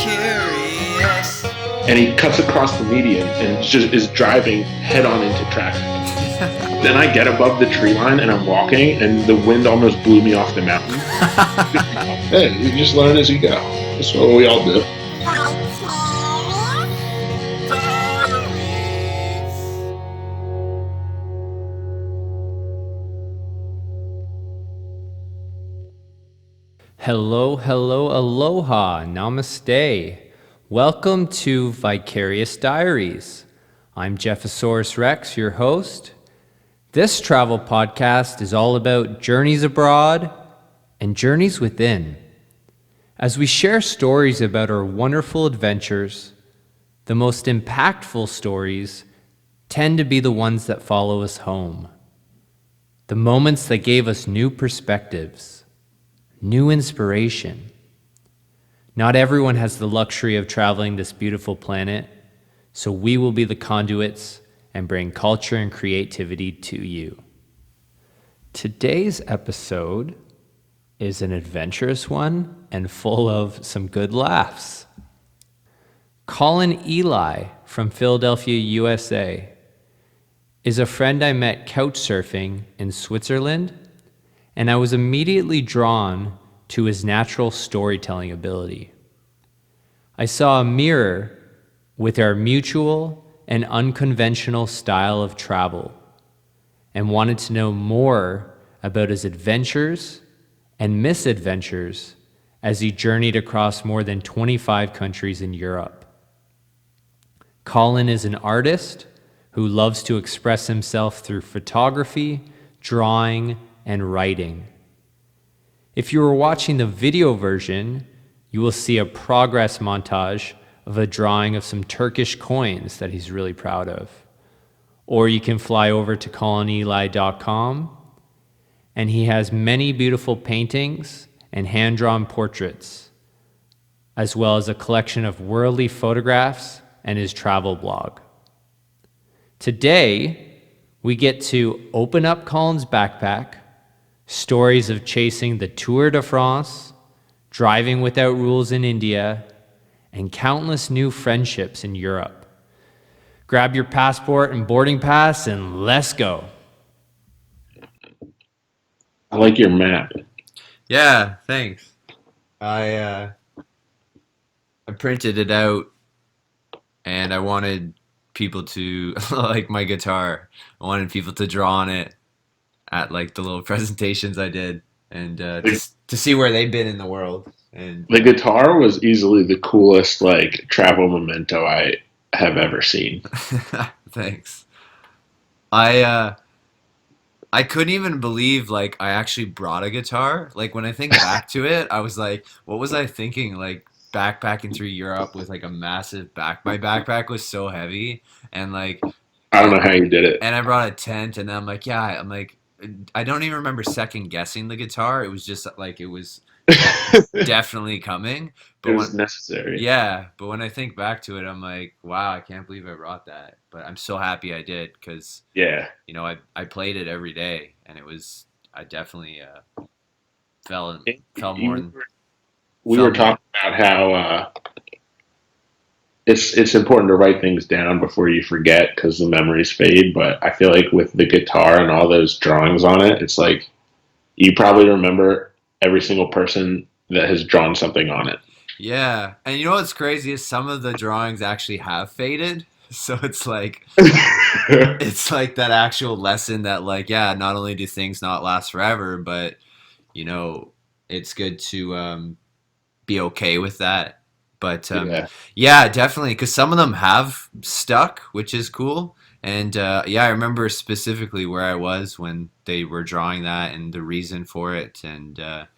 Vicarious. And he cuts across the median and just is driving head on into traffic. Then I get above the tree line and I'm walking, and the wind almost blew me off the mountain. Hey, you just learn as you go. That's what we all do. Hello, hello, aloha, namaste. Welcome to Vicarious Diaries. I'm Jeffosaurus Rex, your host. This travel podcast is all about journeys abroad and journeys within. As we share stories about our wonderful adventures, the most impactful stories tend to be the ones that follow us home. The moments that gave us new perspectives, new inspiration. Not everyone has the luxury of traveling this beautiful planet, so we will be the conduits and bring culture and creativity to you. Today's episode is an adventurous one and full of some good laughs. Colin Eli from Philadelphia, USA, is a friend I met couch surfing in Switzerland, and I was immediately drawn to his natural storytelling ability. I saw a mirror with our mutual and unconventional style of travel and wanted to know more about his adventures and misadventures as he journeyed across more than 25 countries in Europe. Colin is an artist who loves to express himself through photography, drawing, and writing. If you are watching the video version, you will see a progress montage of a drawing of some Turkish coins that he's really proud of. Or you can fly over to colineli.com, and he has many beautiful paintings and hand-drawn portraits, as well as a collection of worldly photographs and his travel blog. Today, we get to open up Colin's backpack, stories of chasing the Tour de France, driving without rules in India, and countless new friendships in Europe. Grab your passport and boarding pass and let's go. I like your map. Yeah, thanks. I printed it out, and I wanted people to like my guitar. I wanted people to draw on it at like the little presentations I did, and just to see where they've been in the world. And The guitar was easily the coolest like travel memento I have ever seen. thanks. I I couldn't even believe like I actually brought a guitar. Like when I think back to it, I was like, what was I thinking? Like backpacking through Europe with like a massive back. My backpack was so heavy, and like, I don't and, know how you did it. and I brought a tent, and I'm like, yeah, I'm like, I don't even remember second guessing the guitar. It was just like it was definitely coming. It But was necessary. but when I think back to it, I'm like, wow, I can't believe I brought that. But I'm so happy I did because Yeah. I played it every day, and it was I definitely fell fell more You- in, We fell were more. talking about how it's important to write things down before you forget because the memories fade. But I feel like with the guitar and all those drawings on it, it's like you probably remember every single person that has drawn something on it. Yeah, and you know what's crazy is some of the drawings actually have faded. So it's like that actual lesson that like yeah, not only do things not last forever, but you know it's good to be okay with that. But Yeah. yeah, definitely, because some of them have stuck, which is cool. And yeah, I remember specifically where I was when they were drawing that and the reason for it. And I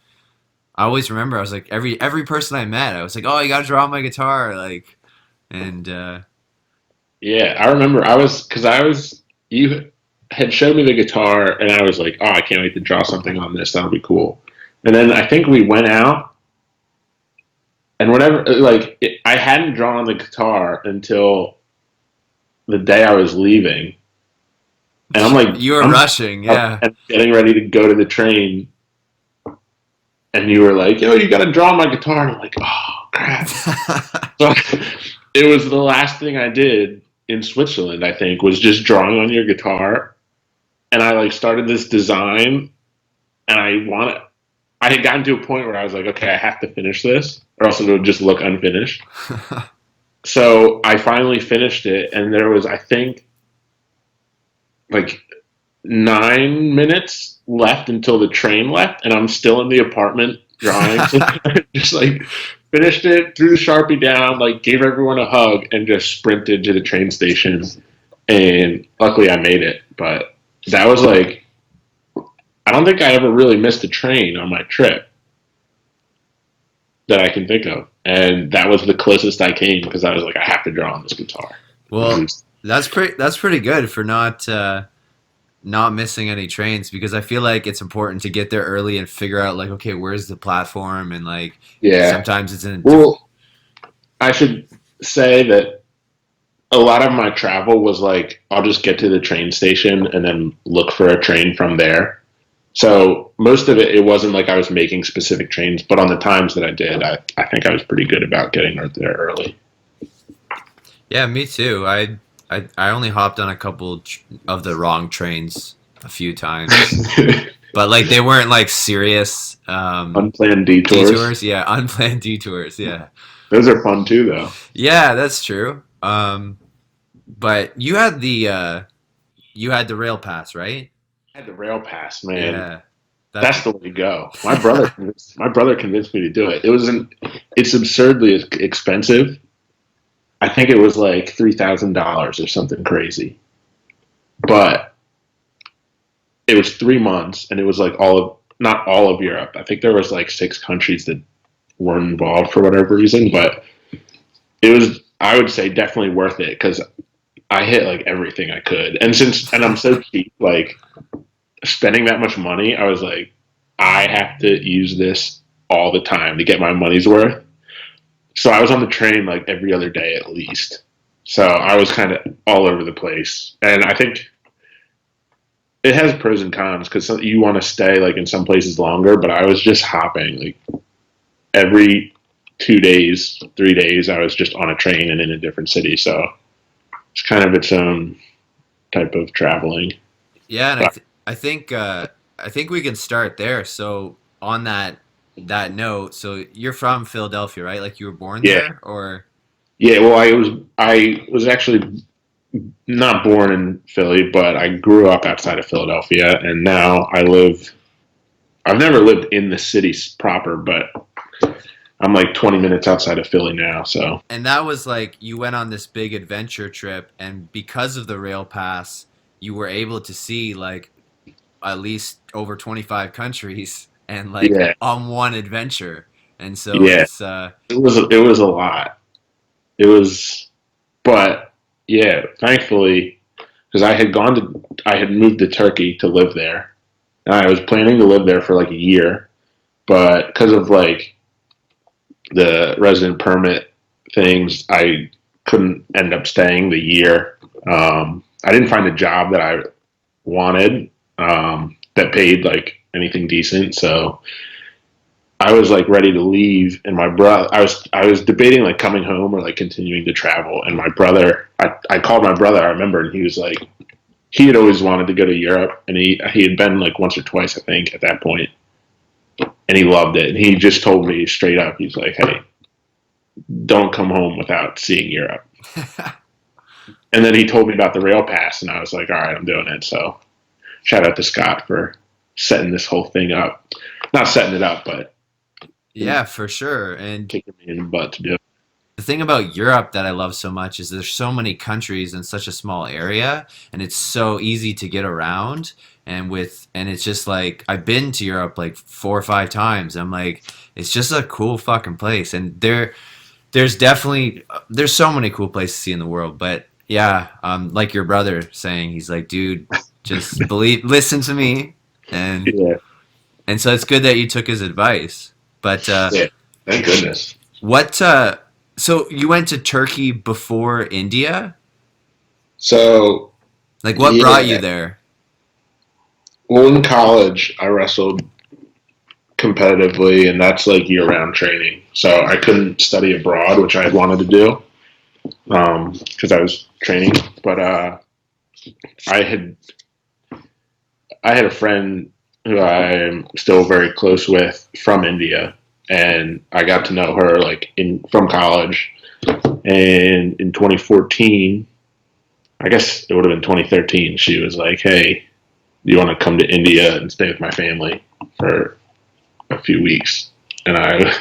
always remember I was like every person I met, I was like, oh, you gotta draw my guitar, like, and Yeah, I remember you had showed me the guitar and I was like, oh, I can't wait to draw something on this. That'll be cool. And then I think we went out and whatever, I hadn't drawn the guitar until the day I was leaving. And I'm like, you were rushing, up yeah. and getting ready to go to the train. and you were like, "Yo, you got to draw my guitar," and I'm like, "Oh crap!" So it was the last thing I did in Switzerland. I think was just drawing on your guitar, and I like started this design, and I had gotten to a point where I was like, "Okay, I have to finish this, or else it would just look unfinished." So I finally finished it, and there was, I think, like 9 minutes left until the train left, and I'm still in the apartment drawing. So just like finished it, threw the Sharpie down, like gave everyone a hug, and just sprinted to the train station. And luckily, I made it. But that was like, I don't think I ever really missed a train on my trip that I can think of, and that was the closest I came because I was like, I have to draw on this guitar. Well, that's pretty good for not missing any trains, because I feel like it's important to get there early and figure out like, okay, where's the platform, and like Yeah. sometimes it's in a Well, I should say that a lot of my travel was like, I'll just get to the train station and then look for a train from there. So most of it wasn't like I was making specific trains, but on the times that I did, I think I was pretty good about getting right there early. Yeah, me too. I only hopped on a couple of the wrong trains a few times, but like they weren't like serious Unplanned detours. detours. Yeah, unplanned detours. Yeah, Those are fun too, though. yeah, that's true. But you had the rail pass, right? I had the rail pass, man. Yeah, that's That's the way to go. My brother convinced me to do it. It's absurdly expensive. I think it was like $3,000 or something crazy. But it was 3 months, and it was like not all of Europe. I think there was like 6 countries that weren't involved for whatever reason, but it was, I would say, definitely worth it because I hit like everything I could. And I'm so cheap, like spending that much money, I was like, I have to use this all the time to get my money's worth. So I was on the train like every other day at least. So I was kind of all over the place. And I think it has pros and cons because you want to stay like in some places longer, but I was just hopping like every 2 days, 3 days, I was just on a train and in a different city. So it's kind of its own type of traveling. yeah, and But I think we can start there. So on that note, so you're from Philadelphia, right? Like you were born yeah, there, or yeah. Well, I was actually not born in Philly, but I grew up outside of Philadelphia, and now I live. I've never lived in the city proper, but I'm like 20 minutes outside of Philly now. So and that was like you went on this big adventure trip, and because of the rail pass, you were able to see like at least over 25 countries and like yeah, on one adventure. And so yeah, it's it was a lot. It was, but yeah, thankfully, because I had moved to Turkey to live there, and I was planning to live there for like a year, but because of like the resident permit things, I couldn't end up staying the year. I didn't find a job that I wanted that paid like anything decent, so I was like ready to leave. And my brother, I was debating like coming home or like continuing to travel. And my brother, I called my brother. I remember, and he was like, he had always wanted to go to Europe, and he had been like once or twice, I think, at that point, and he loved it. And he just told me straight up, he's like, "Hey, don't come home without seeing Europe." And then he told me about the rail pass, and I was like, "All right, I'm doing it." So shout out to Scott for setting this whole thing up. Not setting it up, but yeah, for sure. And kicking me in the butt to do it. the thing about Europe that I love so much is there's so many countries in such a small area, and it's so easy to get around. And it's just like I've been to Europe like 4 or 5 times. I'm like, it's just a cool fucking place. And there's definitely there's so many cool places to see in the world. But yeah, like your brother saying, he's like, dude, just listen to me, and Yeah, and so it's good that you took his advice. But yeah. Thank goodness. what? So you went to Turkey before India? So Like, what brought you yeah, there? well, in college, I wrestled competitively, and that's like year-round training. So I couldn't study abroad, which I had wanted to do because I was training. But I had I had a friend who I'm still very close with from India, and I got to know her like in from college. And in 2014, I guess it would have been 2013, she was like, "Hey, do you want to come to India and stay with my family for a few weeks?" And I,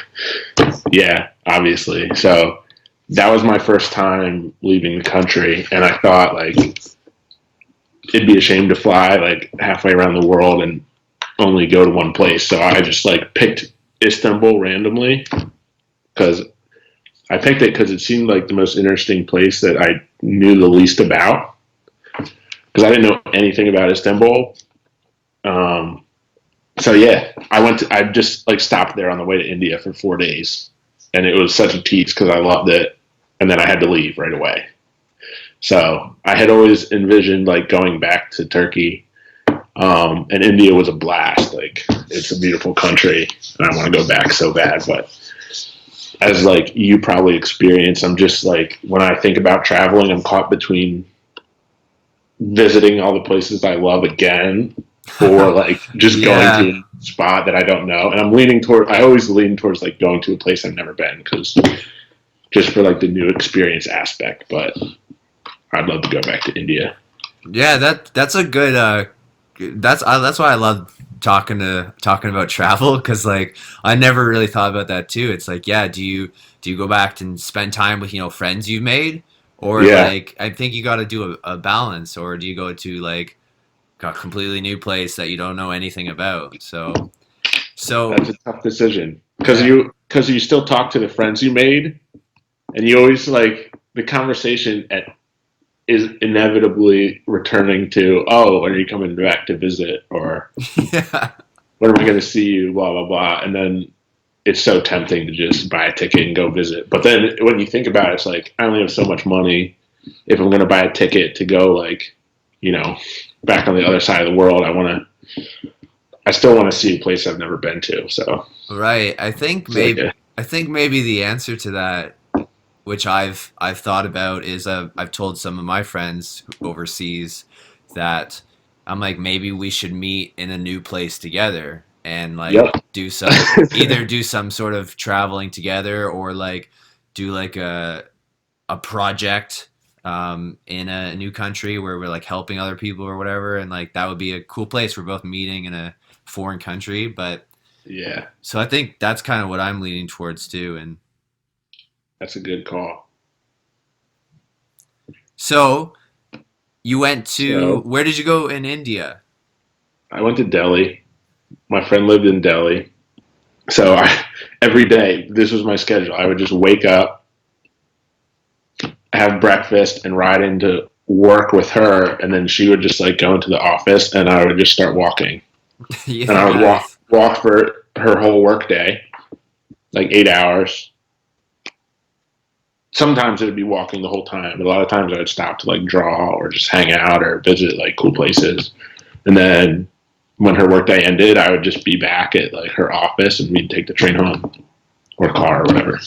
yeah, obviously. So that was my first time leaving the country, and I thought like it'd be a shame to fly like halfway around the world and only go to one place. So I just like picked Istanbul randomly because I picked it because it seemed like the most interesting place that I knew the least about because I didn't know anything about Istanbul. Um, so yeah, I just like stopped there on the way to India for 4 days, and it was such a tease because I loved it, and then I had to leave right away. So I had always envisioned like going back to Turkey, and India was a blast. Like it's a beautiful country, and I want to go back so bad. But as like you probably experience, I'm just like when I think about traveling, I'm caught between visiting all the places I love again, or like just going Yeah. to a spot that I don't know. And I'm leaning toward. I always lean towards like going to a place I've never been because just for like the new experience aspect. But I'd love to go back to India. Yeah, that's a good that's why I love talking about travel because like I never really thought about that too. It's like, yeah, do you go back and spend time with, friends you've made, or Yeah, like I think you got to do a balance, or do you go to like a completely new place that you don't know anything about? So that's a tough decision yeah. because you still talk to the friends you made, and you always like the conversation is inevitably returning to, oh, are you coming back to visit, or Yeah. when am I going to see you, blah blah blah, and then it's so tempting to just buy a ticket and go visit. But then when you think about it, it's like I only have so much money. If I'm going to buy a ticket to go, like, you know, back on the other side of the world, I still want to see a place I've never been to. So Right. it's like I think maybe the answer to that, which I've thought about, is I've told some of my friends overseas that I'm like, maybe we should meet in a new place together and like yep, do some sort of traveling together, or like do like a project in a new country where we're like helping other people or whatever, and like that would be a cool place. We're both meeting in a foreign country, but yeah, so I think that's kind of what I'm leaning towards too. And that's a good call. so you went to, So where did you go in India? I went to Delhi. My friend lived in Delhi, so every day this was my schedule. I would just wake up, have breakfast, and ride into work with her, and then she would just like go into the office, and I would just start walking, and Yeah, I would nice. walk for her whole work day, like 8 hours. Sometimes it would be walking the whole time, but a lot of times I would stop to like draw or just hang out or visit like cool places. And then when her workday ended, I would just be back at like her office, and we'd take the train home or car or whatever.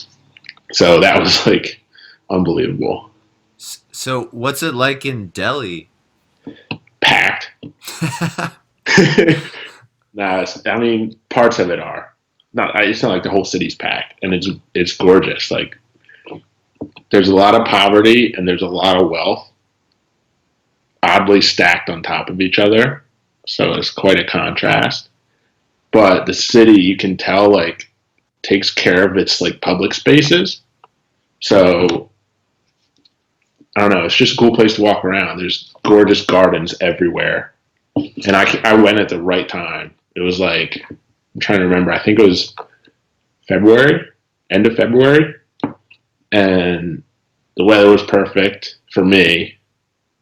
So that was like unbelievable. So what's it like in Delhi? Packed. Nah, I mean, parts of it are. Not. It's not like the whole city's packed, and it's gorgeous. Like there's a lot of poverty and there's a lot of wealth, oddly stacked on top of each other. So it's quite a contrast. But the city, you can tell, like takes care of its like public spaces. So I don't know. It's just a cool place to walk around. There's gorgeous gardens everywhere, and I went at the right time. It was like I'm trying to remember. I think it was February, end of February, and the weather was perfect for me.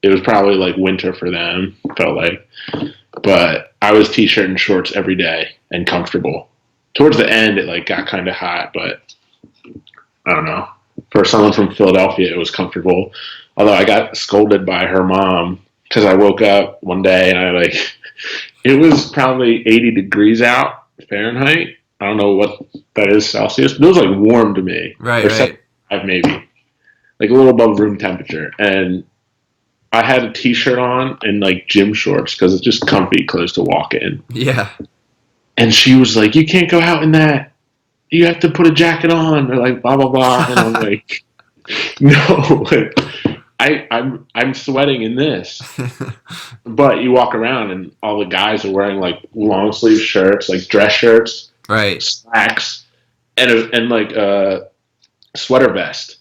It was probably like winter for them. Felt like, but I was t-shirt and shorts every day and comfortable. Towards the end, it like got kind of hot, but I don't know. For someone from Philadelphia, it was comfortable. Although I got scolded by her mom because I woke up one day and I like it was probably 80 degrees out Fahrenheit, I don't know what that is Celsius, but it was like warm to me. Right, Or right. 75 maybe. Like a little above room temperature. And I had a t-shirt on and like gym shorts because it's just comfy clothes to walk in. Yeah. And she was like, "You can't go out in that. You have to put a jacket on," or like blah blah blah. And I'm like, "No, like, I'm sweating in this." But you walk around and all the guys are wearing like long sleeve shirts, like dress shirts, Right. slacks, and like a sweater vest.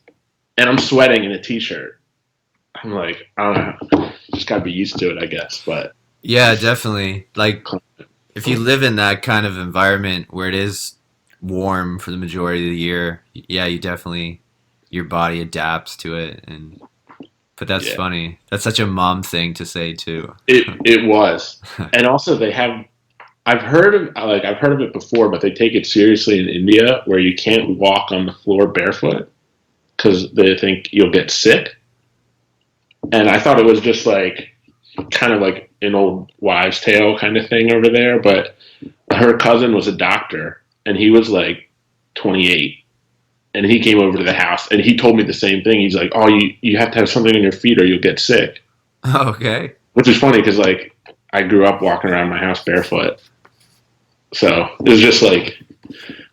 And I'm sweating in a t-shirt. I'm like, I don't know, just gotta be used to it, I guess. But Yeah, definitely. Like if you live in that kind of environment where it is warm for the majority of the year, yeah, you definitely your body adapts to it. And but that's yeah, funny. That's such a mom thing to say too. it was. And also they have. I've heard of it before, but they take it seriously in India, where you can't walk on the floor barefoot because they think you'll get sick. And I thought it was just like kind of like an old wives' tale kind of thing over there. But her cousin was a doctor, and he was like 28, and he came over to the house, and he told me the same thing. He's like, "Oh, you have to have something on your feet, or you'll get sick." Okay. Which is funny because like I grew up walking around my house barefoot, so it was just like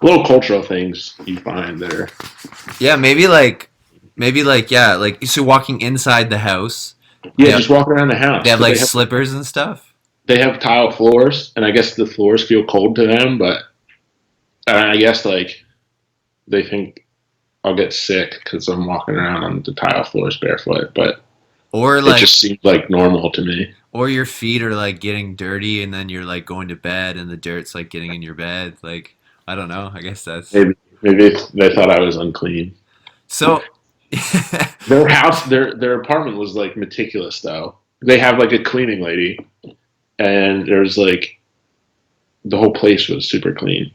little cultural things you find that are. Yeah, maybe like yeah, like so walking inside the house. They Yeah, have, just walking around the they house have because like slippers and stuff. they have tile floors, and I guess the floors feel cold to them, but I guess like they think I'll get sick because I'm walking around on the tile floors barefoot, but Or it like just seems like normal to me. or your feet are like getting dirty and then you're like going to bed and the dirt's like getting in your bed. Like I don't know. I guess that's Maybe they thought I was unclean. so Their apartment was like meticulous though. They have like a cleaning lady, and there's like the whole place was super clean.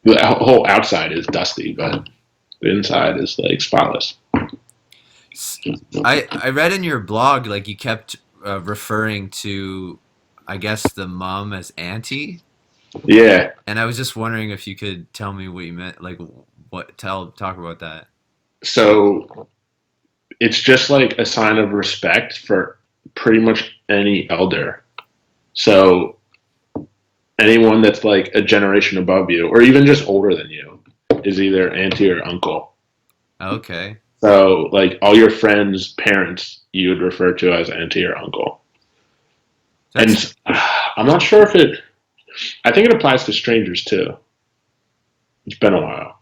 The whole outside is dusty, but the inside is like spotless. I read in your blog like you kept referring to I guess the mom as auntie, Yeah. and I was just wondering if you could tell me what you meant, like what talk about that. So it's just like a sign of respect for pretty much any elder. So anyone that's like a generation above you, or even just older than you, is either auntie or uncle. Okay. So like all your friends' parents, you would refer to as auntie or uncle. That's And I'm not sure if it. I think it applies to strangers too. It's been a while,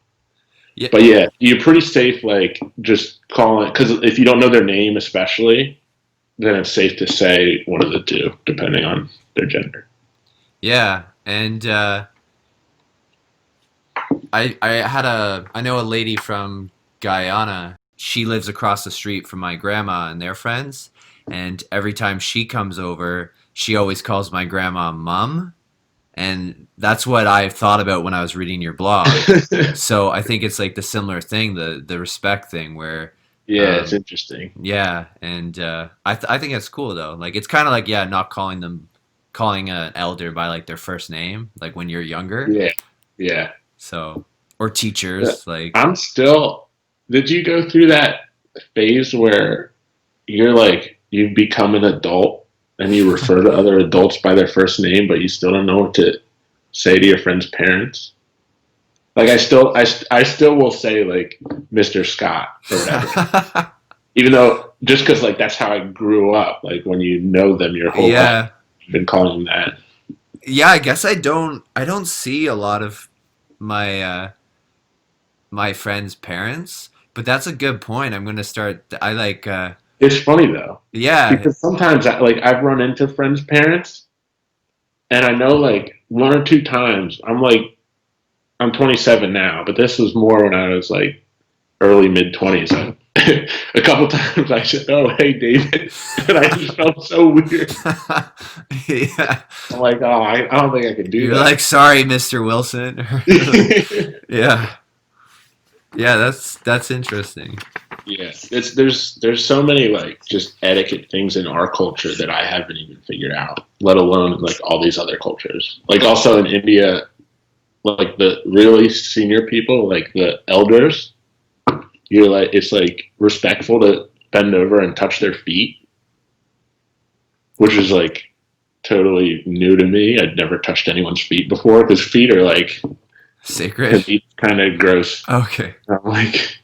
yeah. but yeah, you're pretty safe. Like just calling because if you don't know their name, especially, then it's safe to say one of the two, depending on their gender. Yeah, and I know a lady from Guyana. She lives across the street from my grandma and their friends, and every time she comes over, she always calls my grandma mum, and that's what I thought about when I was reading your blog. So I think it's like the similar thing, the respect thing, where Yeah, it's um, interesting. yeah, and I think that's cool though. Like it's kind of like yeah, not calling an elder by like their first name, like when you're younger. Yeah, yeah. So or Yeah. teachers, like I'm still. Did you go through that phase where you're like you become an adult and you refer to other adults by their first name, but you still don't know what to say to your friend's parents? Like I still will say like Mr. Scott or whatever, even though just because like that's how I grew up. Like when you know them your whole life, yeah, you've been calling them that. yeah. I guess I don't see a lot of my my friends' parents, but that's a good point. I'm gonna start. I like It's funny though yeah. because sometimes like I've run into friends' parents, and I know like one or two times I'm 27 now, but this was more when I was like early mid 20s. A couple times I said, "Oh, hey, David," and I just felt so weird. Yeah, I'm like, "Oh, I don't think I can do you're that." like sorry, Mr. Wilson. Yeah, yeah. That's interesting. Yeah, there's so many like just etiquette things in our culture that I haven't even figured out, let alone like all these other cultures. Like also in India, like the really senior people, like the elders, you're like, it's like respectful to bend over and touch their feet, which is like totally new to me. I'd never touched anyone's feet before because feet are like, to Sacred. me, kind of gross. Okay. I'm like,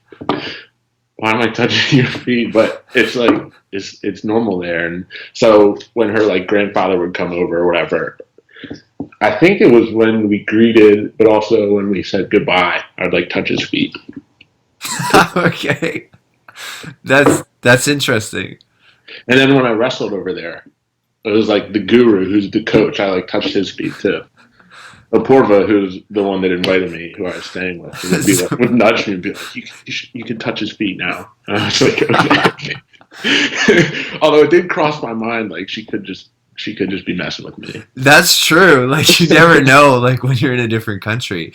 why am I touching your feet? But it's like, it's normal there. And so when her like grandfather would come over or whatever, I think it was when we greeted, but also when we said goodbye, I'd like touch his feet. Okay. That's interesting. And then when I wrestled over there, it was like the guru, who's the coach. I like touched his feet too. Aporva, who's the one that invited me, who I was staying with, would be like, would nudge me and be like, "You can touch his feet now." And I was like, "Okay." Although it did cross my mind, like she could just be messing with me. That's true. Like you never know. Like when you're in a different country.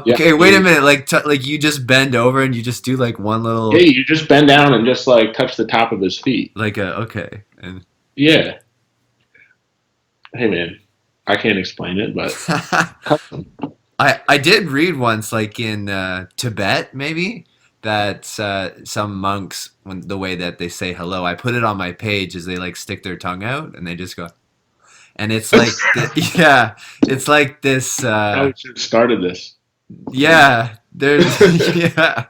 Yeah, Okay, wait a minute. Like you just bend over and you just do like one yeah. little You just bend down and just like touch the top of his feet. like a okay. And Yeah. Hey man, I can't explain it, but I did read once, like in Tibet, maybe that some monks, when the way that they say hello, I put it on my page, is they like stick their tongue out and they just go, and it's like, yeah, it's like this, probably should have started this. yeah, there's, yeah,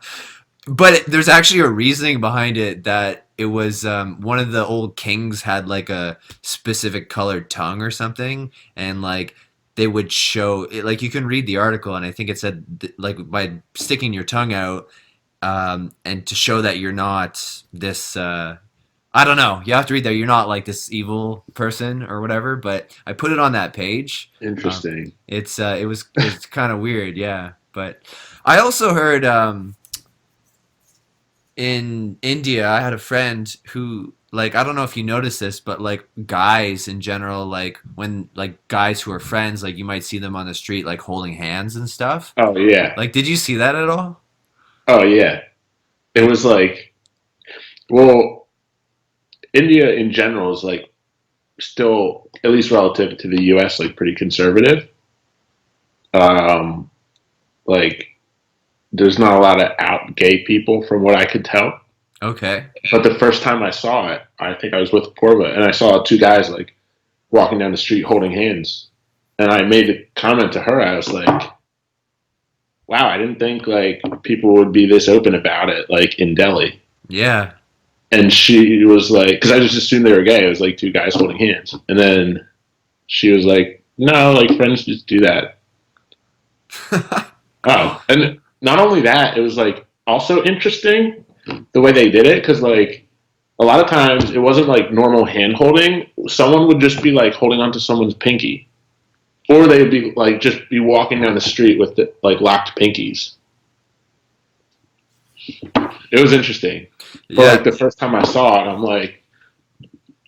but there's actually a reasoning behind it that it was one of the old kings had like a specific colored tongue or something, and like they would show it, like you can read the article, and I think it said like by sticking your tongue out, and to show that you're not this. I don't know. You have to read that you're not like this evil person or whatever. But I put it on that page. Interesting. It's kind of weird, yeah. But I also heard in India, I had a friend who, like, I don't know if you noticed this, but like guys in general, like when like guys who are friends, like you might see them on the street like holding hands and stuff. Oh yeah. Like, did you see that at all? Oh yeah. It was like, well, India in general is like still, at least relative to the U.S., like pretty conservative. Um, like there's not a lot of out gay people from what I could tell. Okay. But the first time I saw it, I think I was with Porva, and I saw two guys like walking down the street holding hands, and I made a comment to her. I was like, "Wow, I didn't think like people would be this open about it, like in Delhi." Yeah. And she was like, because I just assumed they were gay. It was like two guys holding hands, and then she was like, "No, like friends just do that." Oh, and not only that, it was like also interesting the way they did it, because like a lot of times it wasn't like normal hand holding. Someone would just be like holding onto someone's pinky, or they'd be like just be walking down the street with the, like locked pinkies. It was interesting, but Yeah. like the first time I saw it, I'm like,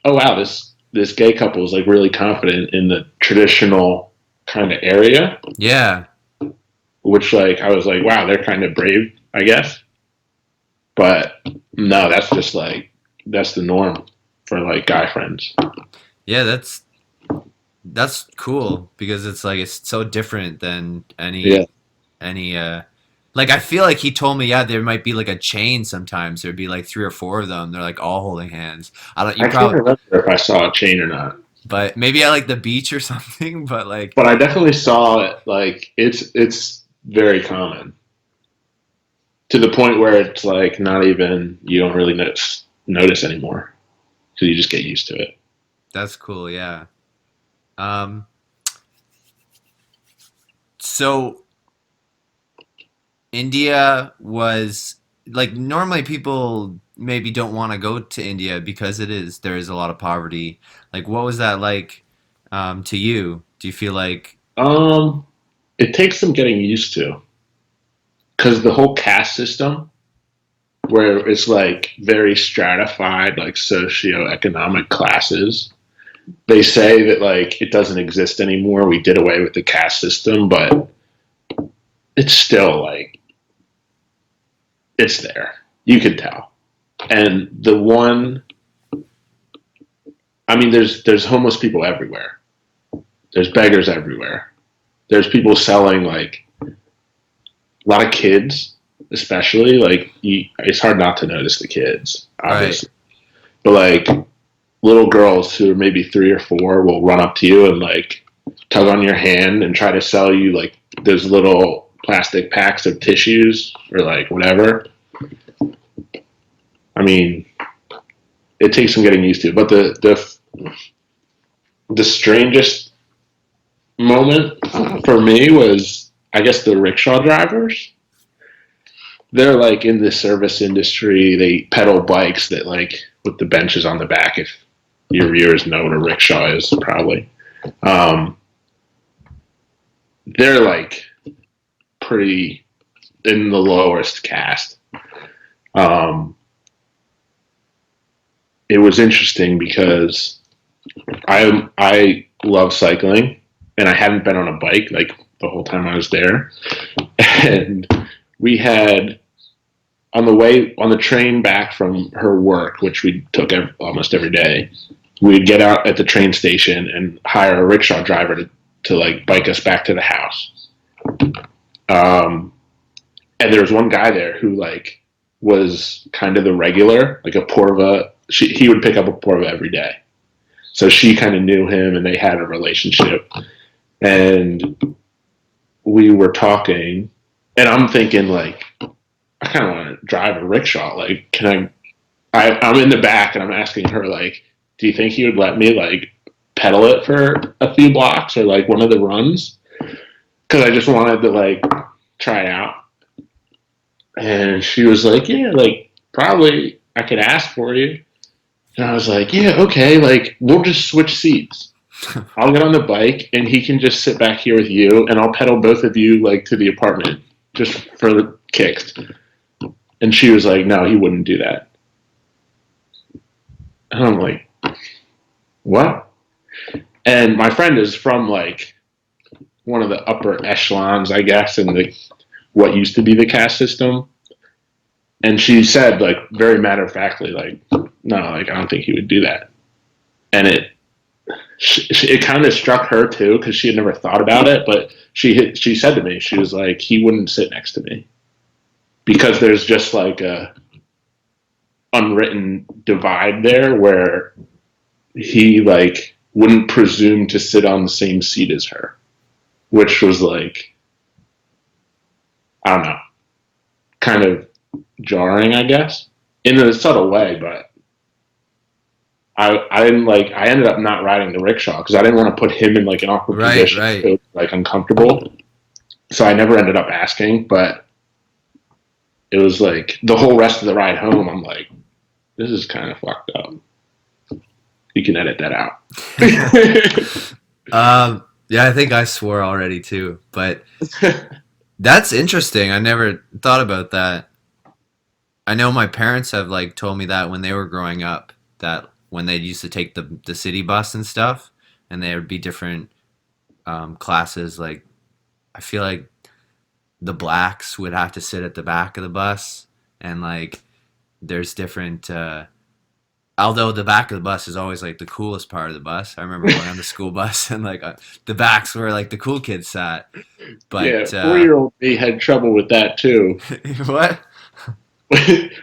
oh wow, this gay couple is like really confident in the traditional kind of area, Yeah. which like I was like, wow, they're kind of brave, I guess. But no, that's just like that's the norm for like guy friends. Yeah, that's cool because it's like it's so different than Yeah, any like I feel like he told me, yeah, there might be like a chain sometimes. There'd be like three or four of them. They're like all holding hands. I don't you I can't probably remember if I saw a chain or not, but maybe at like the beach or something, but like but I definitely saw it. Like it's very common to the point where it's like not even you don't really notice anymore because you just get used to it. that's cool, yeah. Um so India was like normally people maybe don't want to go to India because there is a lot of poverty. Like what was that like to you? Do you feel like Um, it takes some getting used to because the whole caste system, where it's like very stratified, like socioeconomic classes. They say that like it doesn't exist anymore. We did away with the caste system, but it's still like it's there. You can tell. And the one, I mean, there's homeless people everywhere. There's beggars everywhere. There's people selling like a lot of kids, especially like it's hard not to notice the kids, Right. obviously, but like little girls who are maybe 3 or 4 will run up to you and like tug on your hand and try to sell you like those little plastic packs of tissues or like whatever. I mean, it takes some getting used to, but the strangest moment for me was, I guess, the rickshaw drivers. They're like in the service industry. They pedal bikes that like with the benches on the back. If your viewers know what a rickshaw is, probably. Um, they're like pretty in the lowest caste. Um, it was interesting because I love cycling, and I hadn't been on a bike like the whole time I was there, and we had on the way on the train back from her work, which we took almost every day. We'd get out at the train station and hire a rickshaw driver to like bike us back to the house. Um, and there was one guy there who like was kind of the regular, like a Porva. He would pick up a Porva every day, so she kind of knew him, and they had a relationship. And we were talking, and I'm thinking like, I kind of want to drive a rickshaw. Like, can I'm in the back, and I'm asking her like, do you think he would let me like pedal it for a few blocks or like one of the runs? Because I just wanted to like try it out. And she was like, yeah, like probably I could ask for you. And I was like, yeah, okay, like we'll just switch seats. I'll get on the bike and he can just sit back here with you and I'll pedal both of you like to the apartment just for the kicks. And she was like, no, he wouldn't do that. And I'm like, what? And my friend is from like one of the upper echelons, I guess, in the what used to be the caste system. And she said, like, very matter of factly, like, no, like, I don't think he would do that. And it kind of struck her too because she had never thought about it. But she said to me, she was like, he wouldn't sit next to me because there's just like a unwritten divide there where he like wouldn't presume to sit on the same seat as her, which was like, I don't know, kind of jarring, I guess, in a subtle way. But I didn't like. I ended up not riding the rickshaw because I didn't want to put him in like an awkward Right, position, right. so, like uncomfortable. So I never ended up asking. But it was like the whole rest of the ride home. I'm like, this is kind of fucked up. You can edit that out. Yeah, I think I swore already too, but that's interesting. I never thought about that. I know my parents have like told me that when they were growing up, that when they used to take the city bus and stuff, and there would be different classes. Like I feel like the blacks would have to sit at the back of the bus, and like there's different. Although the back of the bus is always like the coolest part of the bus. I remember going on the school bus and like the backs where like the cool kids sat. Yeah, But 4-year-old me had trouble with that too. what?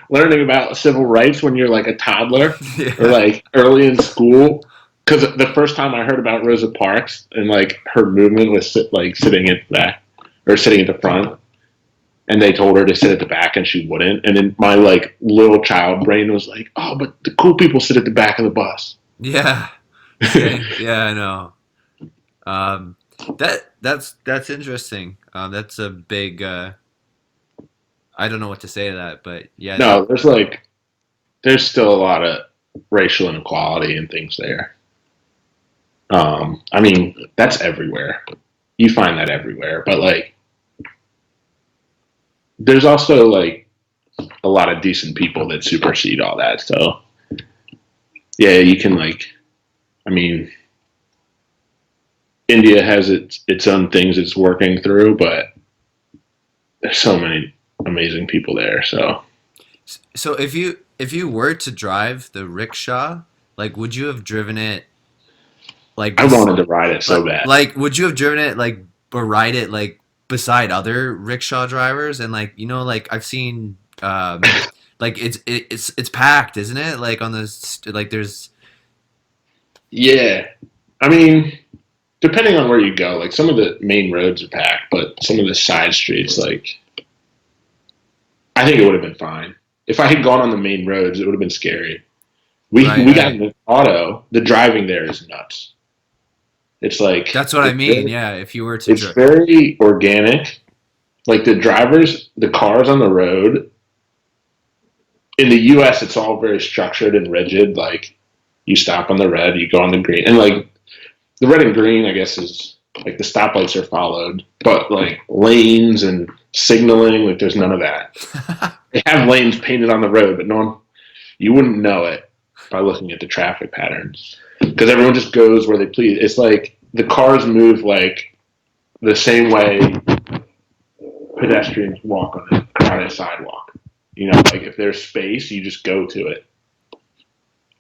Learning about civil rights when you're like a toddler or Yeah. like early in school. Because the first time I heard about Rosa Parks and like her movement was like sitting at the back or sitting at the front, and they told her to sit at the back and she wouldn't. And then my like little child brain was like, "Oh, but the cool people sit at the back of the bus." Yeah. Same. Yeah, I know. That's interesting. That's a big. I don't know what to say to that, but yeah, No, there's still a lot of racial inequality and things there. I mean, that's everywhere. You find that everywhere, but like, there's also like a lot of decent people that supersede all that. So yeah, you can like, I mean, India has its own things it's working through, but there's so many amazing people there. So so if you were to drive the rickshaw, like, would you have driven it like I this? wanted to ride it so bad. Like, would you have driven it like or ride it like beside other rickshaw drivers, and like like I've seen like it's packed, isn't it? Like on the like there's Yeah. I mean, depending on where you go, like some of the main roads are packed, but some of the side streets, like I think it would have been fine. If I had gone on the main roads, it would have been scary. We got right. in an auto. The driving there is nuts. It's like That's what I mean. Yeah, if you were to it's very organic. Like the drivers, the cars on the road. In the U.S., it's all very structured and rigid. Like you stop on the red, you go on the green, and like the red and green, I guess is like the stoplights are followed, but like lanes and signaling, like there's none of that. They have lanes painted on the road, but no one, you wouldn't know it by looking at the traffic patterns because everyone just goes where they please. It's like the cars move like the same way pedestrians walk on a crowded sidewalk. Like if there's space, you just go to it,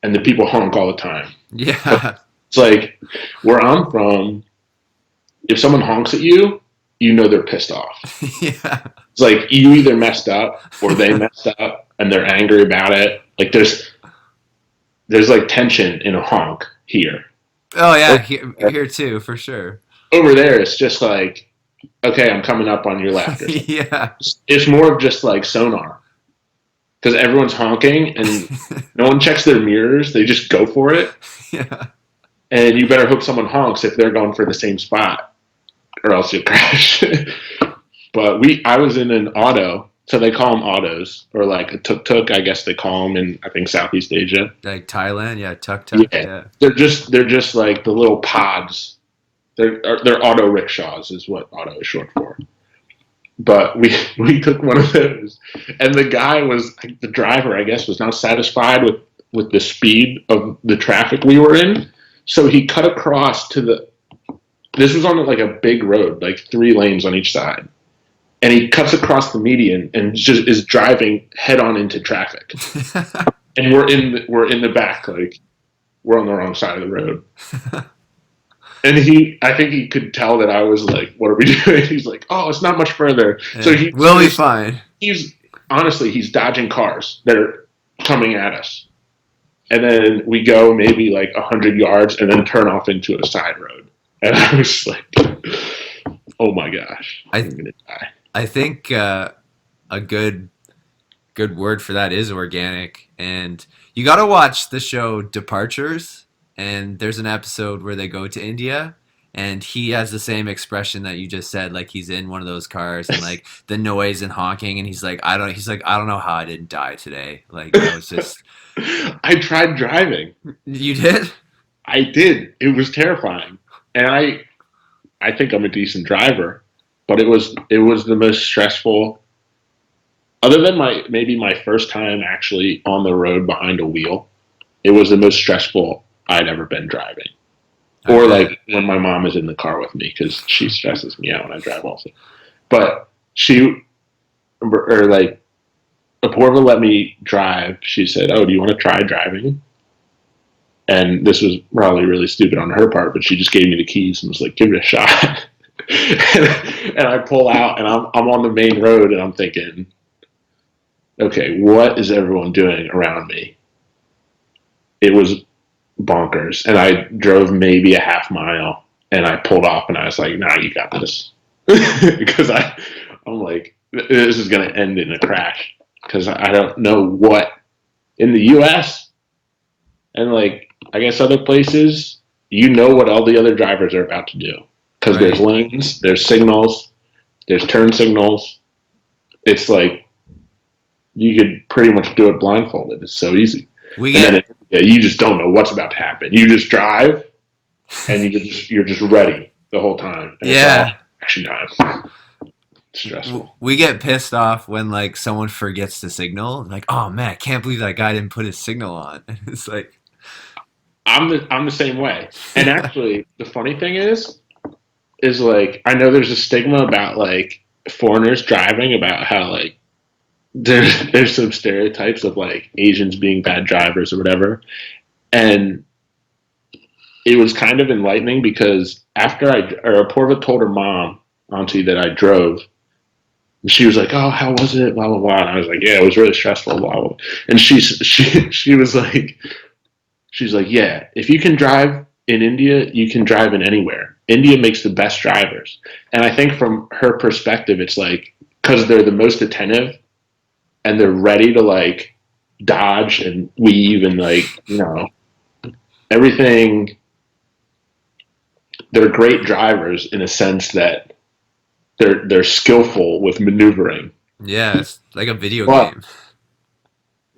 and the people honk all the time. yeah. It's like where I'm from, if someone honks at you, you know they're pissed off. Yeah. It's like you either messed up or they messed up and they're angry about it. Like there's like tension in a honk here. Oh yeah, here too for sure. Over there, it's just like, okay, I'm coming up on your left. Or something. Yeah. It's more of just like sonar because everyone's honking and no one checks their mirrors. They just go for it. Yeah. And you better hope someone honks if they're going for the same spot, or else you'll crash. But I was in an auto, so they call them autos, or like a tuk-tuk, I guess they call them in I think Southeast Asia. Like Thailand, yeah, tuk tuk, Yeah, yeah. they're just like the little pods. They're auto rickshaws is what auto is short for. But we took one of those, and the guy was the driver. I guess was not satisfied with the speed of the traffic we were in, so he cut across to the. This was on like a big road, like 3 lanes on each side, and he cuts across the median and just is driving head on into traffic. And we're in the back, like we're on the wrong side of the road. And I think he could tell that I was like, "What are we doing?" He's like, "Oh, it's not much further." Yeah. So we'll be fine. He's honestly, he's dodging cars that are coming at us, and then we go maybe like 100 yards, and then turn off into a side road. And I was like, "Oh my gosh, I'm gonna die." I think a good word for that is organic, and you got to watch the show Departures. And there's an episode where they go to India, and he has the same expression that you just said, like he's in one of those cars and like the noise and honking, and he's like, I don't know how I didn't die today. Like I was just. I tried driving. You did? I did. It was terrifying, and I think I'm a decent driver, but it was the most stressful. Other than maybe my first time actually on the road behind a wheel, it was the most stressful I'd ever been driving. Or like when my mom is in the car with me because she stresses me out when I drive also. But like Apoorva let me drive. She said, "Oh, do you want to try driving?" And this was probably really stupid on her part, but she just gave me the keys and was like, "Give it a shot." and I pull out and I'm on the main road and I'm thinking, okay, what is everyone doing around me? It was bonkers. And I drove maybe a half mile and I pulled off and I was like, "Nah, you got this." Because I'm like, this is going to end in a crash because I don't know what in the US and like, I guess other places, what all the other drivers are about to do because there's lanes, there's signals, there's turn signals. It's like, you could pretty much do it blindfolded. It's so easy. You just don't know what's about to happen. You just drive, and you're just ready the whole time. And yeah, it's all action time. It's stressful. We get pissed off when like someone forgets to signal. Like, oh man, I can't believe that guy didn't put his signal on. It's like I'm the same way. And actually, the funny thing is like I know there's a stigma about like foreigners driving about how like. There's some stereotypes of like Asians being bad drivers or whatever, and it was kind of enlightening because after Apoorva told her mom auntie that I drove. And she was like, "Oh, how was it?" Blah blah blah. And I was like, "Yeah, it was really stressful." Blah blah. And she was like, she's like, "Yeah, if you can drive in India, you can drive in anywhere. India makes the best drivers." And I think from her perspective, it's like because they're the most attentive and they're ready to like dodge and weave and like everything. They're great drivers in a sense that they're skillful with maneuvering. Yeah, it's like a video But game.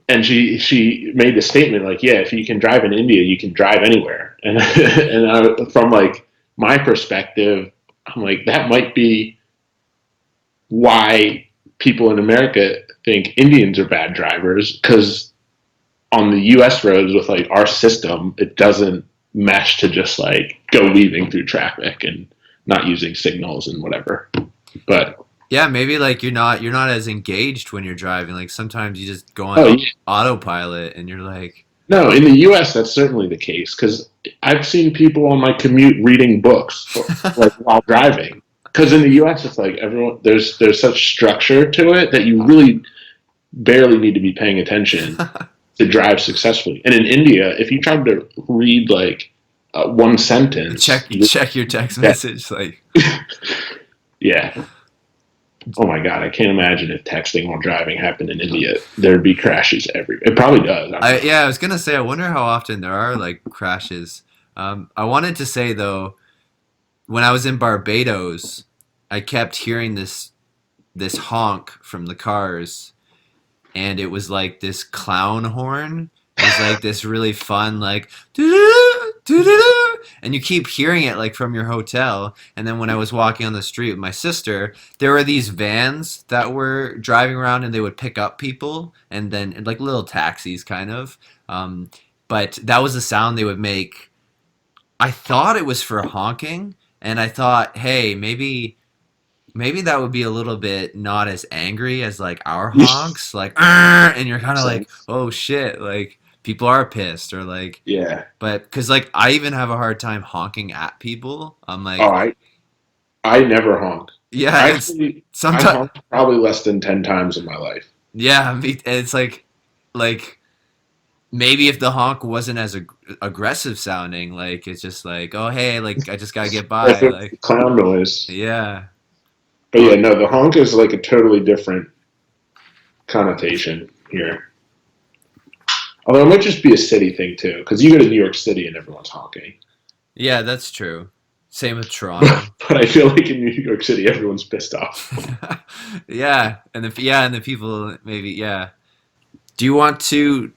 and she made the statement like, yeah, if you can drive in India, you can drive anywhere. And from like my perspective, I'm like that might be why people in America think Indians are bad drivers because on the U.S. roads with like our system, it doesn't mesh to just like go weaving through traffic and not using signals and whatever. But Yeah, maybe like you're not as engaged when you're driving. Like sometimes you just go on oh yeah, autopilot and you're like, no, in the U.S. that's certainly the case because I've seen people on my commute reading books like while driving. Because in the U.S. it's like everyone there's such structure to it that you really barely need to be paying attention to drive successfully. And in India, if you tried to read like one sentence, check your text yeah, message. Like, yeah. Oh my god, I can't imagine if texting while driving happened in India. There'd be crashes everywhere. It probably does. I don't know. I was gonna say, I wonder how often there are like crashes. I wanted to say though, when I was in Barbados, I kept hearing this honk from the cars, and it was like this clown horn. It was like this really fun like doo-doo, doo-doo-doo, and you keep hearing it like from your hotel. And then when I was walking on the street with my sister, there were these vans that were driving around, and they would pick up people, and then like little taxis kind of. Um, but that was the sound they would make. I thought it was for honking, and I thought, hey, maybe that would be a little bit not as angry as like our honks, like "Arr!" and you're kind of like, Sense. oh shit, like people are pissed or like, Yeah. but because like I even have a hard time honking at people. I'm Oh, like, I never honk. yeah, it's Actually, I've sometimes, honked probably less than 10 times in my life. yeah, it's like maybe if the honk wasn't as aggressive sounding, like it's just like, oh hey, like I just gotta get If by, it was like clown noise. yeah, But yeah, no, the honk is like a totally different connotation here. Although it might just be a city thing too, because you go to New York City and everyone's honking. yeah, that's true. Same with But, Toronto. but I feel like in New York City everyone's pissed off. and the people maybe yeah. Do you want to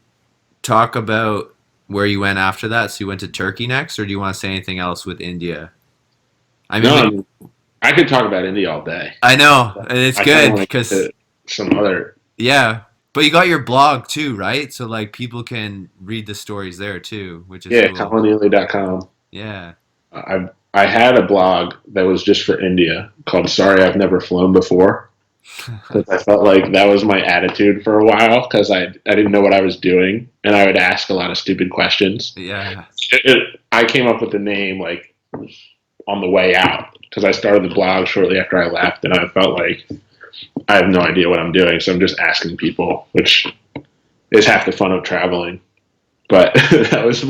talk about where you went after that? So you went to Turkey next, or do you want to say anything else with India? I mean, No, I mean, I could talk about India all day. I know, But and it's I kind of good want to get because to some other. yeah, but you got your blog too, right? So like people can read the stories there too, which is Yeah, cool. ColinEaly.com. Yeah. I had a blog that was just for India called "Sorry I've Never Flown Before" because I felt like that was my attitude for a while because I didn't know what I was doing and I would ask a lot of stupid questions. Yeah. I came up with the name like on the way out because I started the blog shortly after I left and I felt like I have no idea what I'm doing, so I'm just asking people, which is half the fun of traveling. But that was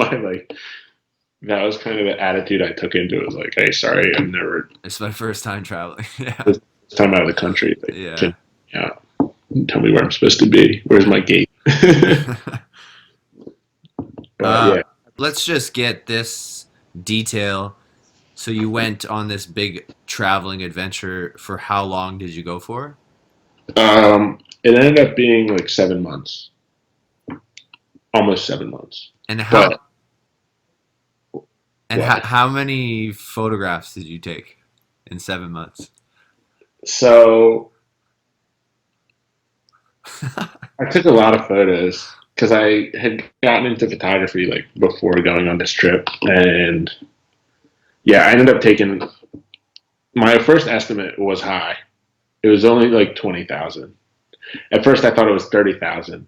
kind of the attitude I took into it. Was like, hey, sorry, I've never It's my first time traveling. Yeah. this time out of the country. Like, Yeah. yeah, tell me where I'm supposed to be. Where's my gate? But uh yeah, let's just get this detail. So you went on this big traveling adventure. For how long did you go for? it ended up being like 7 months, almost 7 months. And But what? how many photographs did you take in 7 months? So I took a lot of photos because I had gotten into photography like before going on this trip, and yeah, I ended up taking. My first estimate was high. It was only like 20,000. At first, I thought it was 30,000.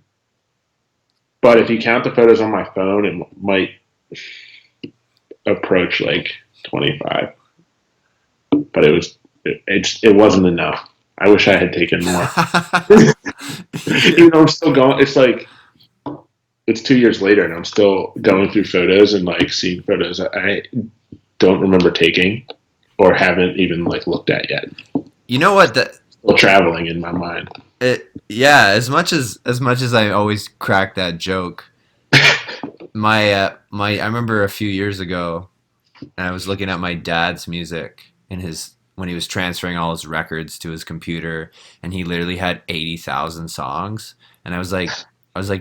But if you count the photos on my phone, it might approach like 25. But it was it wasn't enough. I wish I had taken more. Yeah. Even though I'm still going, it's like it's 2 years later, and I'm still going through photos and like seeing photos I don't remember taking or haven't even like looked at yet. You know what? Still traveling in my mind. Yeah. As much as I always crack that joke, I remember a few years ago, and I was looking at my dad's music in his when he was transferring all his records to his computer, and he literally had 80,000 songs, and I was like,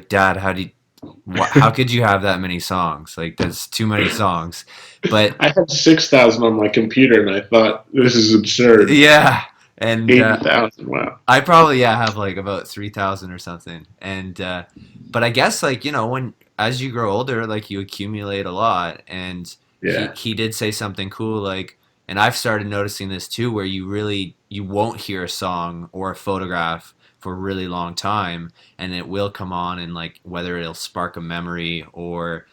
Dad, how could you have that many songs? Like, that's too many songs. But I had 6,000 on my computer, and I thought this is absurd. yeah, and 80,000, wow. I probably have like about 3,000 or something. And but I guess like when as you grow older, like you accumulate a lot. And he Yeah, he did say something cool like, and I've started noticing this too, where you won't hear a song or a photograph for a really long time, and it will come on, and like whether it'll spark a memory or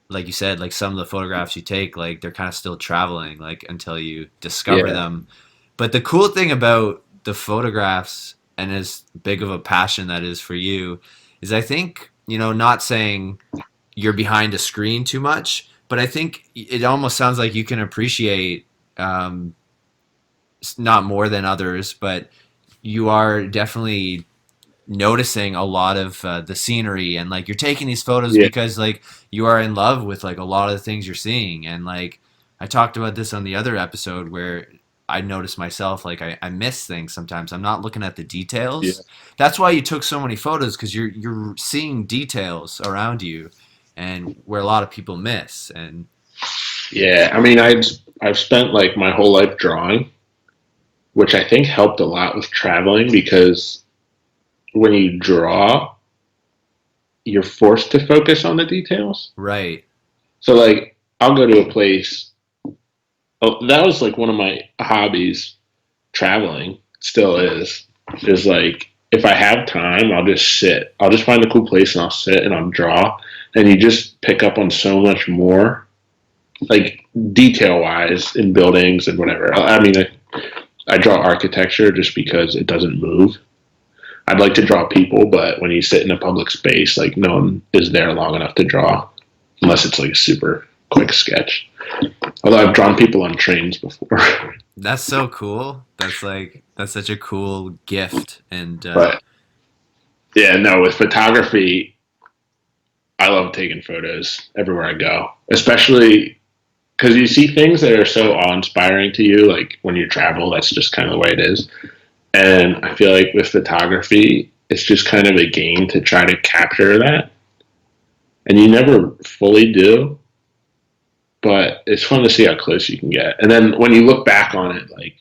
like you said, like some of the photographs you take, like they're kind of still traveling, like until you discover yeah, them. But the cool thing about the photographs, and as big of a passion that is for you, is I think, not saying you're behind a screen too much, but I think it almost sounds like you can appreciate, um, not more than others, but you are definitely noticing a lot of the scenery, and like you're taking these photos yeah, because like you are in love with like a lot of the things you're seeing. And like I talked about this on the other episode where I noticed myself, like I miss things sometimes. I'm not looking at the yeah. details. That's why you took so many photos, because you're seeing details around you, and where a lot of people miss. And Yeah, I mean, I've spent like my whole life drawing, which I think helped a lot with traveling because when you draw, you're forced to focus on the details. right. So like, I'll go to a place. Oh, that was like one of my hobbies. Traveling still is. Is like if I have time, I'll just sit. I'll just find a cool place and I'll sit and I'll draw. And you just pick up on so much more, like detail wise in buildings and whatever. I mean, I draw architecture just because it doesn't move. I'd like to draw people, but when you sit in a public space, like no one is there long enough to draw, unless it's like a super quick sketch. Although I've drawn people on trains before, That's so cool. That's such a cool gift. And but yeah, no, with photography, I love taking photos everywhere I go, especially because you see things that are so awe-inspiring to you. Like when you travel, that's just kind of the way it is. And I feel like with photography, it's just kind of a game to try to capture that, and you never fully do. But it's fun to see how close you can get. And then when you look back on it, like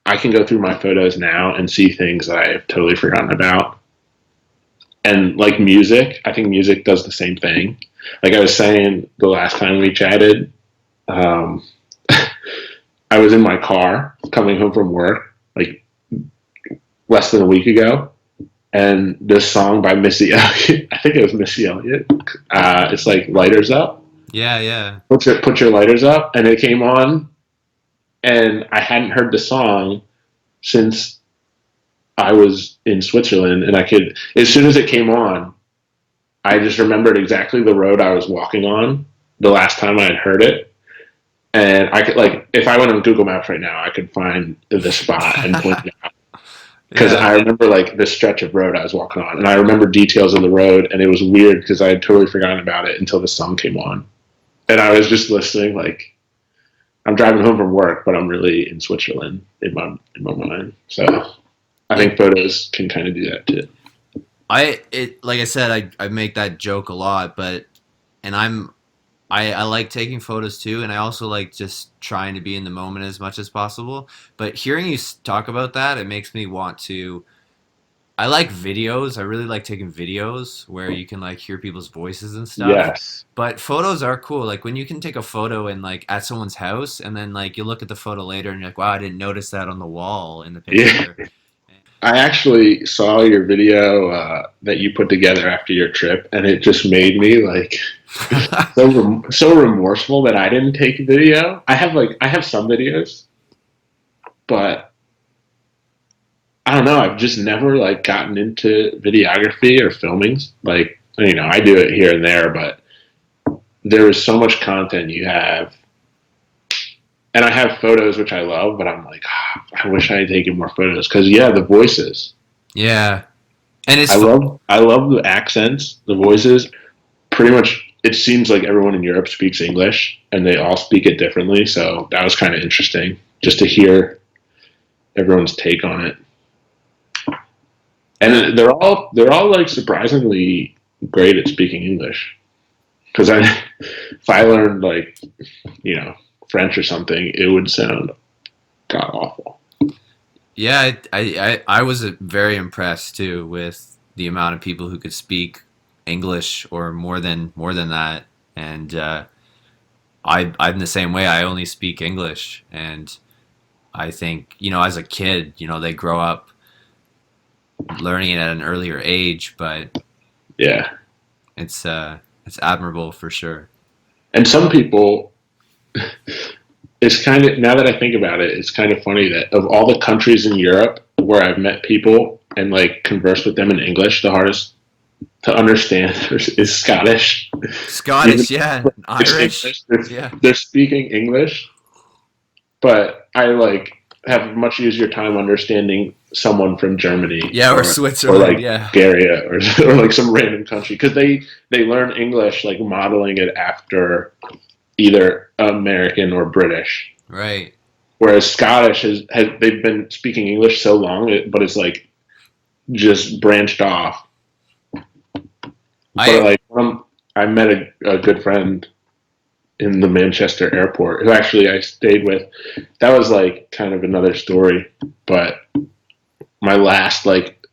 I can go through my photos now and see things that I have totally forgotten about. And like music, I think music does the same thing. Like I was saying the last time we chatted, um, I was in my car coming home from work like less than a week ago, and this song by Missy Elliott, I think it was Missy Elliott. It's like Lighters Up. yeah, yeah. Put your lighters up, and it came on, and I hadn't heard the song since I was in Switzerland, and I could as soon as it came on, I just remembered exactly the road I was walking on the last time I had heard it, and I could like if I went on Google Maps right now, I could find the spot and point it out because Yeah. I remember like this stretch of road I was walking on, and I remember details of the road, and it was weird because I had totally forgotten about it until the song came on, and I was just listening like I'm driving home from work, but I'm really in Switzerland in my mind. So I think photos can kind of do that too. Like I said, I make that joke a lot, but and I like taking photos too, and I also like just trying to be in the moment as much as possible. But hearing you talk about that, it makes me want to. I like videos. I really like taking videos where you can like hear people's voices and stuff. Yes. But photos are cool. Like when you can take a photo and like at someone's house, and then like you look at the photo later and you're like, wow, I didn't notice that on the wall in the Yeah. picture. I actually saw your video that you put together after your trip, and it just made me like so remorseful that I didn't take a video. I have some videos, but I don't know. I've just never like gotten into videography or filming. Like, I do it here and there, but there is so much content you have. And I have photos, which I love, but I'm like, I wish I had taken more photos. Because, yeah, the voices. Yeah, and I love the accents, the voices. Pretty much, it seems like everyone in Europe speaks English, and they all speak it differently. So that was kind of interesting just to hear everyone's take on it. yeah, And they're all like surprisingly great at speaking English. Because if I learned like French or something, it would sound god awful. yeah. I was very impressed too with the amount of people who could speak English or more than that, and I'm the same way. I only speak English, and I think as a kid, they grow up learning it at an earlier age, but Yeah, it's admirable for sure. and some people, it's kind of now that I think about it, it's kind of funny that of all the countries in Europe where I've met people and like conversed with them in English, the hardest to understand is Scottish. Even Scottish, yeah, though it's Irish, English, they're, yeah, they're speaking English, but I like have a much easier time understanding someone from Germany yeah, or or Switzerland, like yeah, Bulgaria or like some random country because they learn English like modeling it after either American or British. right. Whereas Scottish has they've been speaking English so long, but it's like just branched off. But I like I met a good friend in the Manchester airport who actually I stayed with. That was like kind of another story. But my last like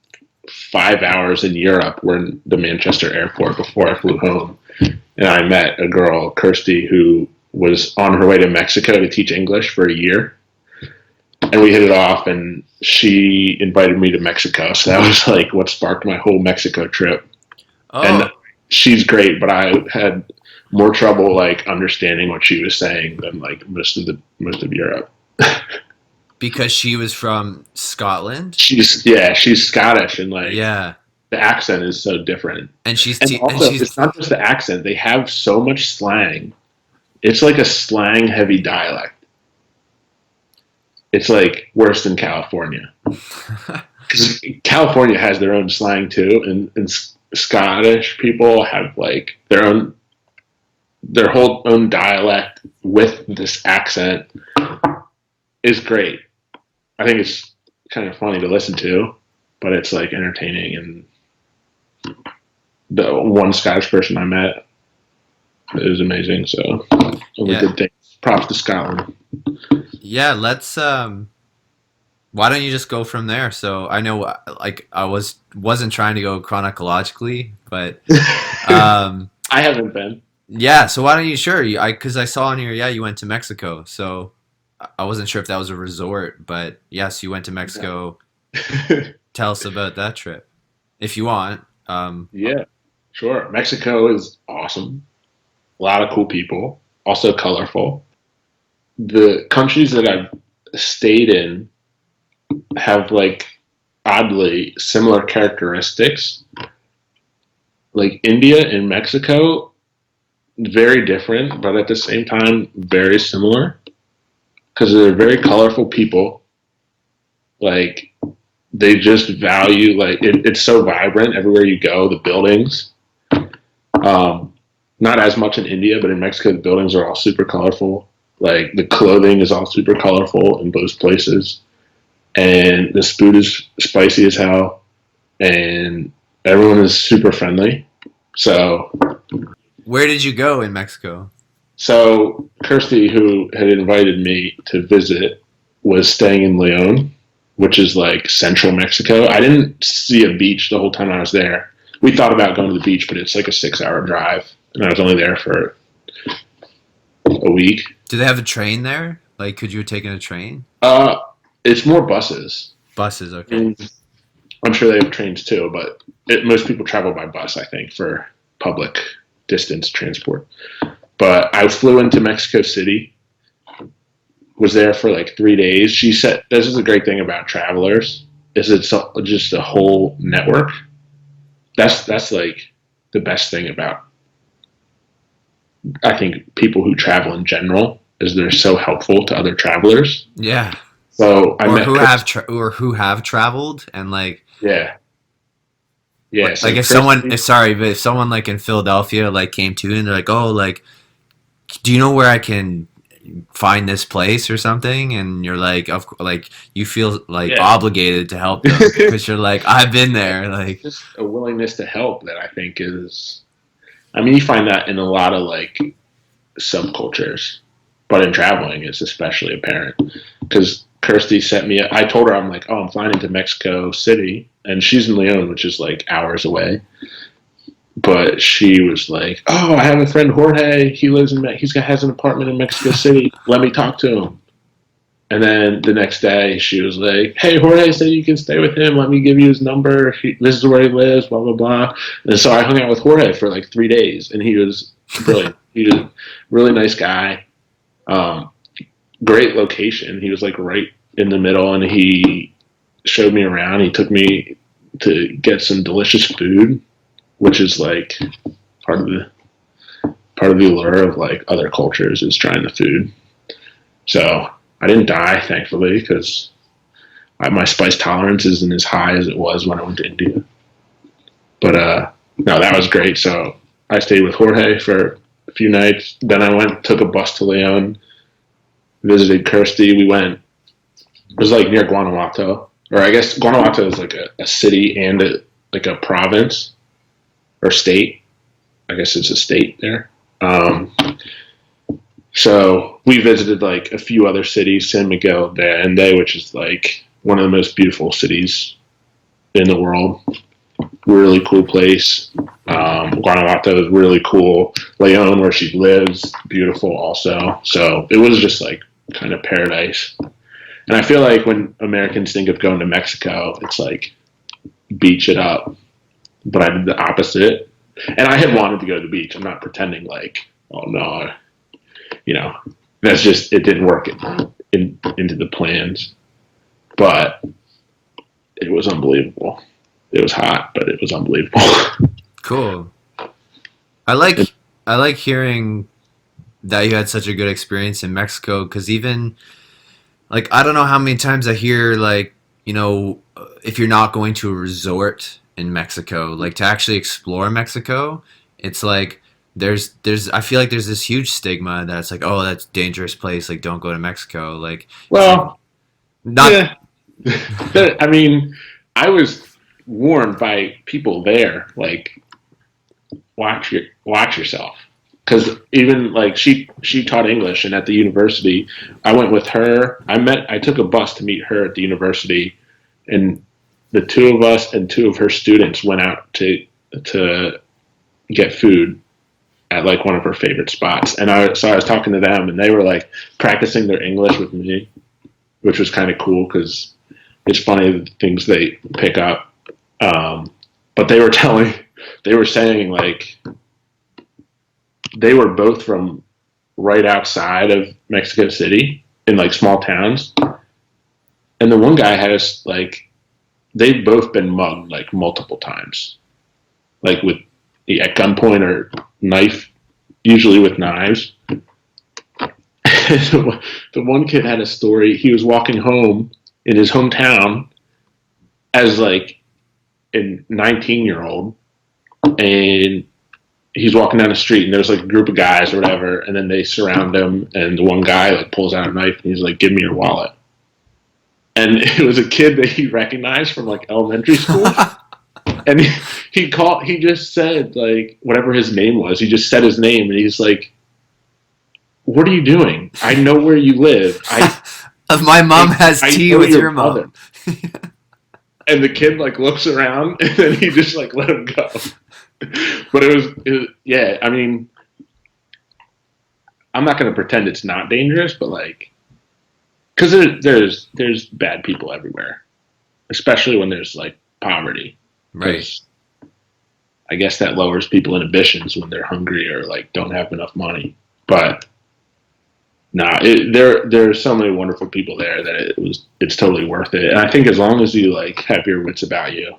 5 hours in Europe were in the Manchester airport before I flew home. And I met a girl, Kirsty, who was on her way to Mexico to teach English for a year. And we hit it off, and she invited me to Mexico. So that was like what sparked my whole Mexico trip. And oh she's great, but I had more trouble like understanding what she was saying than like most of Europe. because she was from Scotland, She's Scottish, and like yeah, the accent is so different. and And and also, it's she's not just the accent; they have so much slang. It's like a slang heavy dialect. It's like worse than California because California has their own slang too, and Scottish people have like their whole own dialect with this accent is great. I think it's kind of funny to listen to, but it's like entertaining. And the one Scottish person I met is amazing. So only yeah, good things. Props to Scotland. yeah. Let's why don't you just go from there? So I know, like, wasn't trying to go chronologically, but um, I haven't been. yeah. So why don't you? Sure, because I saw on here, yeah, you went to Mexico. So I wasn't sure if that was a resort, but yes, you went to Mexico. Tell us about that trip, if you want. Yeah, sure. Mexico is awesome. A lot of cool people. Also colorful. The countries that I've stayed in have like oddly similar characteristics. Like India and Mexico, very different, but at the same time very similar because they're very colorful people. Like they just value like it's so vibrant everywhere you go. The buildings, um, not as much in India, but in Mexico the buildings are all super colorful. Like the clothing is all super colorful in both places, and this food is spicy as hell, and everyone is super friendly. So, Where did you go in Mexico? so Kirsty, who had invited me to visit, was staying in Leon, which is like central Mexico. I didn't see a beach the whole time I was there. We thought about going to the beach, but it's like a 6 hour drive, and I was only there for a week. Do they have a train there? Like, could you have taken a train? Uh, it's more buses. Buses, okay. And I'm sure they have trains too, but most people travel by bus, I think, for public distance transport. But I flew into Mexico City, was there for like 3 days. She said, this is a great thing about travelers is it's just a whole network. That's like the best thing about, I think, people who travel in general, is they're so helpful to other travelers. Yeah. So I Or met who have traveled and like yeah, yeah. like So if someone Kirsty, if sorry, but if someone like in Philadelphia like came to you and they're like, "Oh, like do you know where I can find this place or something?" And you're like, like you feel like yeah. obligated to help them because you're like, "I've been there." It's Like, just a willingness to help that I think is. I mean, you find that in a lot of like subcultures, but in traveling, it's especially apparent. Because Kirsty sent me. I told her, I'm like, oh, I'm flying into Mexico City, and she's in Leon, which is like hours away. But she was like, "Oh, I have a friend Jorge. He lives in. Has an apartment in Mexico City. Let me talk to him." And then the next day, she was like, "Hey, Jorge said you can stay with him. Let me give you his number. This is where he lives. Blah blah blah." And so I hung out with Jorge for like 3 days, and he was brilliant. He was a really nice guy. Um, Great location. He was like right in the middle, and he showed me around. He took me to get some delicious food, which is like part of the part of the allure of like other cultures is trying the food. So I didn't die, thankfully, because my spice tolerance isn't as high as it was when I went to India. But no, that was great. So I stayed with Jorge for a few nights. Then I took a bus to Leon, visited Kirsty. We went. It was like near Guanajuato, or I guess Guanajuato is like a city and like a province or state. I guess it's a state there. So we visited like a few other cities, San Miguel de Allende, which is like one of the most beautiful cities in the world. Really cool place. Guanajuato is really cool. Leon, where she lives, beautiful also. So it was just like kind of paradise. And I feel like when Americans think of going to Mexico, it's like beach it up. But I did the opposite. And I had wanted to go to the beach. I'm not pretending like, oh no, that's just, it didn't work into the plans. But it was unbelievable. It was hot, but it was unbelievable. cool. I like hearing that you had such a good experience in Mexico because even like I don't know how many times I hear like if you're not going to a resort in Mexico, like to actually explore Mexico, it's like there's I feel like there's this huge stigma that's like, oh, that's a dangerous place, like don't go to Mexico, like it's like Well, not. yeah. I mean, I was warned by people there, like, watch yourself. Because even like she taught English, and at the university, I went with her. I took a bus to meet her at the university, and the two of us and two of her students went out to get food at like one of her favorite spots. And I was talking to them, and they were like practicing their English with me, which was kind of cool because it's funny the things they pick up. But they were saying like they were both from right outside of Mexico City in like small towns, and the one guy has like they've both been mugged like multiple times, like with at gunpoint or knife, usually with knives. The one kid had a story. He was walking home in his hometown as like a 19-year-old, and he's walking down the street, and there's like a group of guys or whatever, and then they surround him, and the one guy like pulls out a knife, and he's like, "Give me your wallet." And it was a kid that he recognized from like elementary school, and he just said like whatever his name was. He just said his name, and he's like, "What are you doing? I know where you live. My mom has I tea know with your your mother." mom. And the kid like looks around, and then he just like let him go. But it was yeah. I mean, I'm not going to pretend it's not dangerous, but like, because there's bad people everywhere, especially when there's like poverty. Right. Because I guess that lowers people inhibitions when they're hungry or like don't have enough money. But Nah, there's so many wonderful people there that it's totally worth it. And I think as long as you like have your wits about you,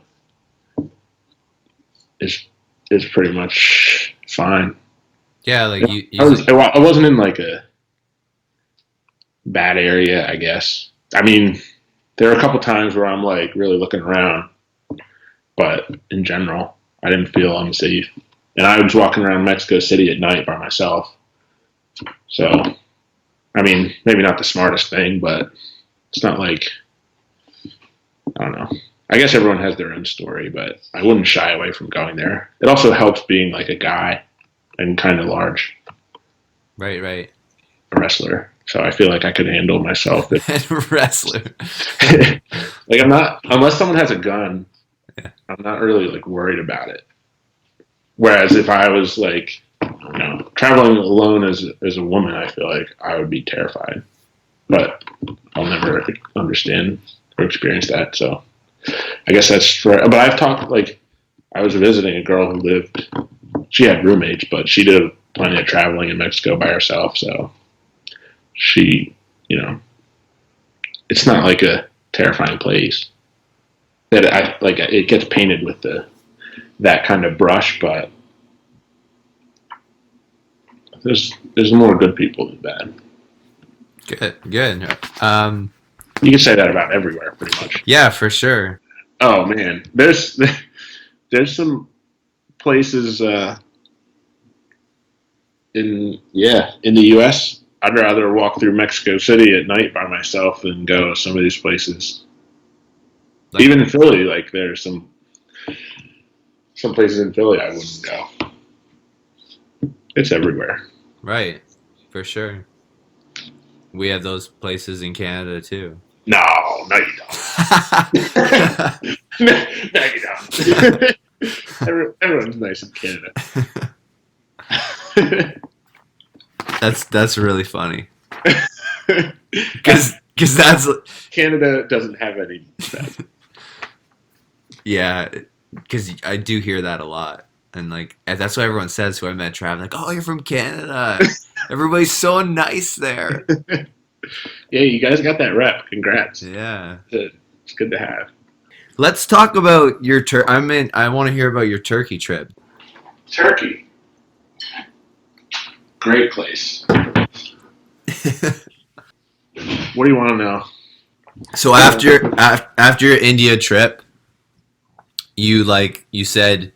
it's pretty much fine. Yeah, like I wasn't in like a bad area, I guess. I mean, there are a couple times where I'm like really looking around, but in general, I didn't feel unsafe. And I was walking around Mexico City at night by myself. So, I mean, maybe not the smartest thing, but it's not like, I don't know. I guess everyone has their own story, but I wouldn't shy away from going there. It also helps being like a guy and kind of large, right. a wrestler. So I feel like I could handle myself. And wrestler. Like I'm not, unless someone has a gun, Yeah. I'm not really like worried about it. Whereas if I was like, traveling alone as a woman, I feel like I would be terrified. But I'll never understand or experience that. So I guess that's for. But I've talked like I was visiting a girl who lived. She had roommates, but she did plenty of traveling in Mexico by herself. So she, it's not like a terrifying place that I like. It gets painted with that kind of brush, but there's more good people than bad. Good. You can say that about everywhere, pretty much. Yeah, for sure. Oh man, there's some places in the U.S. I'd rather walk through Mexico City at night by myself than go to some of these places. Like, Even in Philly, like there's some places in Philly I wouldn't go. It's everywhere. right, for sure. We have those places in Canada too. No, you don't. No, you don't. Everyone's nice in Canada. That's really funny. Because that's Canada doesn't have any bad. yeah. Because I do hear that a lot, and like that's what everyone says who I met traveling. Like, oh, you're from Canada. Everybody's so nice there. Yeah, you guys got that rep. Congrats. Yeah. It's good to have. Let's talk about your I want to hear about your Turkey trip. Turkey. Great place. What do you want to know? So after your India trip, you said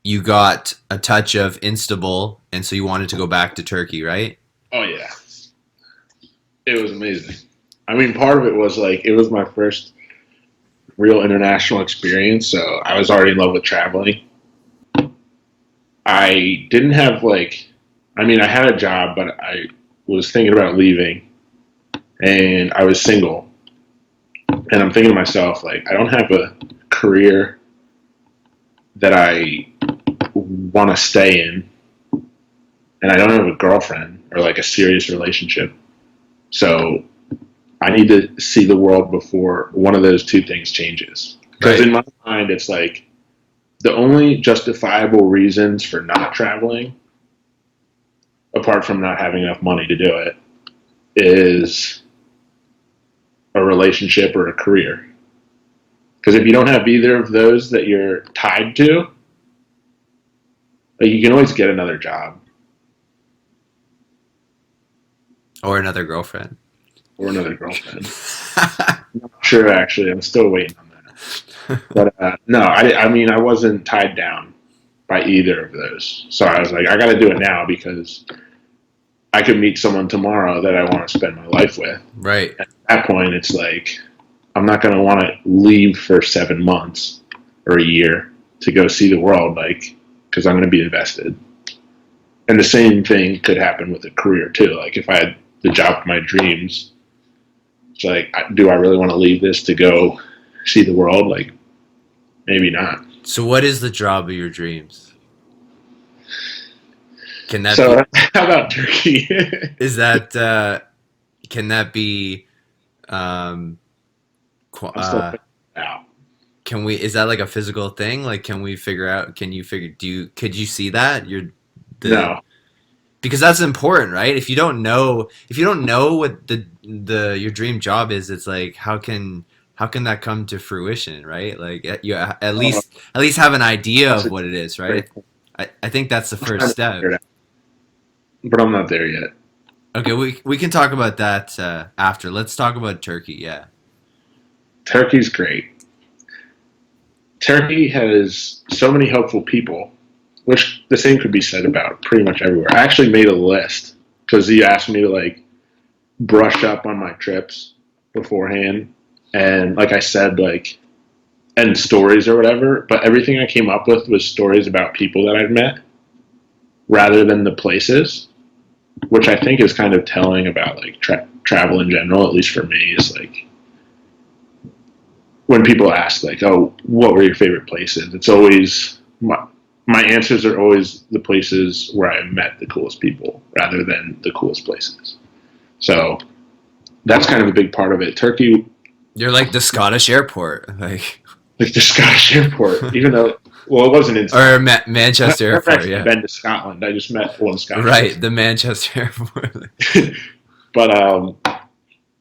you got a touch of Istanbul, and so you wanted to go back to Turkey, right? Oh yeah, it was amazing. I mean, part of it was like it was my first real international experience, so I was already in love with traveling. I didn't have I had a job, but I was thinking about leaving, and I was single, and I'm thinking to myself, like, I don't have a career that I want to stay in, and I don't have a girlfriend or like a serious relationship. So I need to see the world before one of those two things changes. Because in my mind, it's like the only justifiable reasons for not traveling, apart from not having enough money to do it, is a relationship or a career. Because if you don't have either of those that you're tied to, like, you can always get another job. Or another girlfriend. Or another girlfriend. I'm not sure, actually. I'm still waiting on that. But no, I wasn't tied down by either of those. So I was like, I got to do it now because I could meet someone tomorrow that I want to spend my life with. Right. At that point, it's like, I'm not going to want to leave for 7 months or a year to go see the world, like, because I'm going to be invested. And the same thing could happen with a career too. Like, if I had the job of my dreams, it's like, do I really want to leave this to go see the world? Like, maybe not. So what is the job of your dreams? Can that how about Turkey? Is that can that be I'm still figuring it out. can we is that like a physical thing? Like, can we figure out, could you see that? No. because that's important, right? If you don't know what the your dream job is, it's like how can that come to fruition, right? Like you Uh, at least have an idea that's of a what it is, great right? point. I think that's the I'm first trying to step. figure it out, but I'm not there yet. Okay, we can talk about that after. Let's talk about Turkey. Yeah. Turkey's great. Turkey has so many helpful people, which the same could be said about pretty much everywhere. I actually made a list because you asked me to like brush up on my trips beforehand, and like I said, like and stories or whatever. But everything I came up with was stories about people that I've met rather than the places, which I think is kind of telling about like travel in general. At least for me, is like when people ask like, "Oh, what were your favorite places?" It's always my answers are always the places where I met the coolest people rather than the coolest places. So that's kind of a big part of it. Turkey, You're like the Scottish airport, like like the Scottish airport, even though well, it wasn't in or Scotland. I've Manchester never airport, actually yeah. been to Scotland. I just met one Scottish Right, person. the Manchester airport. But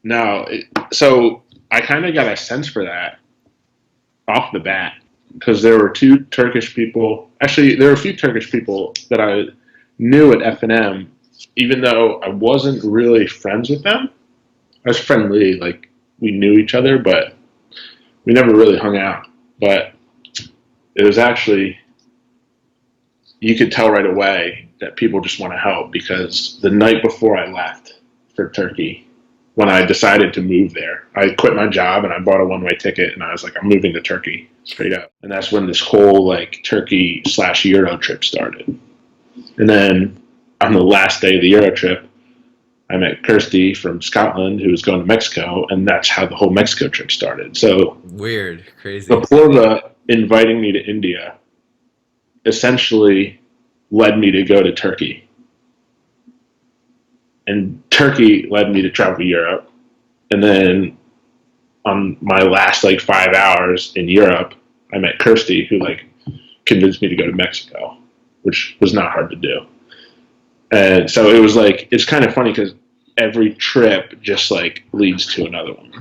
no, so I kind of got a sense for that off the bat because there were two Turkish people. Actually, there were a few Turkish people that I knew at F&M, even though I wasn't really friends with them. I was friendly, like we knew each other, but we never really hung out. But it was actually you could tell right away that people just want to help because the night before I left for Turkey, when I decided to move there, I quit my job and I bought a one-way ticket and I was like, I'm moving to Turkey straight up. And that's when this whole like Turkey/Euro trip started. And then on the last day of the Euro trip, I met Kirsty from Scotland who was going to Mexico, and that's how the whole Mexico trip started. So Weird, crazy. before the inviting me to India, essentially led me to go to Turkey. And Turkey led me to travel to Europe. And then on my last like 5 hours in Europe, I met Kirsty, who like convinced me to go to Mexico, which was not hard to do. And so it was like it's kind of funny because every trip just like leads to another one.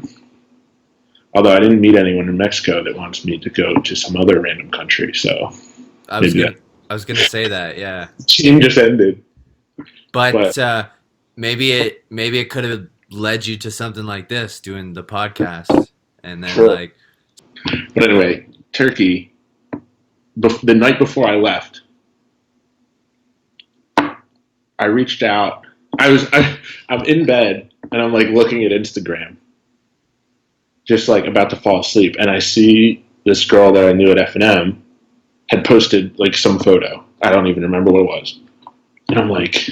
Although I didn't meet anyone in Mexico that wants me to go to some other random country, so I was maybe gonna that I was gonna say that, yeah. team just ended. But But maybe it could have led you to something like this, doing the podcast, and then sure. like But anyway, Turkey. The night before I left, I reached out. I'm in bed and I'm like looking at Instagram, just like about to fall asleep, and I see this girl that I knew at F&M had posted like some photo. I don't even remember what it was, and I'm like,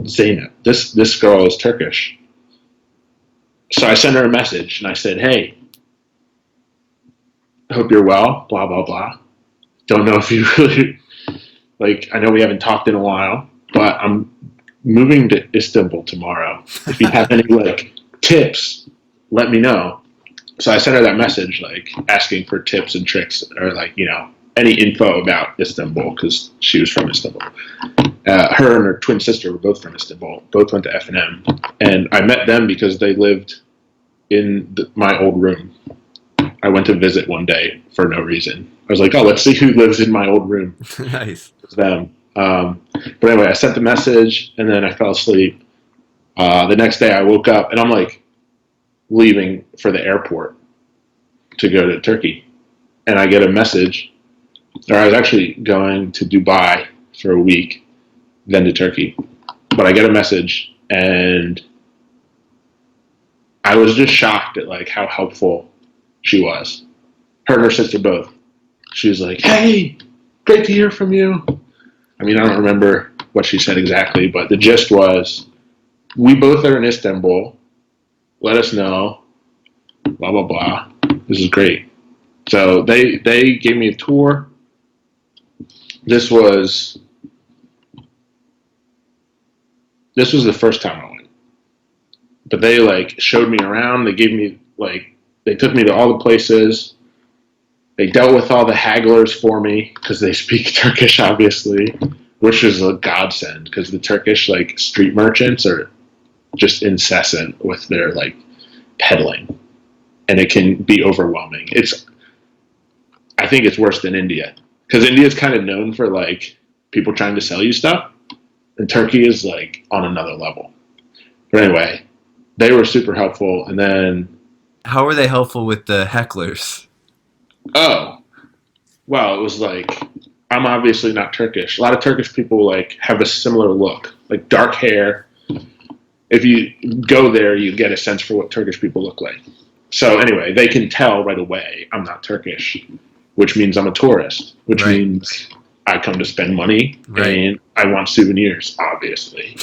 Zainab, this girl is Turkish. So I sent her a message and I said, hey, hope you're well. Blah blah blah. Don't know if you really like. I know we haven't talked in a while, but I'm moving to Istanbul tomorrow. If you have any like tips, let me know. So I sent her that message, like asking for tips and tricks, or like any info about Istanbul because she was from Istanbul. Her and her twin sister were both from Istanbul. Both went to F&M, and I met them because they lived in my old room. I went to visit one day for no reason. I was like, oh, let's see who lives in my old room. nice. It's them. But anyway, I sent the message, and then I fell asleep. The next day, I woke up, and I'm like leaving for the airport to go to Turkey. And I get a message, or I was actually going to Dubai for a week, then to Turkey. But I get a message, and I was just shocked at like how helpful she was. Her and her sister both. She was like, "Hey, great to hear from you." I mean, I don't remember what she said exactly, but the gist was, "We both are in Istanbul. Let us know." Blah blah blah. This is great. So they gave me a tour. This was the first time I went, but they like showed me around. They gave me like they took me to all the places. They dealt with all the hagglers for me because they speak Turkish, obviously. which is a godsend because the Turkish like street merchants are just incessant with their like peddling, and it can be overwhelming. I think it's worse than India because India is kind of known for like people trying to sell you stuff, and Turkey is like on another level. But anyway, they were super helpful, and then How were they helpful with the hecklers? oh, well, it was like I'm obviously not Turkish. A lot of Turkish people like have a similar look, like dark hair. If you go there, you get a sense for what Turkish people look like. So anyway, they can tell right away I'm not Turkish, which means I'm a tourist, which Right. means I come to spend money Right. and I want souvenirs, obviously.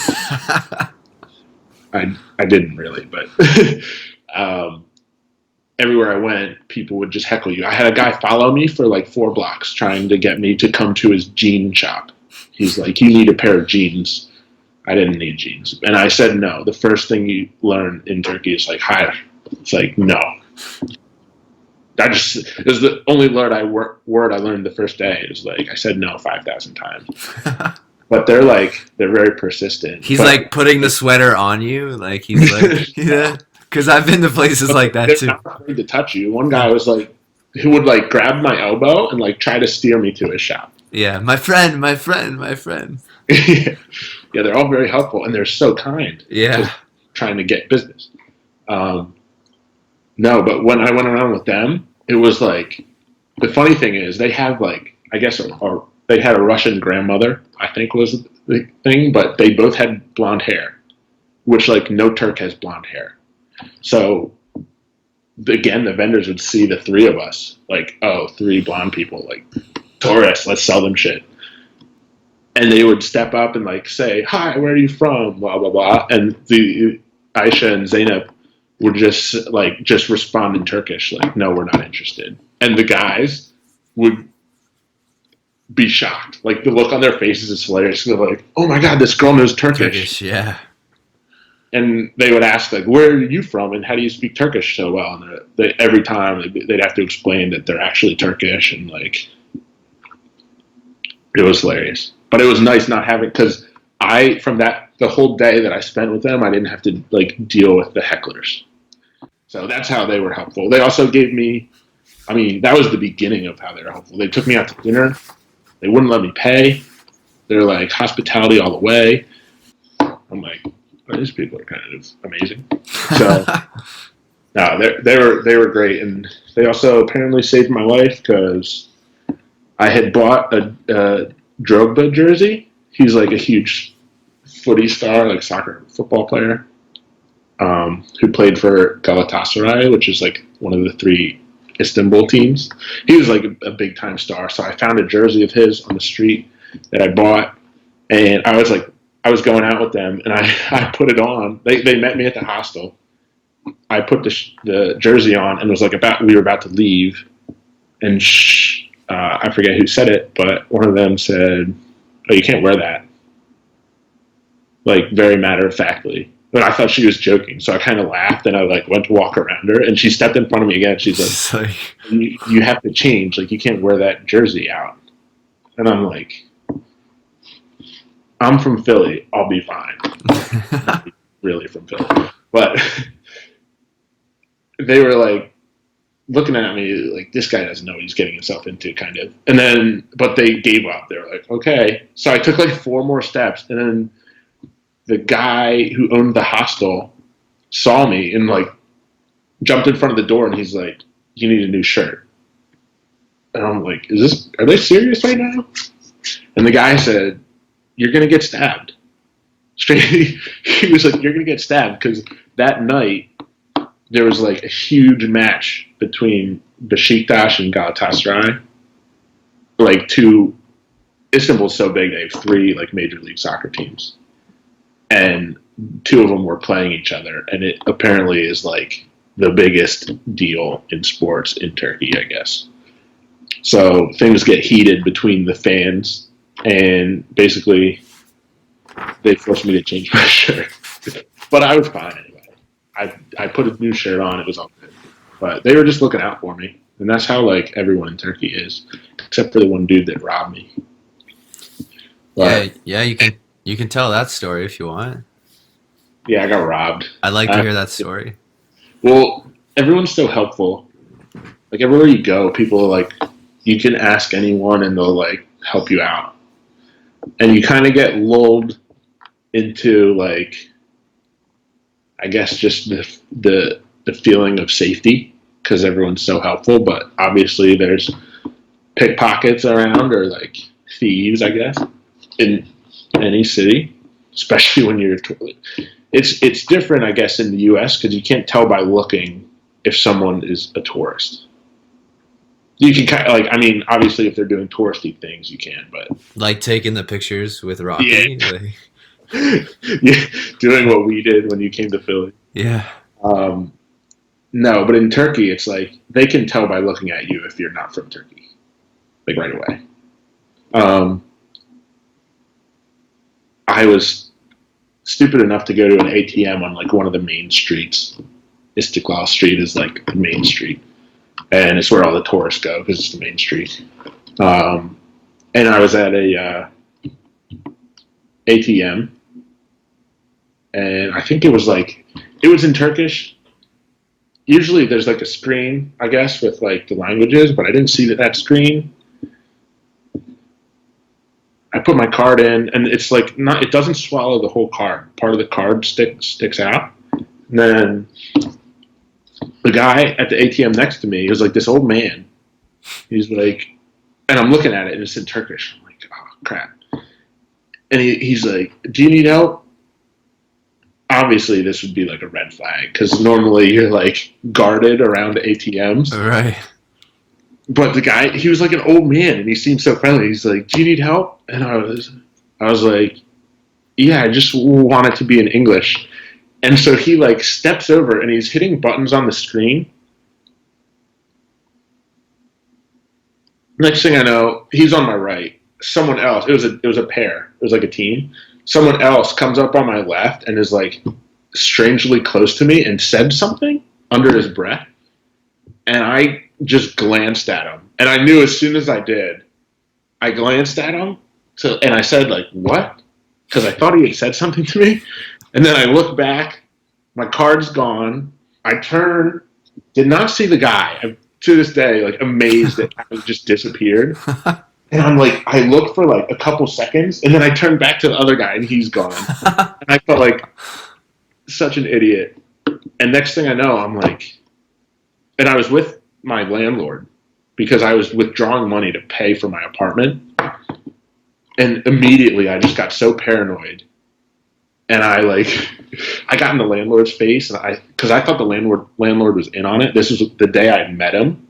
I didn't really, but everywhere I went, people would just heckle you. I had a guy follow me for like 4 blocks trying to get me to come to his jean shop. He's like, you need a pair of jeans. I didn't need jeans. And I said no. The first thing you learn in Turkey is like, hi. It's like, no. It was the only word I learned the first day. It was like, I said no 5,000 times. But they're very persistent. He's but, like putting the sweater on you. Like he's like, yeah. Because I've been to places like that they're too. not afraid to touch you. One guy was like, who would like grab my elbow and like try to steer me to his shop. Yeah, my friend, my friend, my friend. Yeah, they're all very helpful and they're so kind. Yeah. Just trying to get business. No, but when I went around with them, it was like the funny thing is they have like I guess they had a Russian grandmother, I think was the thing, but they both had blonde hair, which like no Turk has blonde hair. So again, the vendors would see the 3 of us, like, oh, 3 blonde people, like tourists, let's sell them shit. And they would step up and like say, hi, where are you from? Blah blah blah. And the Aisha and Zainab would just respond in Turkish, like, no, we're not interested. And the guys would be shocked. Like the look on their faces is hilarious. They're like, oh my god, this girl knows Turkish. Yeah. And they would ask, like, where are you from and how do you speak Turkish so well? And every time they'd have to explain that they're actually Turkish, and like, it was hilarious. But it was nice not having, because the whole day that I spent with them, I didn't have to like deal with the hecklers. So that's how they were helpful. They also gave me, that was the beginning of how they were helpful. They took me out to dinner. They wouldn't let me pay. They're like hospitality all the way. I'm like, oh, these people are kind of amazing. So no, they were great, and they also apparently saved my life because I had bought a Drogba jersey. He's like a huge footy star, like football player, who played for Galatasaray, which is like one of the 3 Istanbul teams. He was like a big time star. So I found a jersey of his on the street that I bought, and I was going out with them, and I put it on. They met me at the hostel. I put the jersey on and was like we were about to leave, and I forget who said it, but one of them said, oh, you can't wear that. Like very matter of factly. But I thought she was joking, so I kind of laughed and I like went to walk around her, and she stepped in front of me again. She's like, you have to change. Like you can't wear that jersey out. And I'm like, I'm from Philly. I'll be fine. Not really from Philly. But they were like looking at me like, this guy doesn't know what he's getting himself into, kind of. And then, but they gave up. They were like, okay. So I took like 4 more steps, and then the guy who owned the hostel saw me and like jumped in front of the door, and he's like, you need a new shirt. And I'm like, are they serious right now? And the guy said, you're going to get stabbed. Straight, he was like, you're going to get stabbed, because that night there was like a huge match between Besiktas and Galatasaray. Like Istanbul's so big, they have 3 like major league soccer teams. And 2 of them were playing each other, and it apparently is like the biggest deal in sports in Turkey, I guess. So things get heated between the fans, and basically they forced me to change my shirt. But I was fine anyway. I put a new shirt on, it was all good. But they were just looking out for me, and that's how like everyone in Turkey is, except for the one dude that robbed me. Yeah, But yeah, you can tell that story if you want. yeah, I got robbed. I'd like to Uh, hear that story. well, everyone's so helpful. Like everywhere you go, people are like, you can ask anyone and they'll like help you out. And you kind of get lulled into like, I guess just the feeling of safety because everyone's so helpful. But obviously, there's pickpockets around or like thieves, I guess, in any city, especially when you're. It's different, I guess, in the U.S. because you can't tell by looking if someone is a tourist. You can kind of like, I mean, obviously, if they're doing touristy things, you can, but Like taking the pictures with yeah, Rocky. Like, yeah, doing what we did when you came to Philly. yeah. Um, no, but in Turkey, it's like they can tell by looking at you if you're not from Turkey, like right away. Um, I was stupid enough to go to an ATM on like one of the main streets. Istiklal Street is like the main street, and it's where all the tourists go because it's the main street. Um, and I was at a ATM, and I think it was in Turkish. Usually, there's like a screen, I guess, with like the languages, but I didn't see that screen. I put my card in, and it's like not. It doesn't swallow the whole card. Part of the card sticks out. And then the guy at the ATM next to me, he was like this old man. He's like, and I'm looking at it, and it's in Turkish. I'm like, oh crap. And he's like, do you need help? Obviously, this would be like a red flag because normally you're like guarded around ATMs. All right. But the guy, he was like an old man, and he seemed so friendly. He's like, "Do you need help?" And I was like, "Yeah, I just want it to be in English." And so he like steps over, and he's hitting buttons on the screen. Next thing I know, he's on my right. Someone else, it was a pair. It was like a team. Someone else comes up on my left and is like strangely close to me and said something under his breath, and I just glanced at him, and I knew as soon as I did, I glanced at him, and I said like, "What?" Because I thought he had said something to me, and then I look back, my card's gone. I turn, did not see the guy. I'm, to this day, like amazed at how he just disappeared. And I'm like, I looked for like a couple seconds, and then I turned back to the other guy, and he's gone. And I felt like such an idiot. And next thing I know, I'm like, and I was with my landlord because I was withdrawing money to pay for my apartment. And immediately I just got so paranoid. And I like, I got in the landlord's face, and because I thought the landlord was in on it. This was the day I met him.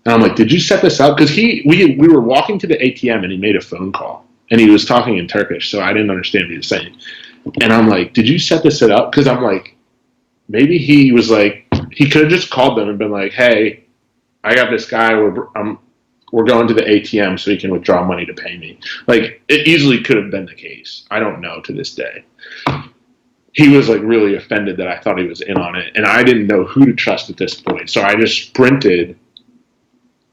And I'm like, did you set this up? Because we were walking to the ATM, and he made a phone call, and he was talking in Turkish, so I didn't understand what he was saying. And I'm like, did you set this up? Because I'm like, maybe he was like, he could have just called them and been like, hey, I got this guy. We're going to the ATM so he can withdraw money to pay me. Like, it easily could have been the case. I don't know to this day. He was like really offended that I thought he was in on it, and I didn't know who to trust at this point. So I just sprinted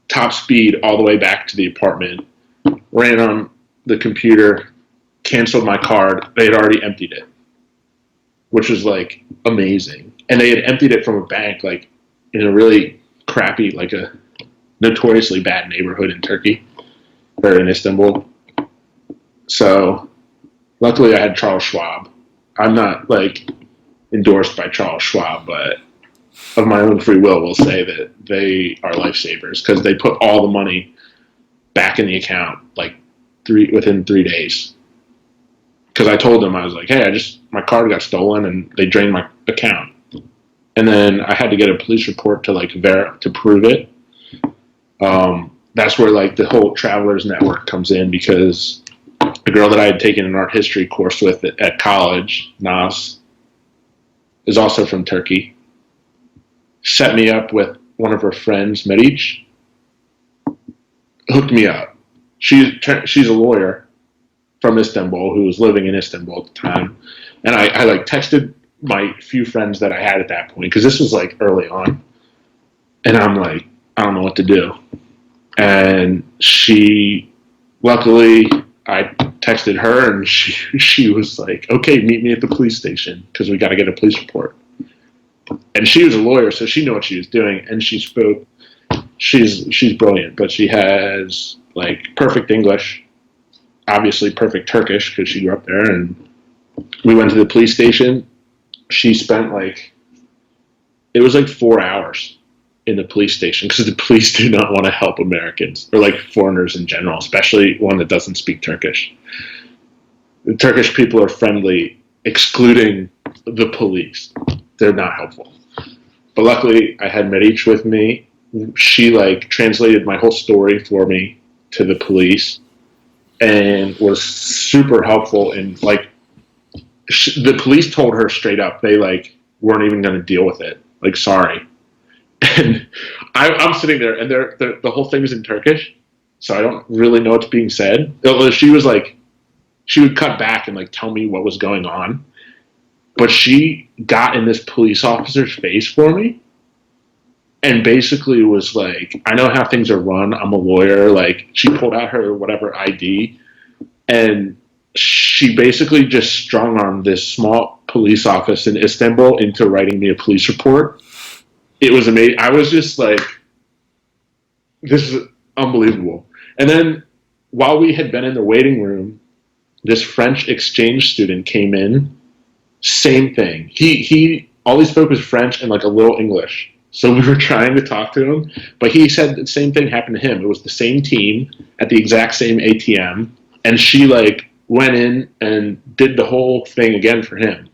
top speed all the way back to the apartment, ran on the computer, canceled my card. They had already emptied it, which was like amazing. And they had emptied it from a bank, like in a really crappy, like a notoriously bad neighborhood in Turkey or in Istanbul. So luckily I had Charles Schwab. I'm not like endorsed by Charles Schwab, but of my own free will say that they are lifesavers because they put all the money back in the account like within 3 days. Because I told them, I was like, hey, my card got stolen and they drained my account. And then I had to get a police report to like to prove it. That's where like the whole travelers network comes in, because the girl that I had taken an art history course with at college, Nas, is also from Turkey. Set me up with one of her friends, Meriç, hooked me up. She's a lawyer from Istanbul who was living in Istanbul at the time. And I like texted my few friends that I had at that point, because this was like early on. And I'm like, I don't know what to do. And luckily, I texted her, and she was like, "Okay, meet me at the police station because we got to get a police report." And she was a lawyer, so she knew what she was doing, and she spoke. She's brilliant, but she has like perfect English, obviously perfect Turkish because she grew up there. And we went to the police station. She spent it was like 4 hours in the police station because the police do not want to help Americans or like foreigners in general, especially one that doesn't speak Turkish. The Turkish people are friendly, excluding the police. They're not helpful. But luckily, I had Meriç with me. She translated my whole story for me to the police and was super helpful. And the police told her straight up they weren't even going to deal with it. Sorry. And I'm sitting there, and the whole thing is in Turkish, so I don't really know what's being said. She was she would cut back and tell me what was going on, but she got in this police officer's face for me, and basically was like, "I know how things are run. I'm a lawyer." She pulled out her whatever ID, and she basically just strong armed this small police office in Istanbul into writing me a police report. It was amazing. I was just like, this is unbelievable. And then while we had been in the waiting room, this French exchange student came in. Same thing. He all he spoke was French and a little English. So we were trying to talk to him, but he said the same thing happened to him. It was the same team at the exact same ATM, and she went in and did the whole thing again for him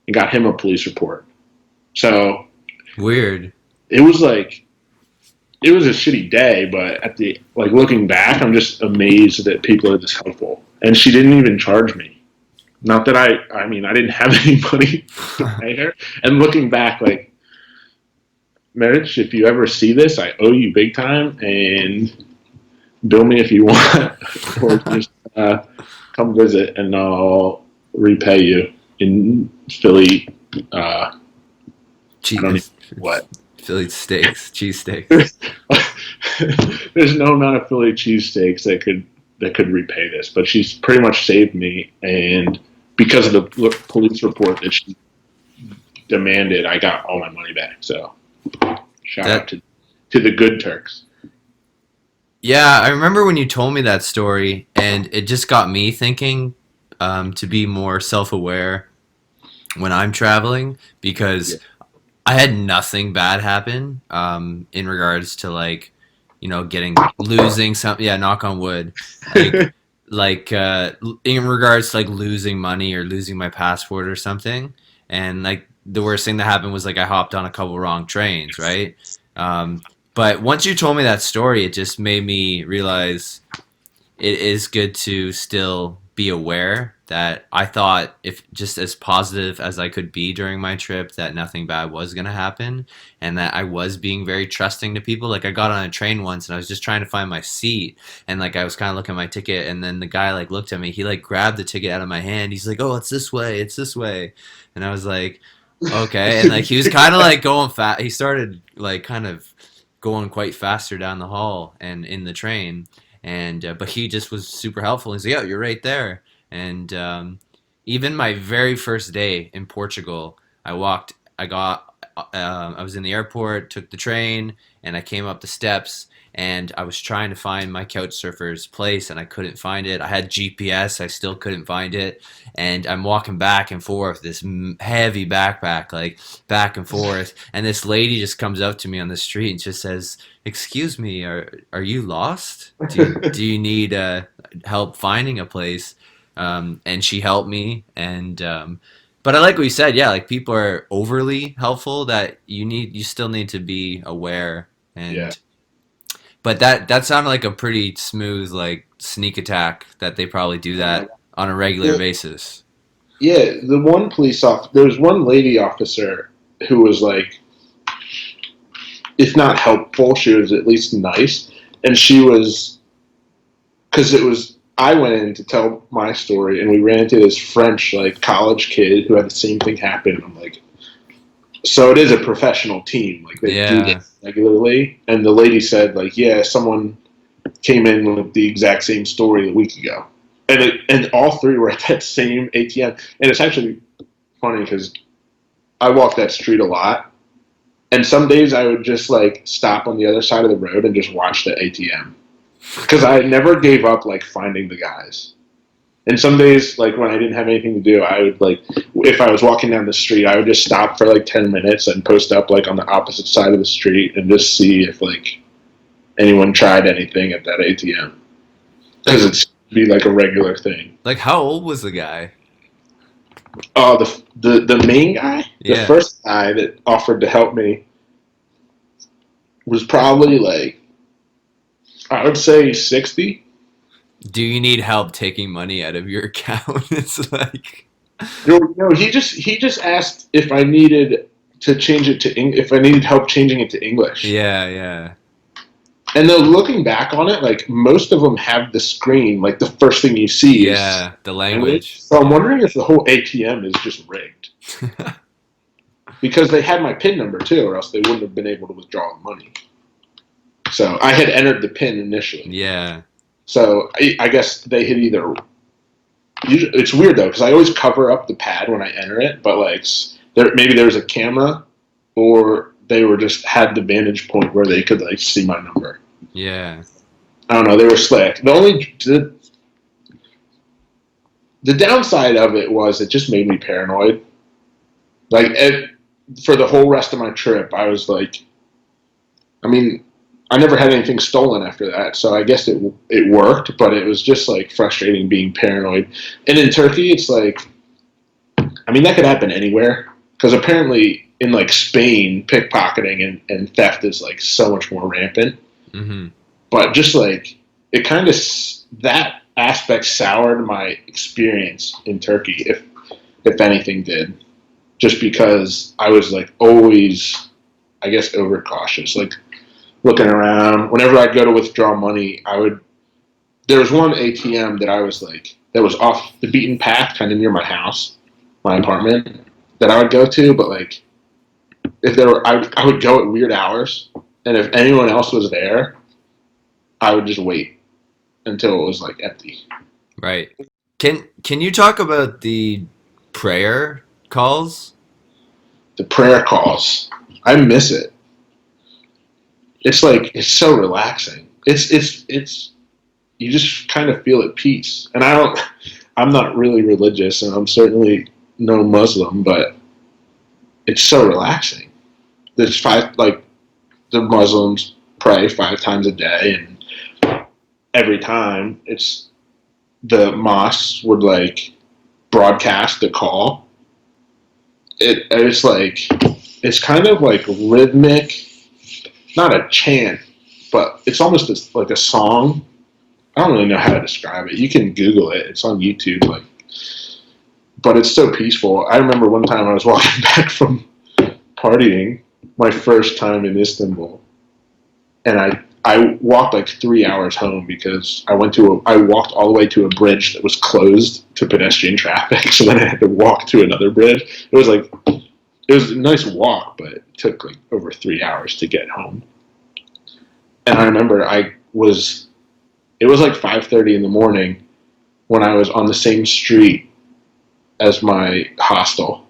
and got him a police report. So weird. It was it was a shitty day, but at the looking back, I'm just amazed that people are this helpful. And she didn't even charge me. Not that I mean, I didn't have any money to pay her. And looking back, Meriç, if you ever see this, I owe you big time, and bill me if you want, or just come visit, and I'll repay you in Philly. What? Philly steaks, cheesesteaks. There's no amount of Philly cheesesteaks that could repay this, but she's pretty much saved me, and because of the police report that she demanded, I got all my money back. So shout out to the good Turks. Yeah, I remember when you told me that story, and it just got me thinking to be more self-aware when I'm traveling, because I had nothing bad happen in regards to losing something. Yeah, knock on wood. In regards to losing money or losing my passport or something. And the worst thing that happened was I hopped on a couple wrong trains, right? But once you told me that story, it just made me realize it is good to still be aware that I thought, if just as positive as I could be during my trip, that nothing bad was going to happen, and that I was being very trusting to people. I got on a train once and I was just trying to find my seat, and I was kind of looking at my ticket, and then the guy looked at me. He grabbed the ticket out of my hand. He's like, "Oh, it's this way." And I was like, "Okay." And he was kind of going fast. He started kind of going quite faster down the hall and in the train. And but he just was super helpful. He's like, "Yeah, you're right there." And even my very first day in Portugal, I was in the airport, took the train, and I came up the steps, and I was trying to find my couch surfer's place, and I couldn't find it. I had GPS, I still couldn't find it, and I'm walking back and forth, this heavy backpack, back and forth, and this lady just comes up to me on the street and just says, "Excuse me, are you lost? Do you need help finding a place?" And she helped me, and but I like what you said. Yeah, people are overly helpful, that you still need to be aware. And Yeah. But that sounded like a pretty smooth sneak attack, that they probably do that on a regular basis. Yeah, the one police officer, there was one lady officer who was if not helpful, she was at least nice, and she was, because I went in to tell my story, and we ran into this French college kid who had the same thing happen. I'm like, so it is a professional team, they do this regularly. And the lady said, yeah, someone came in with the exact same story a week ago. and all three were at that same ATM. And it's actually funny because I walk that street a lot, and some days I would just like stop on the other side of the road and just watch the ATM because I never gave up like finding the guys. And some days, like when I didn't have anything to do, I would like, if I was walking down the street, I would just stop for like 10 minutes and post up like on the opposite side of the street and just see if like anyone tried anything at that ATM because it's be like a regular thing. Like, how old was the guy? Oh, the main guy, the Yeah. first guy that offered to help me was probably like, I would say 60. Do you need help taking money out of your account? It's like, No, he just asked if I needed to change it to if I needed help changing it to English. yeah. And then looking back on it, like most of them have the screen, like the first thing you see is Yeah, the language. So I'm wondering if the whole ATM is just rigged because they had my PIN number too, or else they wouldn't have been able to withdraw the money. So I had entered the PIN initially. Yeah. So I guess they had either. It's weird though because I always cover up the pad when I enter it, but like maybe there was a camera, or they were just had the vantage point where they could like see my number. Yeah. I don't know. They were slick. The downside of it was it just made me paranoid. Like for the whole rest of my trip, I was like, I mean, I never had anything stolen after that, so I guess it worked. But it was just like frustrating being paranoid. And in Turkey, it's like, I mean, that could happen anywhere because apparently in like Spain, pickpocketing and theft is like so much more rampant. Mm-hmm. But just like it kind of that aspect soured my experience in Turkey, if anything did, just because I was like always, I guess, overcautious, like looking around. Whenever I'd go to withdraw money, there was one ATM that I was like that was off the beaten path, kind of near my house, my apartment, that I would go to, but like if there were, I would go at weird hours, and if anyone else was there, I would just wait until it was like empty. Right. Can you talk about the prayer calls? The prayer calls, I miss it. It's like it's so relaxing. It's you just kind of feel at peace. And I'm not really religious, and I'm certainly no Muslim, but it's so relaxing. There's the Muslims pray 5 times a day, and every time the mosques would like broadcast the call. It's kind of like rhythmic, not a chant, but it's almost like a song. I don't really know how to describe it. You can Google it. It's on YouTube. But it's so peaceful. I remember one time I was walking back from partying, my first time in Istanbul, and I walked like 3 hours home because I walked all the way to a bridge that was closed to pedestrian traffic. So then I had to walk to another bridge. It was a nice walk, but it took like over 3 hours to get home. And I remember it was like 5:30 in the morning when I was on the same street as my hostel,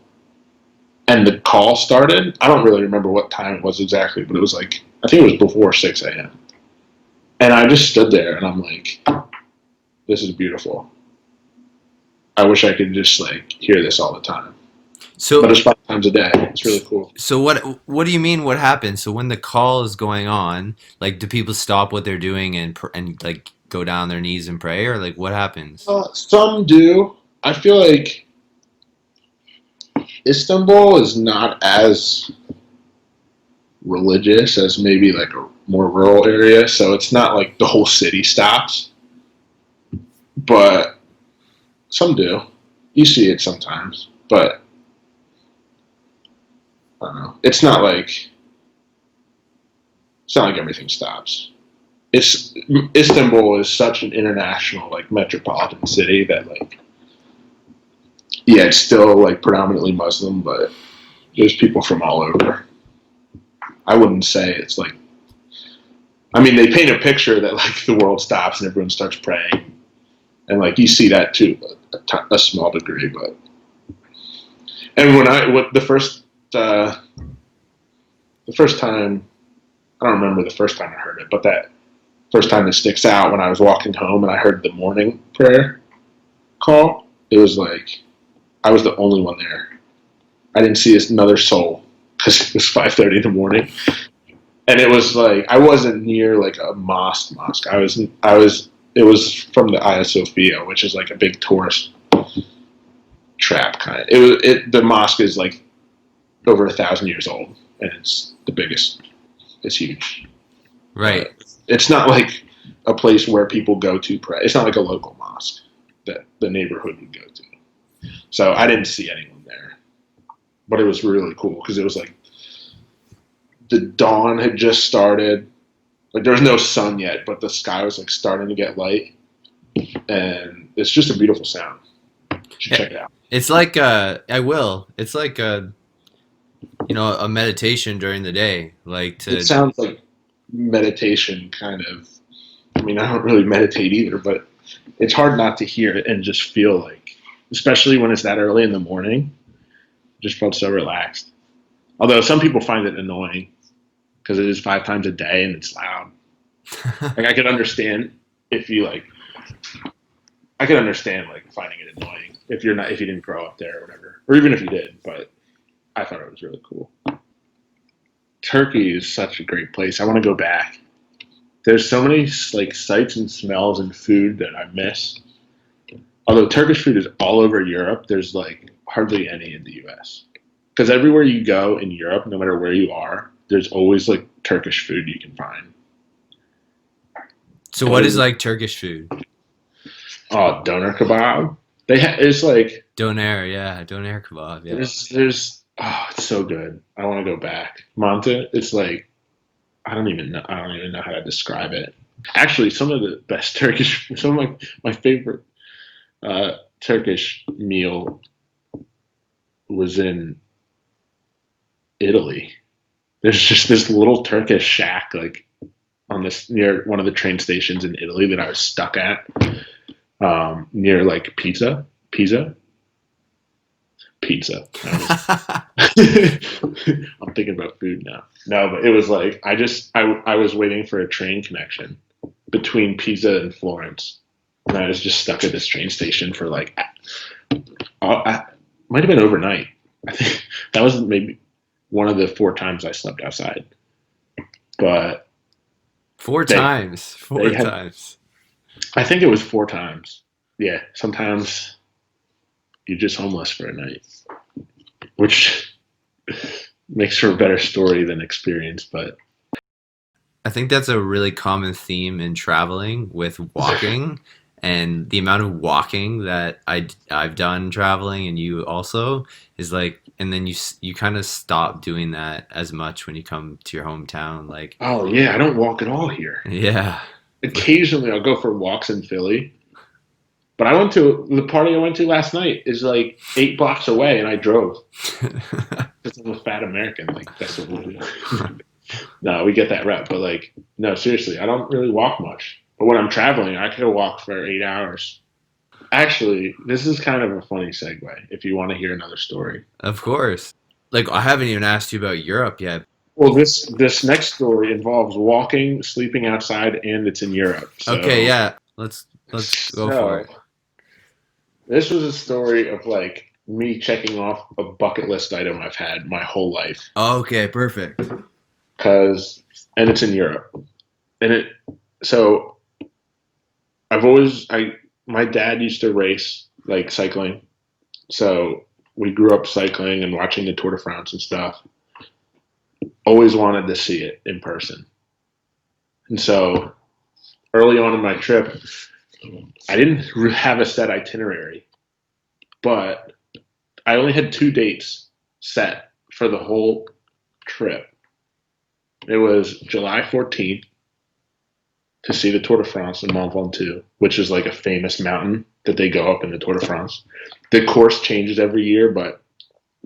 and the call started. I don't really remember what time it was exactly, but it was like, I think it was before 6 a.m. And I just stood there and I'm like, this is beautiful. I wish I could just like hear this all the time. But it's 5 times a day. It's really cool. So what do you mean? What happens? So when the call is going on, like, do people stop what they're doing and like go down their knees and pray, or like what happens? Some do. I feel like Istanbul is not as religious as maybe like a more rural area, so it's not like the whole city stops. But some do. You see it sometimes, but I don't know. It's not like everything stops. Istanbul is such an international, like, metropolitan city that, like, yeah, it's still like predominantly Muslim, but there's people from all over. I wouldn't say it's like, I mean, they paint a picture that like the world stops and everyone starts praying, and like you see that to a small degree. But and the first time, I don't remember the first time I heard it, but that first time that sticks out when I was walking home and I heard the morning prayer call. It was like I was the only one there. I didn't see another soul because it was 5:30 in the morning, and it was like I wasn't near like a mosque. I was. It was from the Hagia Sophia, which is like a big tourist trap kind of. The mosque is like over 1,000 years old, and it's the biggest. It's huge. Right. It's not like a place where people go to pray. It's not like a local mosque that the neighborhood would go to. So I didn't see anyone there, but it was really cool because it was like the dawn had just started. Like there was no sun yet, but the sky was like starting to get light, and it's just a beautiful sound. You should check it out. It's like I will. It's like a meditation during the day, like to. It sounds like meditation kind of. I mean, I don't really meditate either, but it's hard not to hear it and just feel like, especially when it's that early in the morning, just felt so relaxed. Although some people find it annoying because it is 5 times a day and it's loud. Like I could understand if you like, I could understand like finding it annoying if you didn't grow up there or whatever, or even if you did. But I thought it was really cool. Turkey is such a great place. I want to go back. There's so many like sights and smells and food that I miss. Although Turkish food is all over Europe, there's like hardly any in the U.S. Because everywhere you go in Europe, no matter where you are, there's always like Turkish food you can find. So what is like Turkish food? Oh, doner kebab. It's like Doner, yeah, doner kebab. Yeah. There's it's so good. I want to go back. Manta. It's like I don't even know how to describe it. Actually, some of the best some of my favorite Turkish meal was in Italy. There's just this little Turkish shack like on this near one of the train stations in Italy that I was stuck at near like Pisa. I'm thinking about food now. No, but it was like I was waiting for a train connection between Pisa and Florence, and I was just stuck at this train station for like might have been overnight. I think that was maybe one of the 4 times I slept outside. But 4 times. I think it was 4 times. Yeah, sometimes you're just homeless for a night, which makes for a better story than experience. But I think that's a really common theme in traveling with walking and the amount of walking that I've done traveling and you also is like, and then you kind of stop doing that as much when you come to your hometown. Like, oh yeah, I don't walk at all here. Yeah. Occasionally I'll go for walks in Philly. But I went to the party I went to last night is like 8 blocks away, and I drove. Because I'm a fat American. Like that's what we do. No, we get that rep, but like, no, seriously, I don't really walk much. But when I'm traveling, I could walk for 8 hours. Actually, this is kind of a funny segue. If you want to hear another story, of course. Like I haven't even asked you about Europe yet. Well, this next story involves walking, sleeping outside, and it's in Europe. So, okay, yeah, let's go for it. This was a story of like me checking off a bucket list item I've had my whole life. Okay, perfect. And it's in Europe, so my dad used to race like cycling, so we grew up cycling and watching the Tour de France and stuff. Always wanted to see it in person, and so early on in my trip, I didn't have a set itinerary, but I only had 2 dates set for the whole trip. It was July 14th to see the Tour de France in Mont Ventoux, which is like a famous mountain that they go up in the Tour de France. The course changes every year, but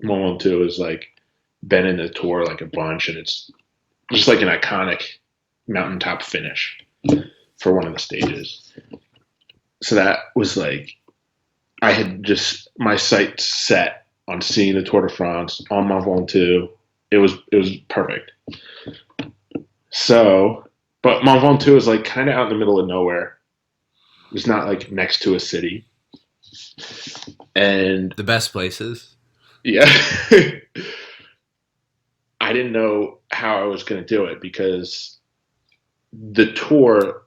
Mont Ventoux is like been in the Tour like a bunch, and it's just like an iconic mountaintop finish for one of the stages. So that was like, I had just my sights set on seeing the Tour de France on Mont Ventoux. It was perfect. So, but Mont Ventoux is like kind of out in the middle of nowhere. It's not like next to a city. And The best places. yeah, I didn't know how I was going to do it because the tour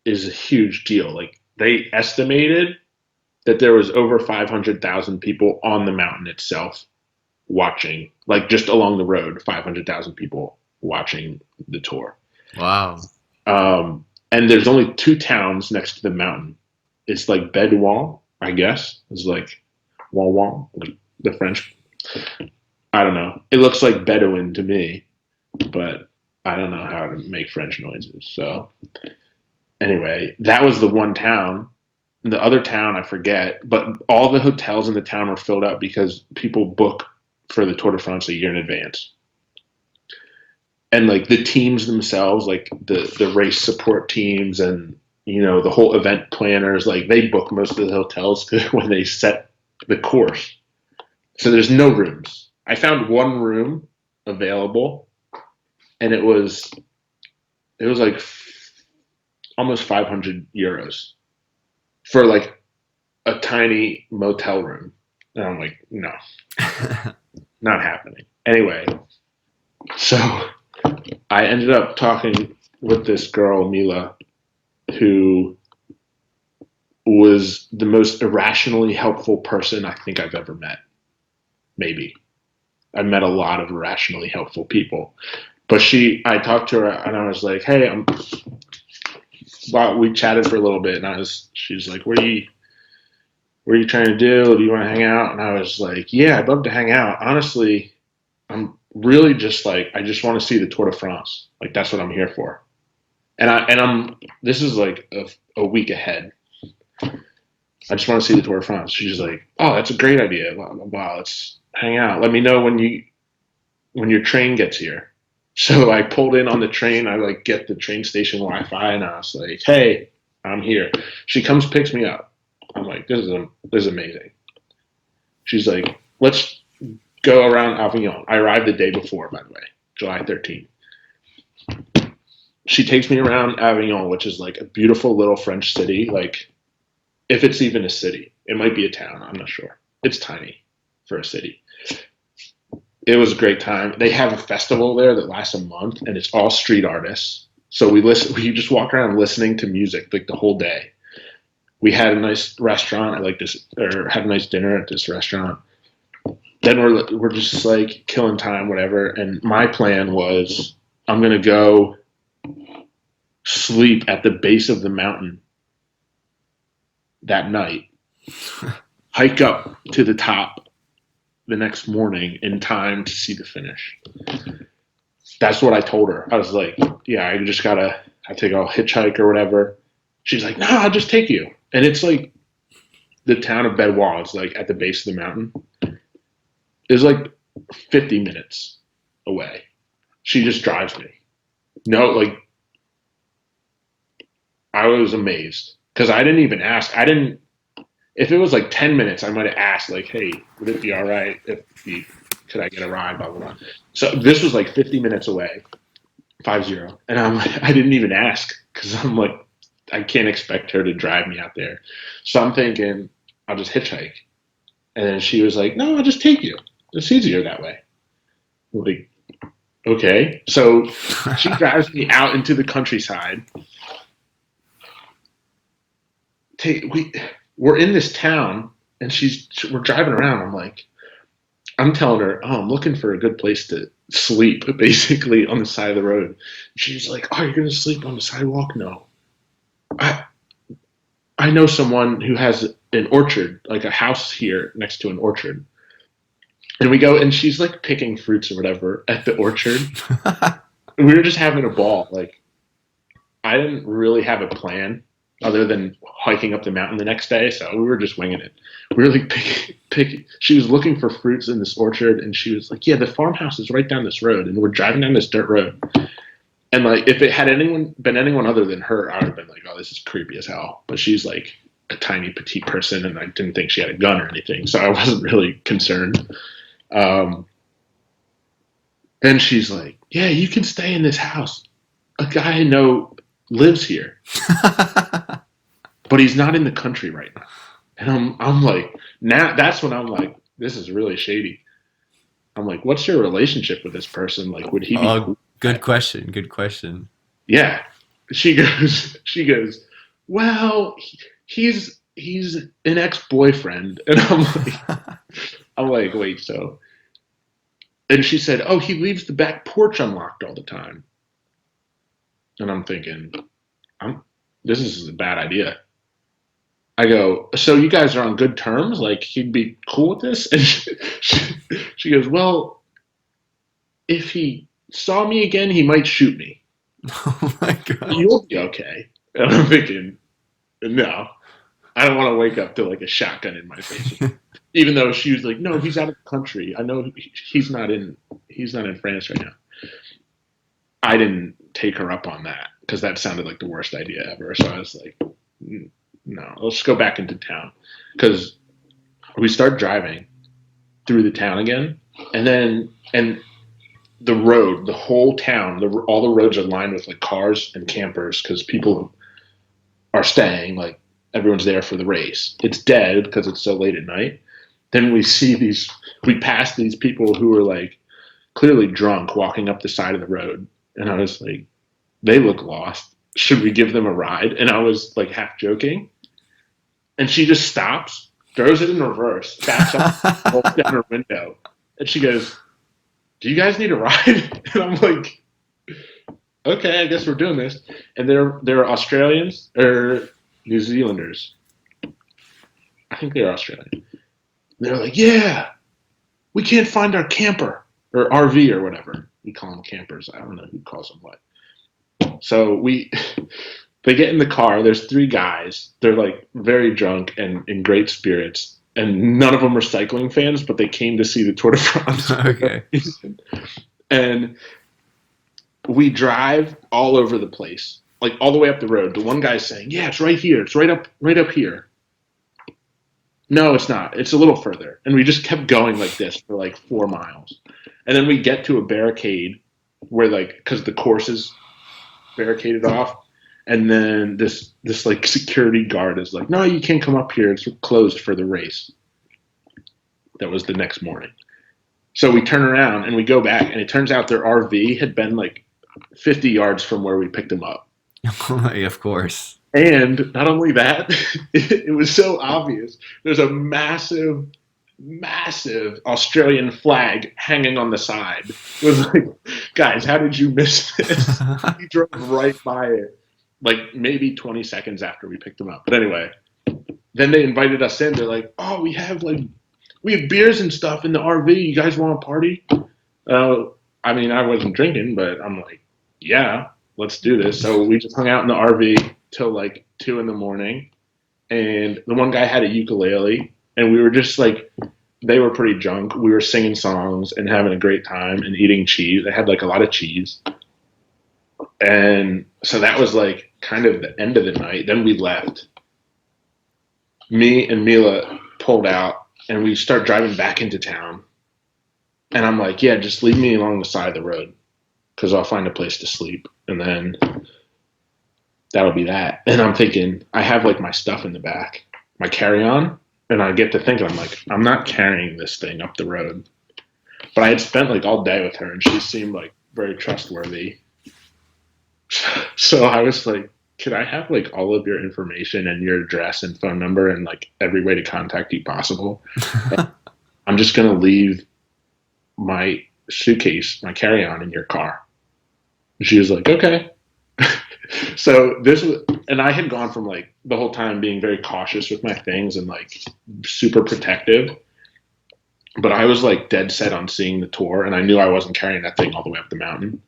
is a huge deal. Like they estimated that there was over 500,000 people on the mountain itself watching, like just along the road, 500,000 people watching the tour. Wow. And there's only two towns next to the mountain. It's like Bedouin, I guess. It's like Wouan, like the French. I don't know. It looks like Bedouin to me, but I don't know how to make French noises. So anyway, that was the one town. The other town, I forget, but all the hotels in the town were filled up because people book for the Tour de France a year in advance. And like the teams themselves, like the race support teams and, you know, the whole event planners, like they book most of the hotels when they set the course. So there's no rooms. I found one room available and it was like almost 500 euros for like a tiny motel room. And I'm like, no, not happening. Anyway, so I ended up talking with this girl, Mila, who was the most irrationally helpful person I think I've ever met. Maybe. I've met a lot of irrationally helpful people. But I talked to her and I was like, hey, well, we chatted for a little bit and she's like, what are you trying to do? Do you want to hang out? And I was like, yeah, I'd love to hang out. Honestly, I'm really just like, I just want to see the Tour de France. Like, that's what I'm here for. This is like a week ahead. I just want to see the Tour de France. She's like, oh, that's a great idea. Wow, let's hang out. Let me know when your train gets here. So I pulled in on the train. I like get the train station Wi-Fi and I was like, hey, I'm here. She comes, picks me up. I'm like, this is amazing. She's like, let's go around Avignon. I arrived the day before, by the way, July 13th. She takes me around Avignon, which is like a beautiful little French city. Like, if it's even a city, it might be a town. I'm not sure. It's tiny for a city. It was a great time. They have a festival there that lasts a month, and it's all street artists. So we just walk around listening to music like the whole day. We had a nice restaurant had a nice dinner at this restaurant. Then we're just like killing time, whatever. And my plan was I'm gonna go sleep at the base of the mountain that night, hike up to the top the next morning in time to see the finish. That's what I told her. I was like, yeah, I think I'll hitchhike or whatever. She's like, no, I'll just take you. And it's like the town of Bedouin is like at the base of the mountain. It's like 50 minutes away. She just drives me. No, like I was amazed because I didn't even ask. If it was like 10 minutes, I might have asked, like, hey, would it be all right could I get a ride, blah, blah, blah. So this was like 50 minutes away, 5-0. And I didn't even ask because I'm like, I can't expect her to drive me out there. So I'm thinking, I'll just hitchhike. And then she was like, no, I'll just take you. It's easier that way. I'm like, okay. So she drives me out into the countryside. We're in this town and we're driving around. I'm telling her, oh, I'm looking for a good place to sleep, basically on the side of the road. She's like, oh, you're going to sleep on the sidewalk? No. I know someone who has an orchard, like a house here next to an orchard. And we go and she's like picking fruits or whatever at the orchard. We were just having a ball. Like, I didn't really have a plan other than hiking up the mountain the next day. So we were just winging it. We were like picking. She was looking for fruits in this orchard and she was like, yeah, the farmhouse is right down this road. And we're driving down this dirt road. And like, if it had been anyone other than her, I would have been like, oh, this is creepy as hell. But she's like, a tiny petite person, and I didn't think she had a gun or anything, so I wasn't really concerned. Um, then she's like, "Yeah, you can stay in this house. A guy I know lives here, but he's not in the country right now." And I'm like, now that's when I'm like, this is really shady. I'm like, what's your relationship with this person? Like, would he be Oh, cool? good question. Good question. Yeah. She goes, well, he's an ex-boyfriend. And I'm like, wait, so. And she said, oh, he leaves the back porch unlocked all the time. And I'm thinking, this is a bad idea. I go, so you guys are on good terms? Like, he'd be cool with this? And she goes, well, if he saw me again, he might shoot me. Oh my god. You'll be okay. And I'm thinking, no, I don't want to wake up to like a shotgun in my face. Even though she was like, no, he's out of the country. I know he's not in France right now. I didn't take her up on that because that sounded like the worst idea ever. So I was like, no, let's go back into town. Because we start driving through the town again, and the road, the whole town, all the roads are lined with like cars and campers because people are staying. Like everyone's there for the race. It's dead because it's so late at night. Then we pass these people who are like clearly drunk walking up the side of the road, and I was like, they look lost. Should we give them a ride? And I was like half joking, and she just stops, throws it in reverse, backs up, rolls down her window, and she goes, do you guys need a ride? And I'm like, okay, I guess we're doing this. And they're Australians or New Zealanders. I think they're Australian. And they're like, yeah, we can't find our camper or RV or whatever. We call them campers. I don't know who calls them what. So they get in the car. There's three guys. They're like very drunk and in great spirits. And none of them are cycling fans, but they came to see the Tour de France. Okay. And we drive all over the place, like all the way up the road. The one guy's saying, yeah, it's right here. It's right up here. No, it's not. It's a little further. And we just kept going like this for like 4 miles. And then we get to a barricade where like, cause the course is barricaded off. And then this like security guard is like, no, you can't come up here. It's closed for the race. That was the next morning. So we turn around and we go back, and it turns out their RV had been like 50 yards from where we picked them up. Of course. And not only that, it was so obvious. There's a massive, massive Australian flag hanging on the side. It was like, guys, how did you miss this? He drove right by it, like maybe 20 seconds after we picked them up. But anyway, then they invited us in. They're like, oh, we have beers and stuff in the RV. You guys want to party? I mean, I wasn't drinking, but I'm like, yeah, let's do this. So we just hung out in the RV till like 2 a.m. And the one guy had a ukulele, and we were just like, they were pretty drunk. We were singing songs and having a great time and eating cheese. They had like a lot of cheese. And so that was like kind of the end of the night. Then we left. Me and Mila pulled out, and we start driving back into town. And I'm like, yeah, just leave me along the side of the road because I'll find a place to sleep. And then that'll be that. And I'm thinking, I have like my stuff in the back, my carry-on. And I get to thinking, I'm like, I'm not carrying this thing up the road. But I had spent like all day with her, and she seemed like very trustworthy. So I was like, could I have like all of your information and your address and phone number and like every way to contact you possible? I'm just going to leave my suitcase, my carry-on in your car. And she was like, okay. So this was, and I had gone from like the whole time being very cautious with my things and like super protective. But I was like dead set on seeing the tour, and I knew I wasn't carrying that thing all the way up the mountain.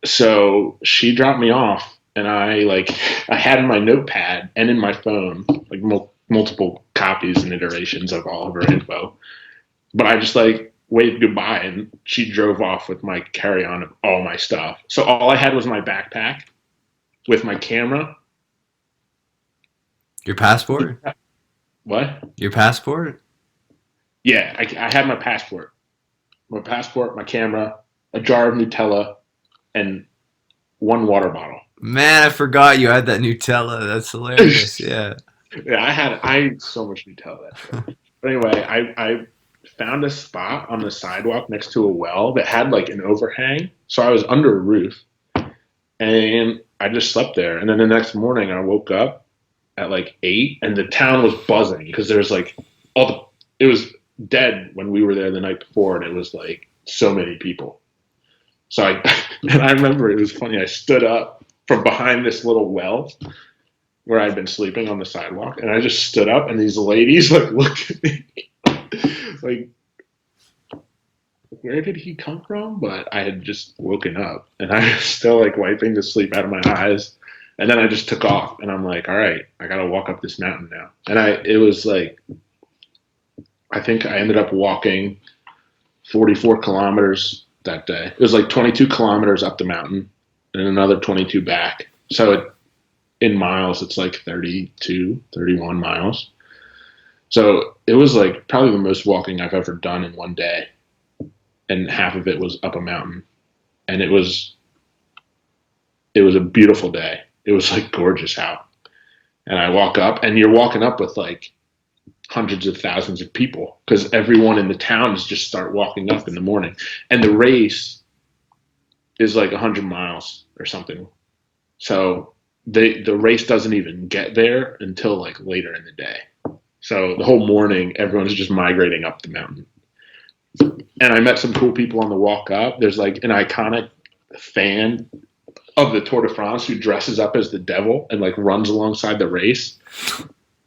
So she dropped me off, and I had in my notepad and in my phone like multiple copies and iterations of all of her info. But I just like waved goodbye, and she drove off with my carry-on of all my stuff. So all I had was my backpack with my camera Your passport? What? Your passport? Yeah, I had my passport, my camera, a jar of Nutella, and one water bottle. Man, I forgot you had that Nutella. That's hilarious. Yeah. Yeah, I ate so much Nutella that trip. But anyway, I found a spot on the sidewalk next to a well that had like an overhang. So I was under a roof and I just slept there. And then the next morning I woke up at like 8 and the town was buzzing because there's like it was dead when we were there the night before and it was like so many people. So and I remember it was funny. I stood up from behind this little well where I'd been sleeping on the sidewalk, and I just stood up, and these ladies like looked at me, like, where did he come from? But I had just woken up, and I was still like wiping the sleep out of my eyes, and then I just took off, and I'm like, all right, I gotta walk up this mountain now, and it was like, I think I ended up walking 44 kilometers that day. It was like 22 kilometers up the mountain, and another 22 back. So in miles, it's like 32, 31 miles. So it was like probably the most walking I've ever done in one day. And half of it was up a mountain. And it was a beautiful day. It was like gorgeous out. And I walk up and you're walking up with like hundreds of thousands of people because everyone in the town is just start walking up in the morning. And the race is like 100 miles or something. So the race doesn't even get there until like later in the day. So the whole morning, everyone's just migrating up the mountain. And I met some cool people on the walk up. There's like an iconic fan of the Tour de France who dresses up as the devil and like runs alongside the race.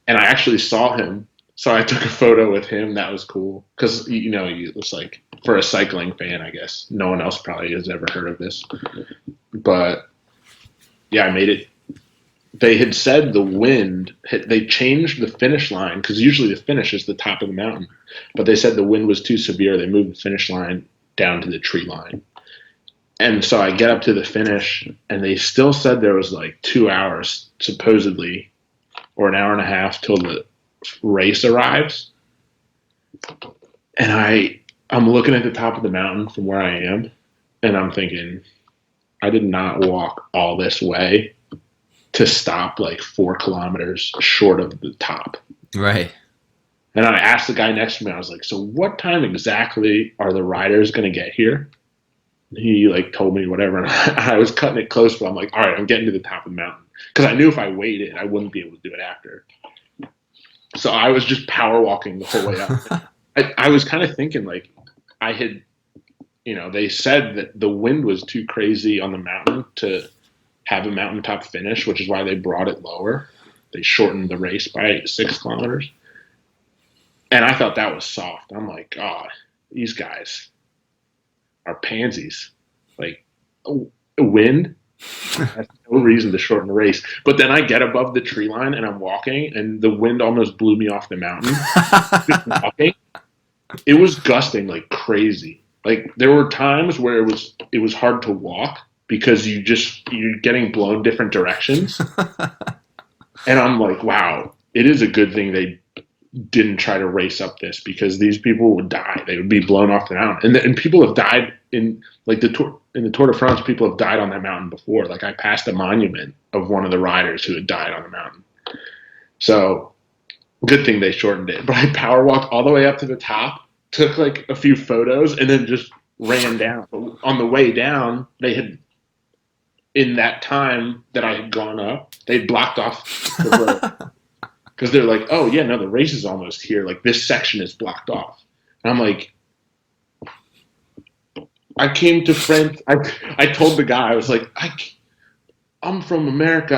And I actually saw him. So I took a photo with him. That was cool. Because, it was like for a cycling fan, I guess. No one else probably has ever heard of this. But yeah, I made it. They had said the wind, they changed the finish line because usually the finish is the top of the mountain. But they said the wind was too severe. They moved the finish line down to the tree line. And so I get up to the finish, and they still said there was like 2 hours, supposedly, or an hour and a half till the race arrives. And I'm looking at the top of the mountain from where I am, and I'm thinking, I did not walk all this way to stop like 4 kilometers short of the top. Right. And I asked the guy next to me, I was like, so what time exactly are the riders going to get here? He like told me whatever. And I was cutting it close, but I'm like, all right, I'm getting to the top of the mountain. Because I knew if I waited, I wouldn't be able to do it after. So I was just power walking the whole way up. I was kind of thinking like I had, they said that the wind was too crazy on the mountain to have a mountaintop finish, which is why they brought it lower. They shortened the race by 6 kilometers. And I thought that was soft. I'm like, oh, these guys are pansies. Like, wind? That's no reason to shorten the race. But then I get above the tree line and I'm walking, and the wind almost blew me off the mountain. Just walking. It was gusting like crazy. Like, there were times where it was hard to walk because you're getting blown different directions. And I'm like, wow, it is a good thing they didn't try to race up this because these people would die. They would be blown off the mountain. And people have died in like the Tour de France. People have died on that mountain before. Like I passed a monument of one of the riders who had died on the mountain. So good thing they shortened it. But I power walked all the way up to the top, took like a few photos, and then just ran down. But on the way down, they had, in that time that I had gone up, they'd blocked off the road. Because they're like, oh, yeah, no, the race is almost here. Like, this section is blocked off. And I'm like, I came to France. I told the guy, I was like, I'm from America.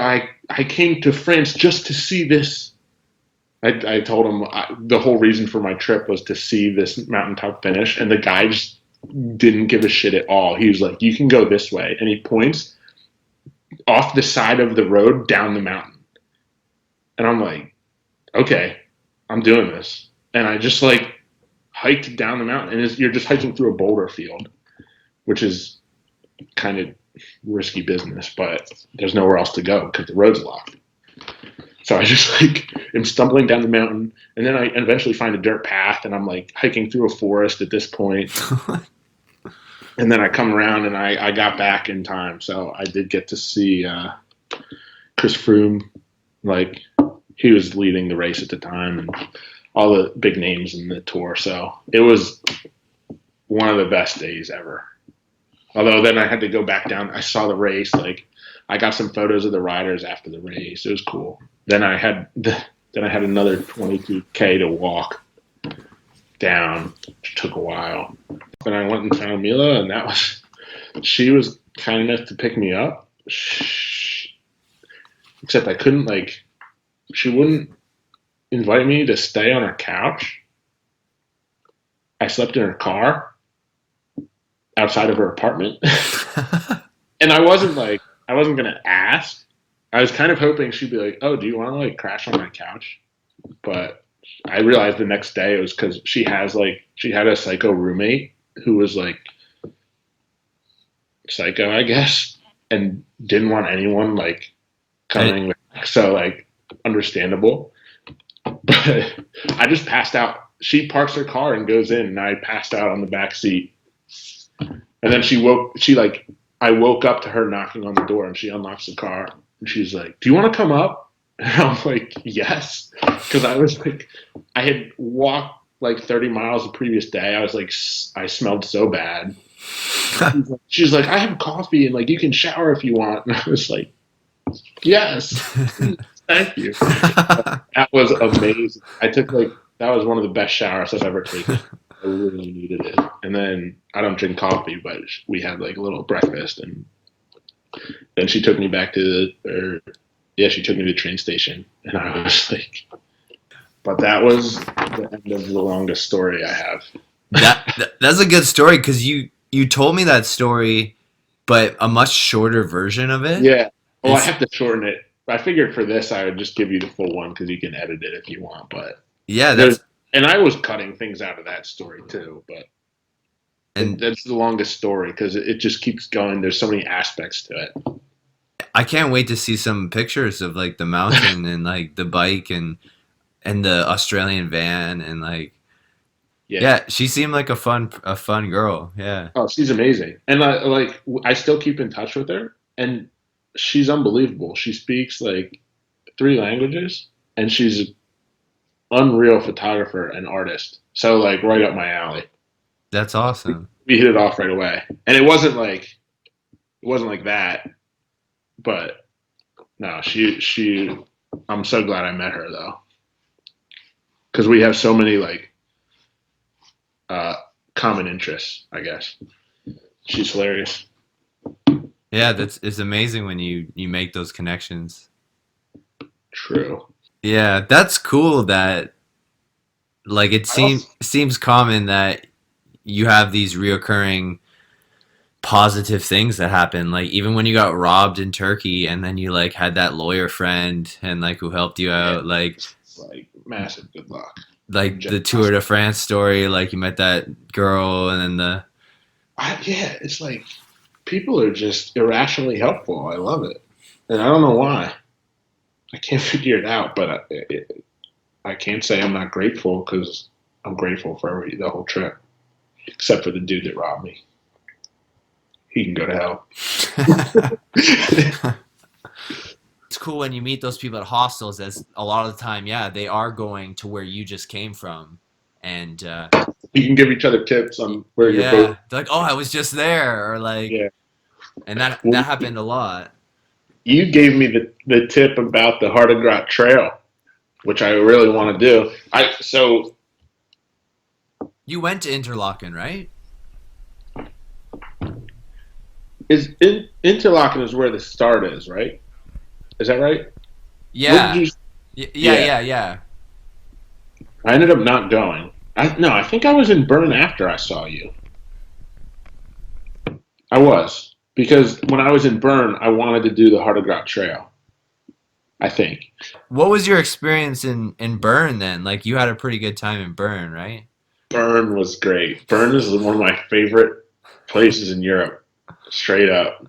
I came to France just to see this. I told him the whole reason for my trip was to see this mountaintop finish. And the guy just didn't give a shit at all. He was like, you can go this way. And he points off the side of the road down the mountain. And I'm like, okay, I'm doing this. And I just like hiked down the mountain, and you're just hiking through a boulder field, which is kind of risky business, but there's nowhere else to go because the road's locked. So I just like am stumbling down the mountain, and then I eventually find a dirt path, and I'm like hiking through a forest at this point. And then I come around, and I got back in time, so I did get to see Chris Froome. Like he was leading the race at the time, and all the big names in the tour. So it was one of the best days ever. Although then I had to go back down. I saw the race. Like I got some photos of the riders after the race. It was cool. Then I had another 22K to walk down, which took a while. Then I went and found Mila, and she was kind enough to pick me up. Except I couldn't she wouldn't invite me to stay on her couch. I slept in her car outside of her apartment. And I wasn't going to ask. I was kind of hoping she'd be like, "Oh, do you want to like crash on my couch?" But I realized the next day it was because she had a psycho roommate who was like psycho, I guess, and didn't want anyone like coming. So like understandable. But I just passed out. She parks her car and goes in, and I passed out on the back seat. And then I woke up to her knocking on the door, and she unlocks the car, and she's like, "Do you want to come up?" And I'm like, "Yes," because I had walked like 30 miles the previous day. I was like, I smelled so bad. She's like, "I have coffee, and like you can shower if you want." And I was like, "Yes, thank you." That was amazing. That was one of the best showers I've ever taken. I really needed it. And then I don't drink coffee, but we had like a little breakfast, and then she took me back she took me to the train station, and I was like, but that was the end of the longest story I have. That's a good story because you told me that story, but a much shorter version of it. Yeah. Well, I have to shorten it. I figured for this I would just give you the full one because you can edit it if you want. But yeah, and I was cutting things out of that story too, but that's the longest story because it just keeps going. There's so many aspects to it. I can't wait to see some pictures of like the mountain and like the bike and the Australian van and like yeah, she seemed like a fun girl. Yeah. Oh, she's amazing, and I still keep in touch with her, and she's unbelievable. She speaks like 3 languages, and she's an unreal photographer and artist. So like right up my alley. That's awesome. We hit it off right away, and it wasn't like that, but no, she. I'm so glad I met her though, because we have so many like common interests. I guess she's hilarious. Yeah, it's amazing when you make those connections. True. Yeah, that's cool that like it seems common that you have these reoccurring positive things that happen. Like even when you got robbed in Turkey and then you like had that lawyer friend and like who helped you out, like massive good luck. Like the Tour de France story, like you met that girl and then it's like people are just irrationally helpful. I love it. And I don't know why. I can't figure it out, but I can't say I'm not grateful because I'm grateful for the whole trip, except for the dude that robbed me. He can go to hell. It's cool when you meet those people at hostels, as a lot of the time, yeah, they are going to where you just came from. And you can give each other tips on where you're both. They're like, "Oh, I was just there," or like, and that happened a lot. You gave me the tip about the Hardigrat Trail, which I really want to do. You went to Interlaken, right? Interlaken is where the start is, right? Is that right? Yeah. Yeah. I ended up not going. I think I was in Bern after I saw you. I was. Because when I was in Bern, I wanted to do the Hardigrat Trail. I think. What was your experience in Bern then? Like you had a pretty good time in Bern, right? Bern was great. Bern is one of my favorite places in Europe. Straight up.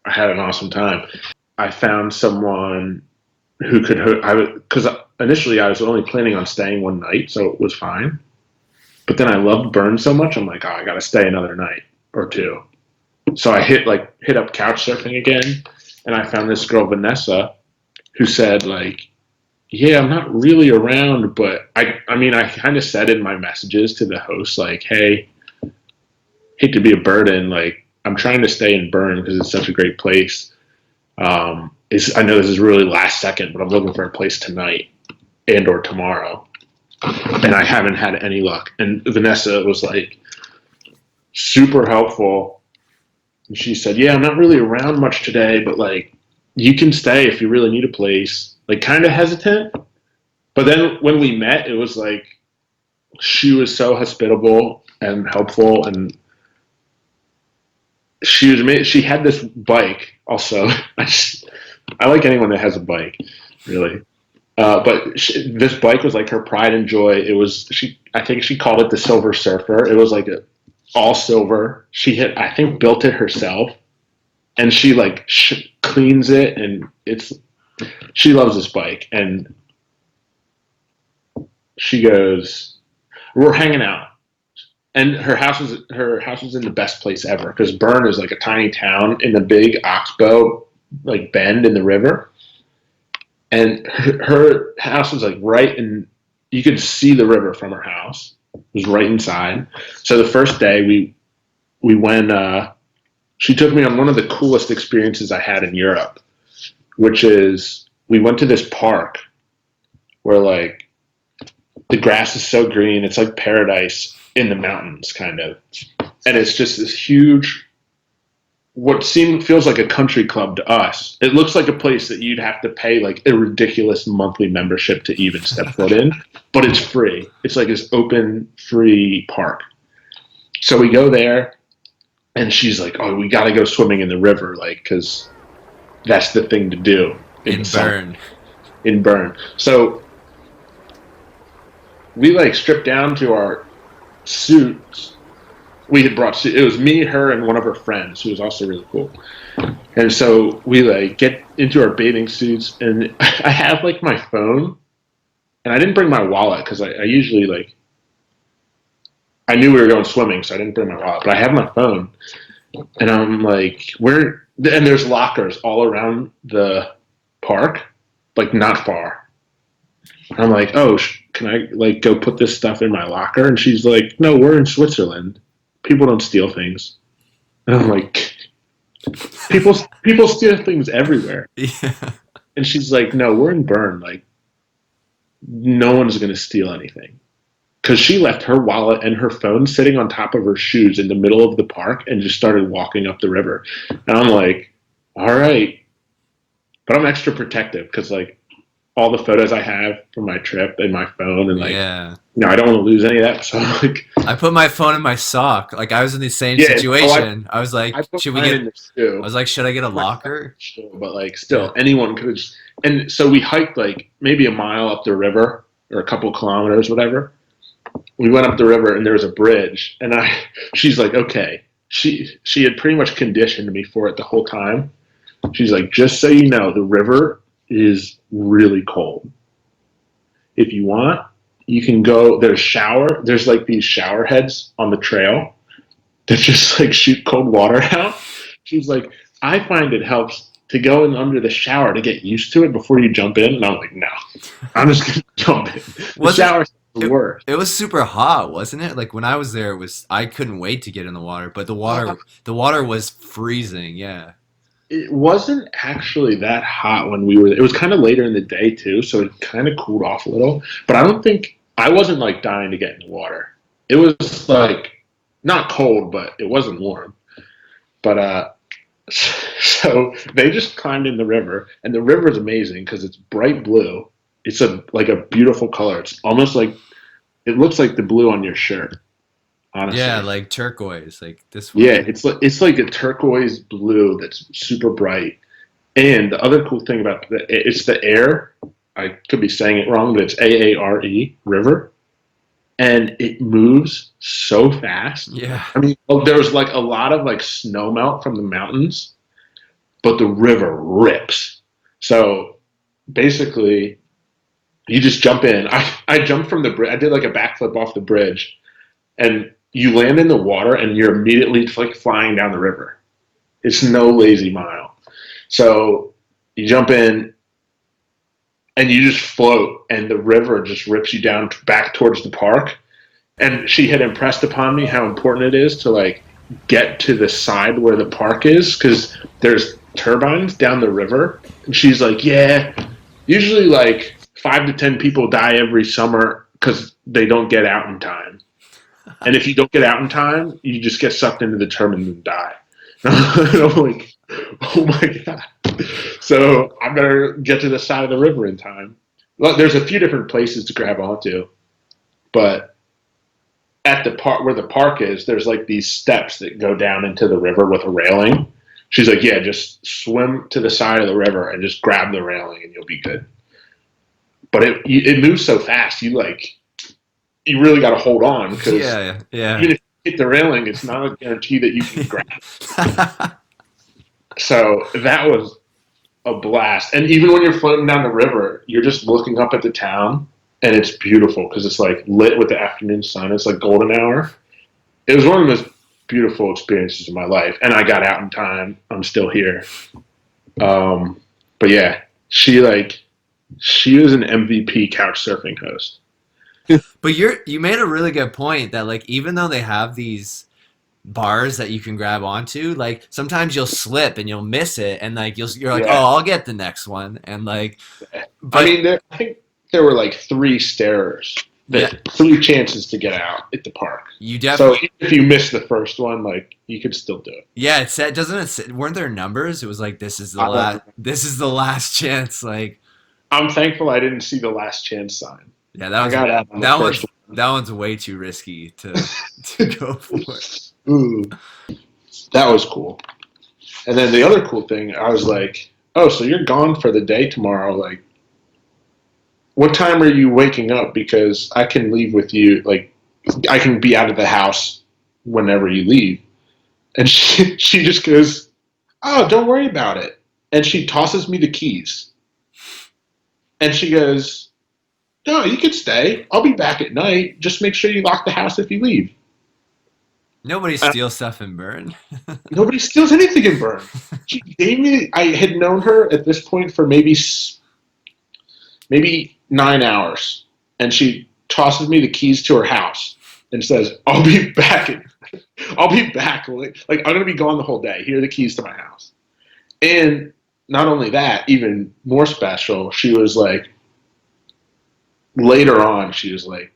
I had an awesome time. I found someone who could I would because initially I was only planning on staying one night, so it was fine. But then I loved Bern so much, I'm like, oh, I got to stay another night or two. So I hit up couch surfing again, and I found this girl Vanessa who said like, yeah, I'm not really around, but I mean I kind of said in my messages to the host like, hey, hate to be a burden, like I'm trying to stay in Bern because it's such a great place. I know this is really last second, but I'm looking for a place tonight and or tomorrow, and I haven't had any luck. And Vanessa was like super helpful. And she said, "Yeah, I'm not really around much today, but like you can stay if you really need a place." Like kind of hesitant, but then when we met, it was like she was so hospitable and helpful, and she had this bike also. I like anyone that has a bike, really. But this bike was like her pride and joy. It was I think she called it the Silver Surfer. It was like all silver. She had I think built it herself, and she like cleans it, and she loves this bike. And she goes, we're hanging out, and her house was in the best place ever because Bern is like a tiny town in the big Oxbow like bend in the river, and her house was like right in. You could see the river from her house. It was right inside. So the first day we went. She took me on one of the coolest experiences I had in Europe, which is we went to this park where like the grass is so green, it's like paradise in the mountains, kind of, and it's just this huge feels like a country club to us. It looks like a place that you'd have to pay like a ridiculous monthly membership to even step foot in, but it's free. It's like this open, free park. So we go there, and she's like, "Oh, we got to go swimming in the river, like, because that's the thing to do in Bern." In Bern. So we like stripped down to our suits. We had brought it was me, her, and one of her friends who was also really cool. And so we like get into our bathing suits, and I have like my phone, and I didn't bring my wallet because I usually like I knew we were going swimming, so I didn't bring my wallet, but I have my phone, and I'm like, and there's lockers all around the park, like not far. I'm like, oh, can I like go put this stuff in my locker? And she's like, no, we're in Switzerland. People don't steal things. And I'm like, people steal things everywhere. Yeah. And she's like, no, we're in Bern. Like, no one's going to steal anything. Because she left her wallet and her phone sitting on top of her shoes in the middle of the park and just started walking up the river. And I'm like, all right. But I'm extra protective because, like, all the photos I have from my trip in my phone, and like, Yeah. I don't want to lose any of that. So I'm like, I put my phone in my sock. Like I was in the same yeah, situation. I was like, I put should we mine get? in this too. I was like, should I get a locker? But like, still, anyone could. And so we hiked like maybe a mile up the river or a couple kilometers, whatever. We went up the river, and there was a bridge, and she's like, okay. She had pretty much conditioned me for it the whole time. She's like, just so you know, the river is really cold. If you want, you can go. There's like these shower heads on the trail that just like shoot cold water out. She's like, I find it helps to go in under the shower to get used to it before you jump in. And I'm like, no, I'm just gonna jump in. The shower's the worst. It was super hot, wasn't it? Like when I was there, I couldn't wait to get in the water, but the water was freezing. Yeah. It wasn't actually that hot when we were there. It was kind of later in the day too, so it kind of cooled off a little. But I wasn't like dying to get in the water. It was like not cold, but it wasn't warm. But so they just climbed in the river, and the river is amazing because it's bright blue. It's like a beautiful color. It's almost like it looks like the blue on your shirt. Honestly. Yeah, like turquoise, like this one. Yeah, it's like a turquoise blue that's super bright. And the other cool thing about it's the Air. I could be saying it wrong, but it's Aare River, and it moves so fast. Yeah. I mean, there was like a lot of like snow melt from the mountains, but the river rips. So basically you just jump in. I jumped from the bridge. I did like a backflip off the bridge, and you land in the water, and you're immediately like flying down the river. It's no lazy mile. So you jump in, and you just float, and the river just rips you down back towards the park. And she had impressed upon me how important it is to like get to the side where the park is because there's turbines down the river. And she's like, yeah, usually like 5 to 10 people die every summer because they don't get out in time. And if you don't get out in time, you just get sucked into the turbine and die. And I'm like, oh my God. So I better get to the side of the river in time. Well, there's a few different places to grab onto, but at the part where the park is, there's like these steps that go down into the river with a railing. She's like, yeah, just swim to the side of the river and just grab the railing and you'll be good. But it moves so fast, you really got to hold on because Yeah. even if you hit the railing, it's not a guarantee that you can grab. So that was a blast. And even when you're floating down the river, you're just looking up at the town, and it's beautiful because it's like lit with the afternoon sun. It's like golden hour. It was one of the most beautiful experiences of my life, and I got out in time. I'm still here. But yeah, she was an MVP couch surfing host. But you made a really good point that like even though they have these bars that you can grab onto, like sometimes you'll slip and you'll miss it, and like you're like, Yeah. oh, I'll get the next one, and like, but I mean, I think there were like 3 stairs, yeah, 3 chances to get out at the park. you So definitely. if you missed the first one, like you could still do it. Yeah, it said, doesn't it say, weren't there numbers? It was like I don't know. this is the last chance. Like, I'm thankful I didn't see the last chance sign. yeah, I got out on the first that one's way too risky to go for. Ooh, that was cool. And then the other cool thing, I was like, oh, so you're gone for the day tomorrow. Like, what time are you waking up? Because I can leave with you. Like, I can be out of the house whenever you leave. And she just goes, oh, don't worry about it. And she tosses me the keys. And she goes, no, you can stay. I'll be back at night. Just make sure you lock the house if you leave. Nobody steals stuff in Burn. Nobody steals anything in Bern. She gave me. I had known her at this point for maybe 9 hours, and she tosses me the keys to her house and says, "I'll be back. I'll be back. Like I'm gonna be gone the whole day. Here are the keys to my house." And not only that, even more special, she was like. Later on, she was like,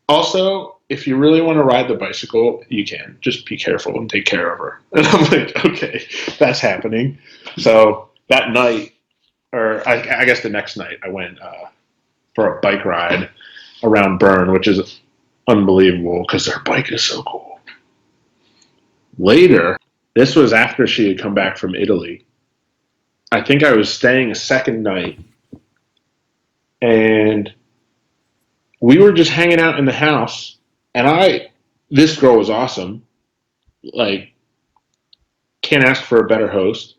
also, if you really want to ride the bicycle, you can. Just be careful and take care of her. And I'm like, okay, that's happening. So that night, or I guess the next night, I went for a bike ride around Bern, which is unbelievable because their bike is so cool. Later, this was after she had come back from Italy. I think I was staying a second night, and we were just hanging out in the house, and this girl was awesome. Like, can't ask for a better host.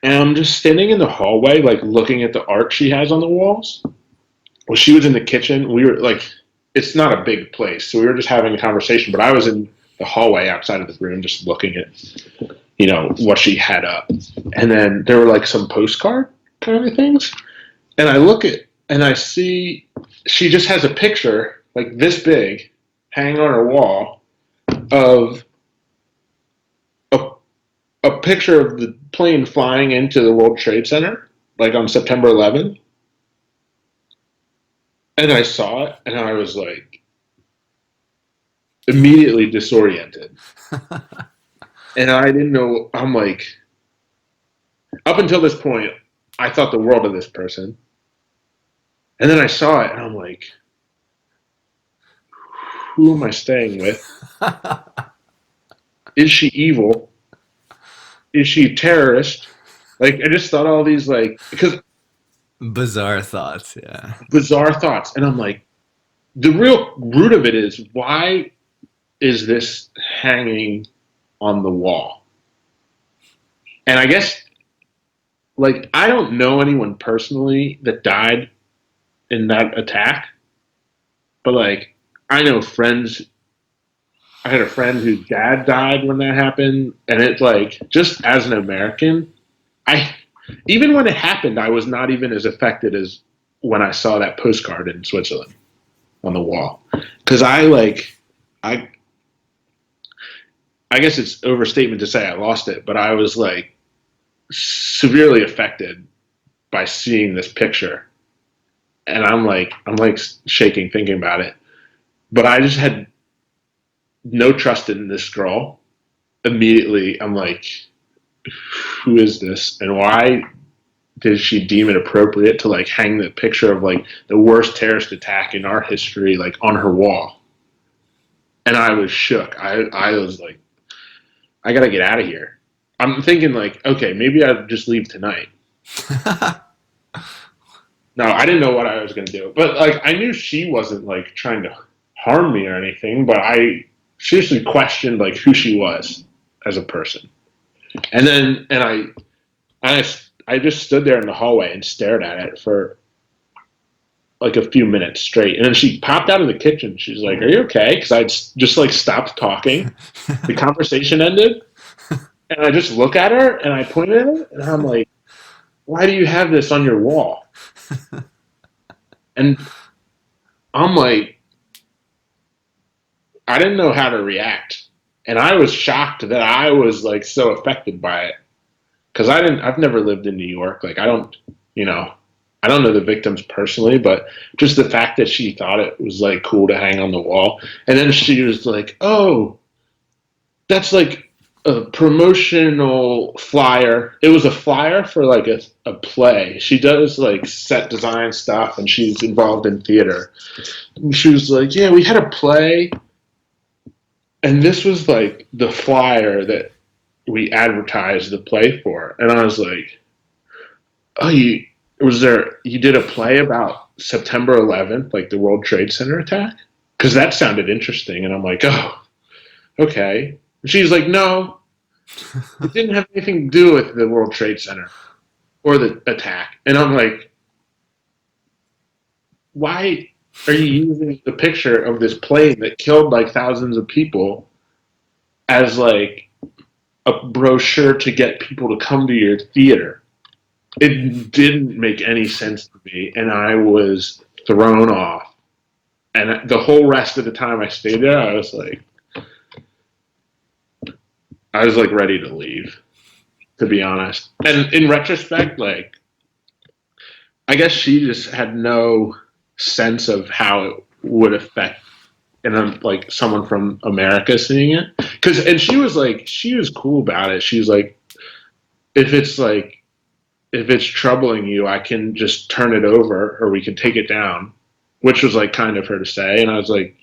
And I'm just standing in the hallway, like looking at the art she has on the walls. Well, she was in the kitchen. We were like, it's not a big place, so we were just having a conversation. But I was in the hallway outside of the room, just looking at, what she had up. And then there were like some postcard kind of things, and I look at and I see she just has a picture like this big hanging on her wall of a picture of the plane flying into the World Trade Center, like on September 11th. And I saw it, and I was like immediately disoriented. And I didn't know. I'm like, up until this point, I thought the world of this person. And then I saw it, and I'm like, who am I staying with? Is she evil? Is she a terrorist? Like, I just thought all these, like, because Bizarre thoughts, yeah. bizarre thoughts. And I'm like, the real root of it is, why is this hanging on the wall? And I guess like, I don't know anyone personally that died in that attack, but like, I know friends. I had a friend whose dad died when that happened, and it's like, just as an American, I even when it happened, I was not even as affected as when I saw that postcard in Switzerland on the wall, because I I guess it's overstatement to say I lost it, but I was like severely affected by seeing this picture, and I'm like shaking thinking about it. But I just had no trust in this girl. Immediately, I'm like, who is this, and why did she deem it appropriate to like hang the picture of like the worst terrorist attack in our history like on her wall? And I was shook. I was like, I gotta get out of here. I'm thinking like, okay, maybe I'll just leave tonight. No, I didn't know what I was gonna do, but like I knew she wasn't like trying to harm me or anything. But I seriously questioned like who she was as a person. And then I just stood there in the hallway and stared at it for like a few minutes straight. And then she popped out of the kitchen. She's like, "Are you okay?" Because I'd just like stopped talking. The conversation ended, and I just look at her and I point at it, and I'm like, "Why do you have this on your wall?" And I'm like, I didn't know how to react, and I was shocked that I was like so affected by it because I've never lived in New York. Like I don't, you know, I don't know the victims personally, but just the fact that she thought it was like cool to hang on the wall. And then she was like, "Oh, that's like a promotional flyer." It was a flyer for like a play. She does like set design stuff and she's involved in theater. And she was like, "Yeah, we had a play." And this was like the flyer that we advertised the play for. And I was like, "Oh, you did a play about September 11th, like the World Trade Center attack?" Because that sounded interesting. And I'm like, "Oh, okay." And she's like, "No, it didn't have anything to do with the World Trade Center or the attack." And I'm like, "Why are you using the picture of this plane that killed like thousands of people as like a brochure to get people to come to your theater?" It didn't make any sense to me, and I was thrown off. And the whole rest of the time I stayed there, I was like ready to leave, to be honest. And in retrospect, like I guess she just had no sense of how it would affect and like someone from America seeing it. And she was cool about it. She was like, if it's like if it's troubling you, I can just turn it over or we can take it down, which was like kind of her to say. And I was like,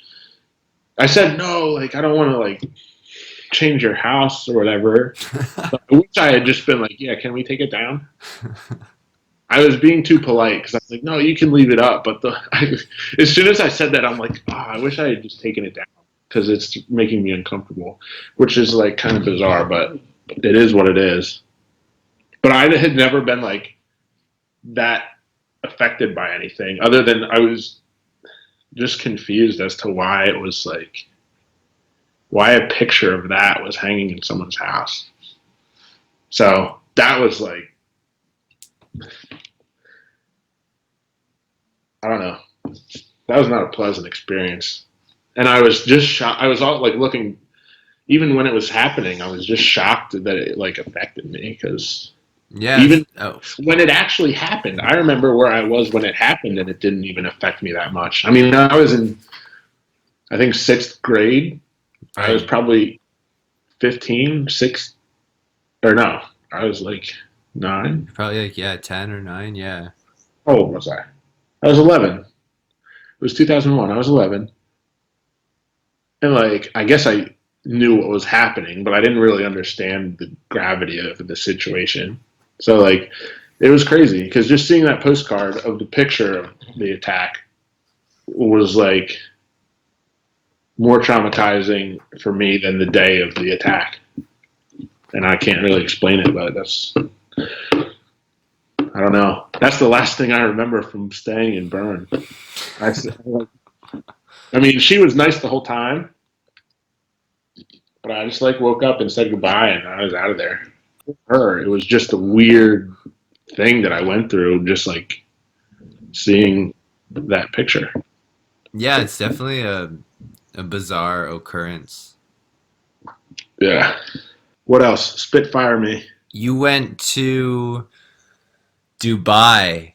I said, no, like, I don't want to like change your house or whatever. But I wish I had just been like, yeah, can we take it down? I was being too polite because I was like, no, you can leave it up. But as soon as I said that, I'm like, oh, I wish I had just taken it down because it's making me uncomfortable, which is like kind of bizarre, but it is what it is. But I had never been like that affected by anything other than I was just confused as to why it was like why a picture of that was hanging in someone's house. So that was like I don't know. That was not a pleasant experience. And I was just shocked. I was all like looking even when it was happening, I was just shocked that it like affected me because Yeah. even Oh, when it actually happened, I remember where I was when it happened and it didn't even affect me that much. I mean, I was in I think 6th grade. I was right. probably 15, 6, or no, I was like 9. Probably like, yeah, 10 or 9. Yeah. How old was I? I was 11. It was 2001. I was 11. And like, I guess I knew what was happening, but I didn't really understand the gravity of the situation. So like, it was crazy because just seeing that postcard of the picture of the attack was like more traumatizing for me than the day of the attack. And I can't really explain it, but I don't know. That's the last thing I remember from staying in Bern. I mean, she was nice the whole time, but I just like woke up and said goodbye and I was out of there. Her, it was just a weird thing that I went through, just like seeing that picture. Yeah, it's definitely a bizarre occurrence. Yeah. What else? Spitfire me. You went to Dubai.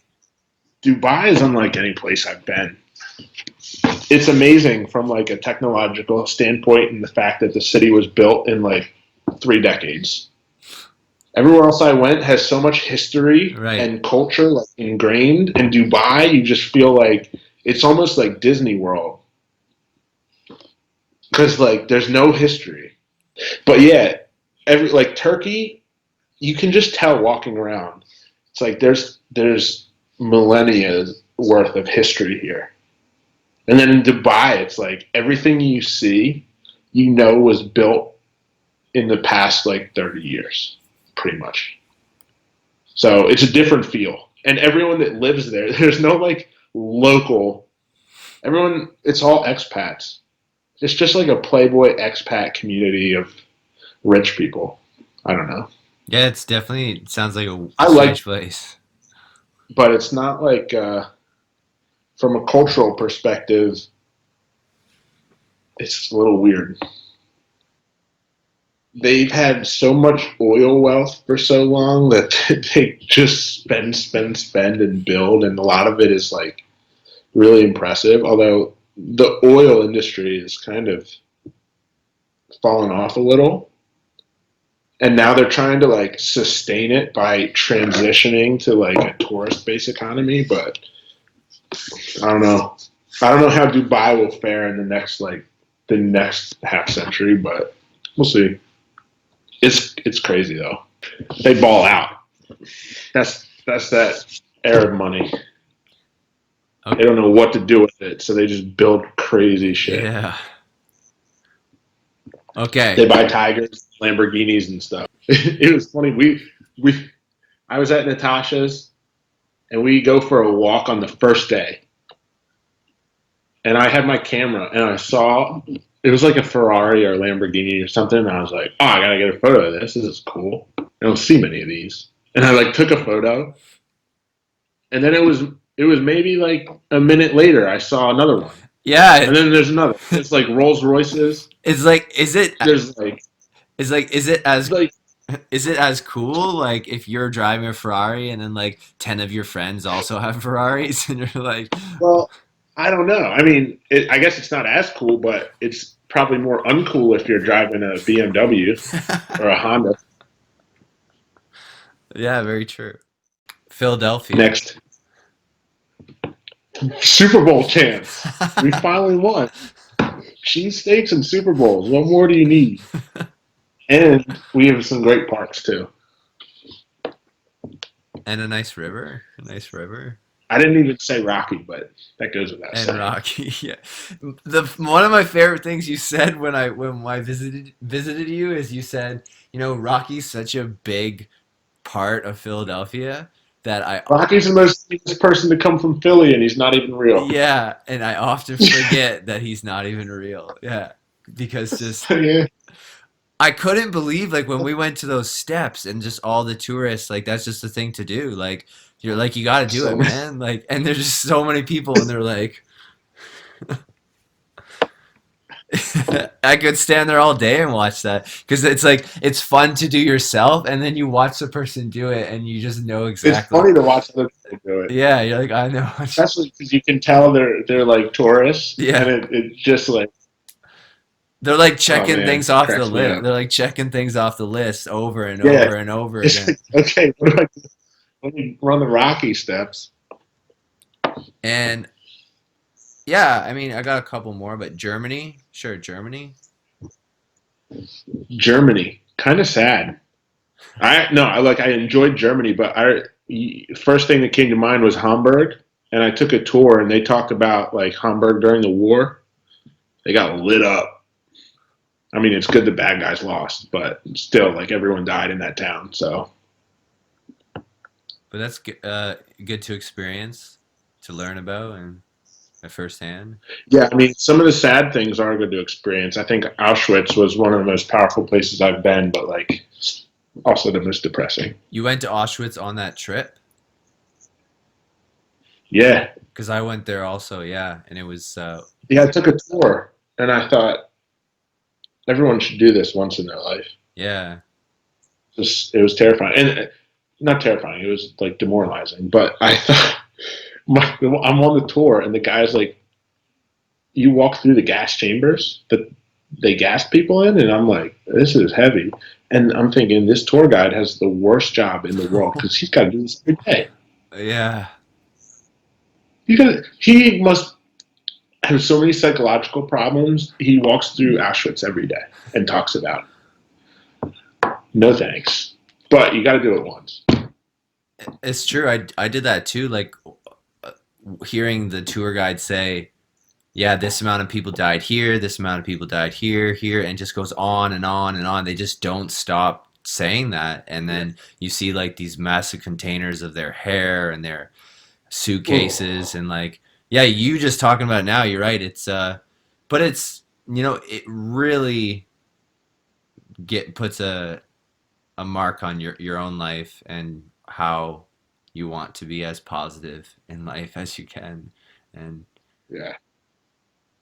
Dubai is unlike any place I've been. It's amazing from like a technological standpoint and the fact that the city was built in like 3 decades. Everywhere else I went has so much history Right. and culture like ingrained. In Dubai, you just feel like it's almost like Disney World because like there's no history. But yeah, every like Turkey, you can just tell walking around. It's like there's millennia worth of history here. And then in Dubai, it's like everything you see, was built in the past like 30 years, pretty much. So it's a different feel. And everyone that lives there, there's no like local, everyone, it's all expats. It's just like a Playboy expat community of rich people. I don't know. Yeah, it's definitely it sounds like a I like, strange place. but it's not like, from a cultural perspective, it's a little weird. They've had so much oil wealth for so long that they just spend, and build. And a lot of it is like really impressive. Although the oil industry is kind of fallen off a little. And now they're trying to like sustain it by transitioning to like a tourist based economy. But I don't know. I don't know how Dubai will fare in the next half century, but we'll see. It's crazy though. They ball out. That's that Arab money. They Okay. don't know what to do with it, so they just build crazy shit. Yeah. Okay. They buy Tigers, Lamborghinis, and stuff. It was funny. We I was at Natasha's, and we go for a walk on the first day, and I had my camera, and I saw it was like a Ferrari or a Lamborghini or something. And I was like, oh, I gotta get a photo of this. This is cool. I don't see many of these, and I like took a photo, and then it was maybe like a minute later I saw another one, Yeah, and then there's another. It's like Rolls Royces. it's like is it There's like is like is it as like is it as cool like if you're driving a Ferrari and then like 10 of your friends also have Ferraris and you're like well, I don't know. I mean, I guess it's not as cool, but it's probably more uncool if you're driving a BMW or a Honda. yeah, very true. Philadelphia. Next, Super Bowl champs. We finally won. Cheesesteaks and Super Bowls. What more do you need? And we have some great parks too. And a nice river. A nice river. I didn't even say Rocky, but that goes without And saying. Rocky, yeah. The one of my favorite things you said when I visited you is you said, Rocky's such a big part of Philadelphia that I Rocky's the most famous person to come from Philly, and he's not even real. yeah, and I often forget that he's not even real. Yeah, because just Yeah. I couldn't believe like when we went to those steps and just all the tourists like that's just the thing to do. Like you're like you got to do it, So man. Like and there's just so many people and they're like I could stand there all day and watch that because it's like it's fun to do yourself and then you watch the person do it and you just know it's exactly. funny to watch other people do it. Yeah, you're like I know. Especially because you can tell they're like tourists, Yeah. and it just like, They're like oh checking man, things it off the cracks me list. up. They're like checking things off the list over and Yeah, over and over it's again. like, okay, what do I do? Let me run the Rocky steps. And yeah, I mean, I got a couple more, but Germany, sure, Germany. Germany, kind of sad. I enjoyed Germany, but first thing that came to mind was Hamburg, and I took a tour, and they talked about like Hamburg during the war. They got lit up. I mean, it's good the bad guys lost, but still, like everyone died in that town. So But that's good to experience, to learn about, and at firsthand. Yeah, I mean, some of the sad things are good to experience. I think Auschwitz was one of the most powerful places I've been, but like also the most depressing. You went to Auschwitz on that trip? Yeah, Because I went there also, yeah, and it was yeah. I took a tour, and I thought everyone should do this once in their life. yeah. Just it was terrifying, and not terrifying. It was like demoralizing. But I thought I'm on the tour, and the guy's like, "You walk through the gas chambers that they gas people in," and I'm like, "This is heavy." And I'm thinking this tour guide has the worst job in the world because he's got to do this every day. Yeah. He must have so many psychological problems. He walks through Auschwitz every day and talks about it. No thanks, but you got to do it once. It's true. I did that too. Like hearing the tour guide say, "Yeah, this amount of people died here. This amount of people died here, here," and just goes on and on and on. They just don't stop saying that. And then you see like these massive containers of their hair and their suitcases, and like, yeah, you just talking about it now. You're right. It's but it's it really puts a mark on your own life and how you want to be as positive in life as you can. And Yeah,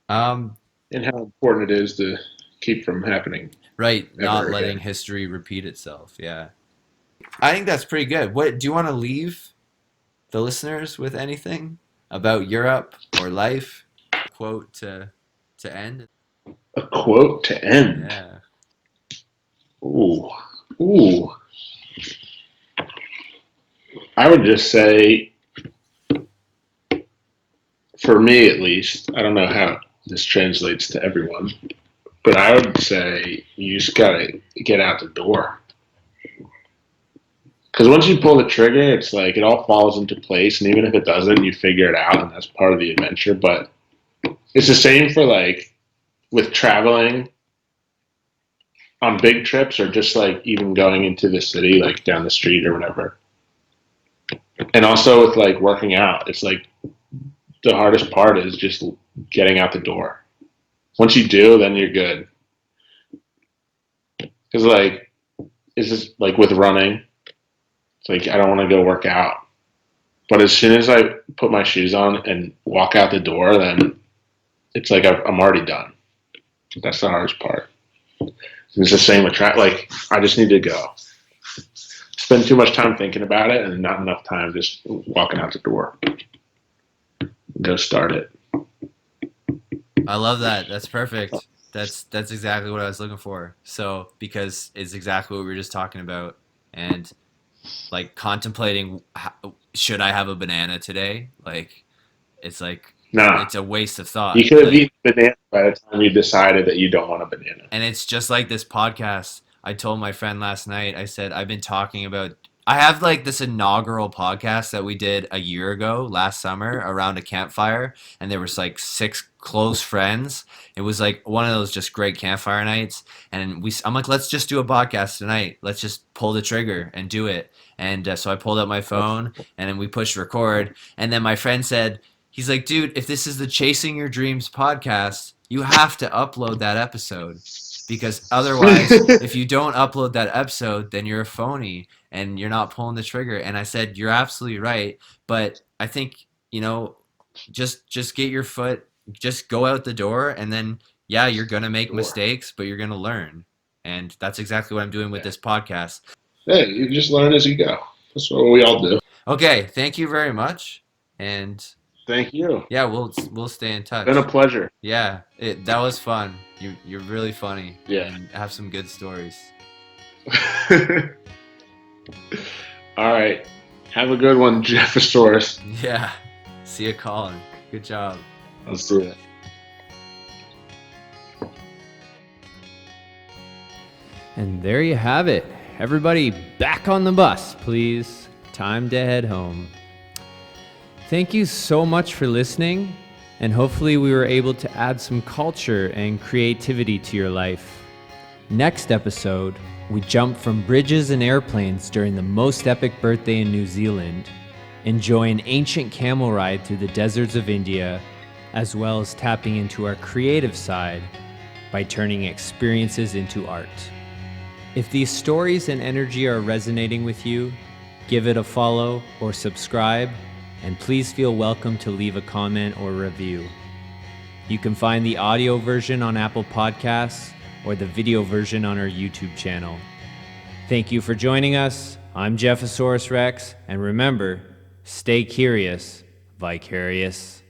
um and how important it is to keep from happening right, not ever letting again. history repeat itself. Yeah. I think that's pretty good. What do you want to leave the listeners with, anything about Europe or life? Quote to end? A quote to end. Yeah. Ooh, ooh. I would just say, for me at least, I don't know how this translates to everyone, but I would say you just gotta get out the door. Because once you pull the trigger, it's like it all falls into place, and even if it doesn't, you figure it out, and that's part of the adventure. But it's the same for like with traveling on big trips, or just like even going into the city, like down the street or whatever. And also with like working out, it's like the hardest part is just getting out the door. Once you do, then you're good. Because like it's just like with running, it's like I don't want to go work out, but as soon as I put my shoes on and walk out the door, then it's like I'm already done. That's the hardest part. It's the same with track. Like I just need to go. Spend too much time thinking about it, and not enough time just walking out the door. Go start it. I love that. That's perfect. That's exactly what I was looking for. So, because it's exactly what we were just talking about, and like contemplating, should I have a banana today? Like, it's like Nah, it's a waste of you thought. could have Like, eaten banana by the time you decided that you don't want a banana. and it's just like this podcast. I told my friend last night, I said, I've been talking about, I have like this inaugural podcast that we did a year ago, last summer, around a campfire. And there was like 6 close friends. It was like one of those just great campfire nights. And I'm like, let's just do a podcast tonight. Let's just pull the trigger and do it. And so I pulled out my phone and then we pushed record. And then my friend said, he's like, dude, if this is the Chasing Your Dreams podcast, you have to upload that episode, because otherwise, if you don't upload that episode, then you're a phony and you're not pulling the trigger. And I said, you're absolutely right. But I think, just get your foot, just go out the door, and then, yeah, you're going to make Sure. mistakes, but you're going to learn. And that's exactly what I'm doing with Yeah. this podcast. Hey, you just learn as you go. That's what we all do. Okay, thank you very much. And Thank you. yeah, we'll stay in touch. Been a pleasure. Yeah, that was fun. You're really funny. Yeah. And have some good stories. All right. Have a good one, Jeffosaurus. Yeah. See you, Colin. Good job. Let's do it. And there you have it. Everybody back on the bus, please. Time to head home. Thank you so much for listening, and hopefully we were able to add some culture and creativity to your life. Next episode, we jump from bridges and airplanes during the most epic birthday in New Zealand, enjoy an ancient camel ride through the deserts of India, as well as tapping into our creative side by turning experiences into art. If these stories and energy are resonating with you, give it a follow or subscribe, and please feel welcome to leave a comment or review. You can find the audio version on Apple Podcasts or the video version on our YouTube channel. Thank you for joining us. I'm Jeffosaurus Rex, and remember, stay curious, Vicarious.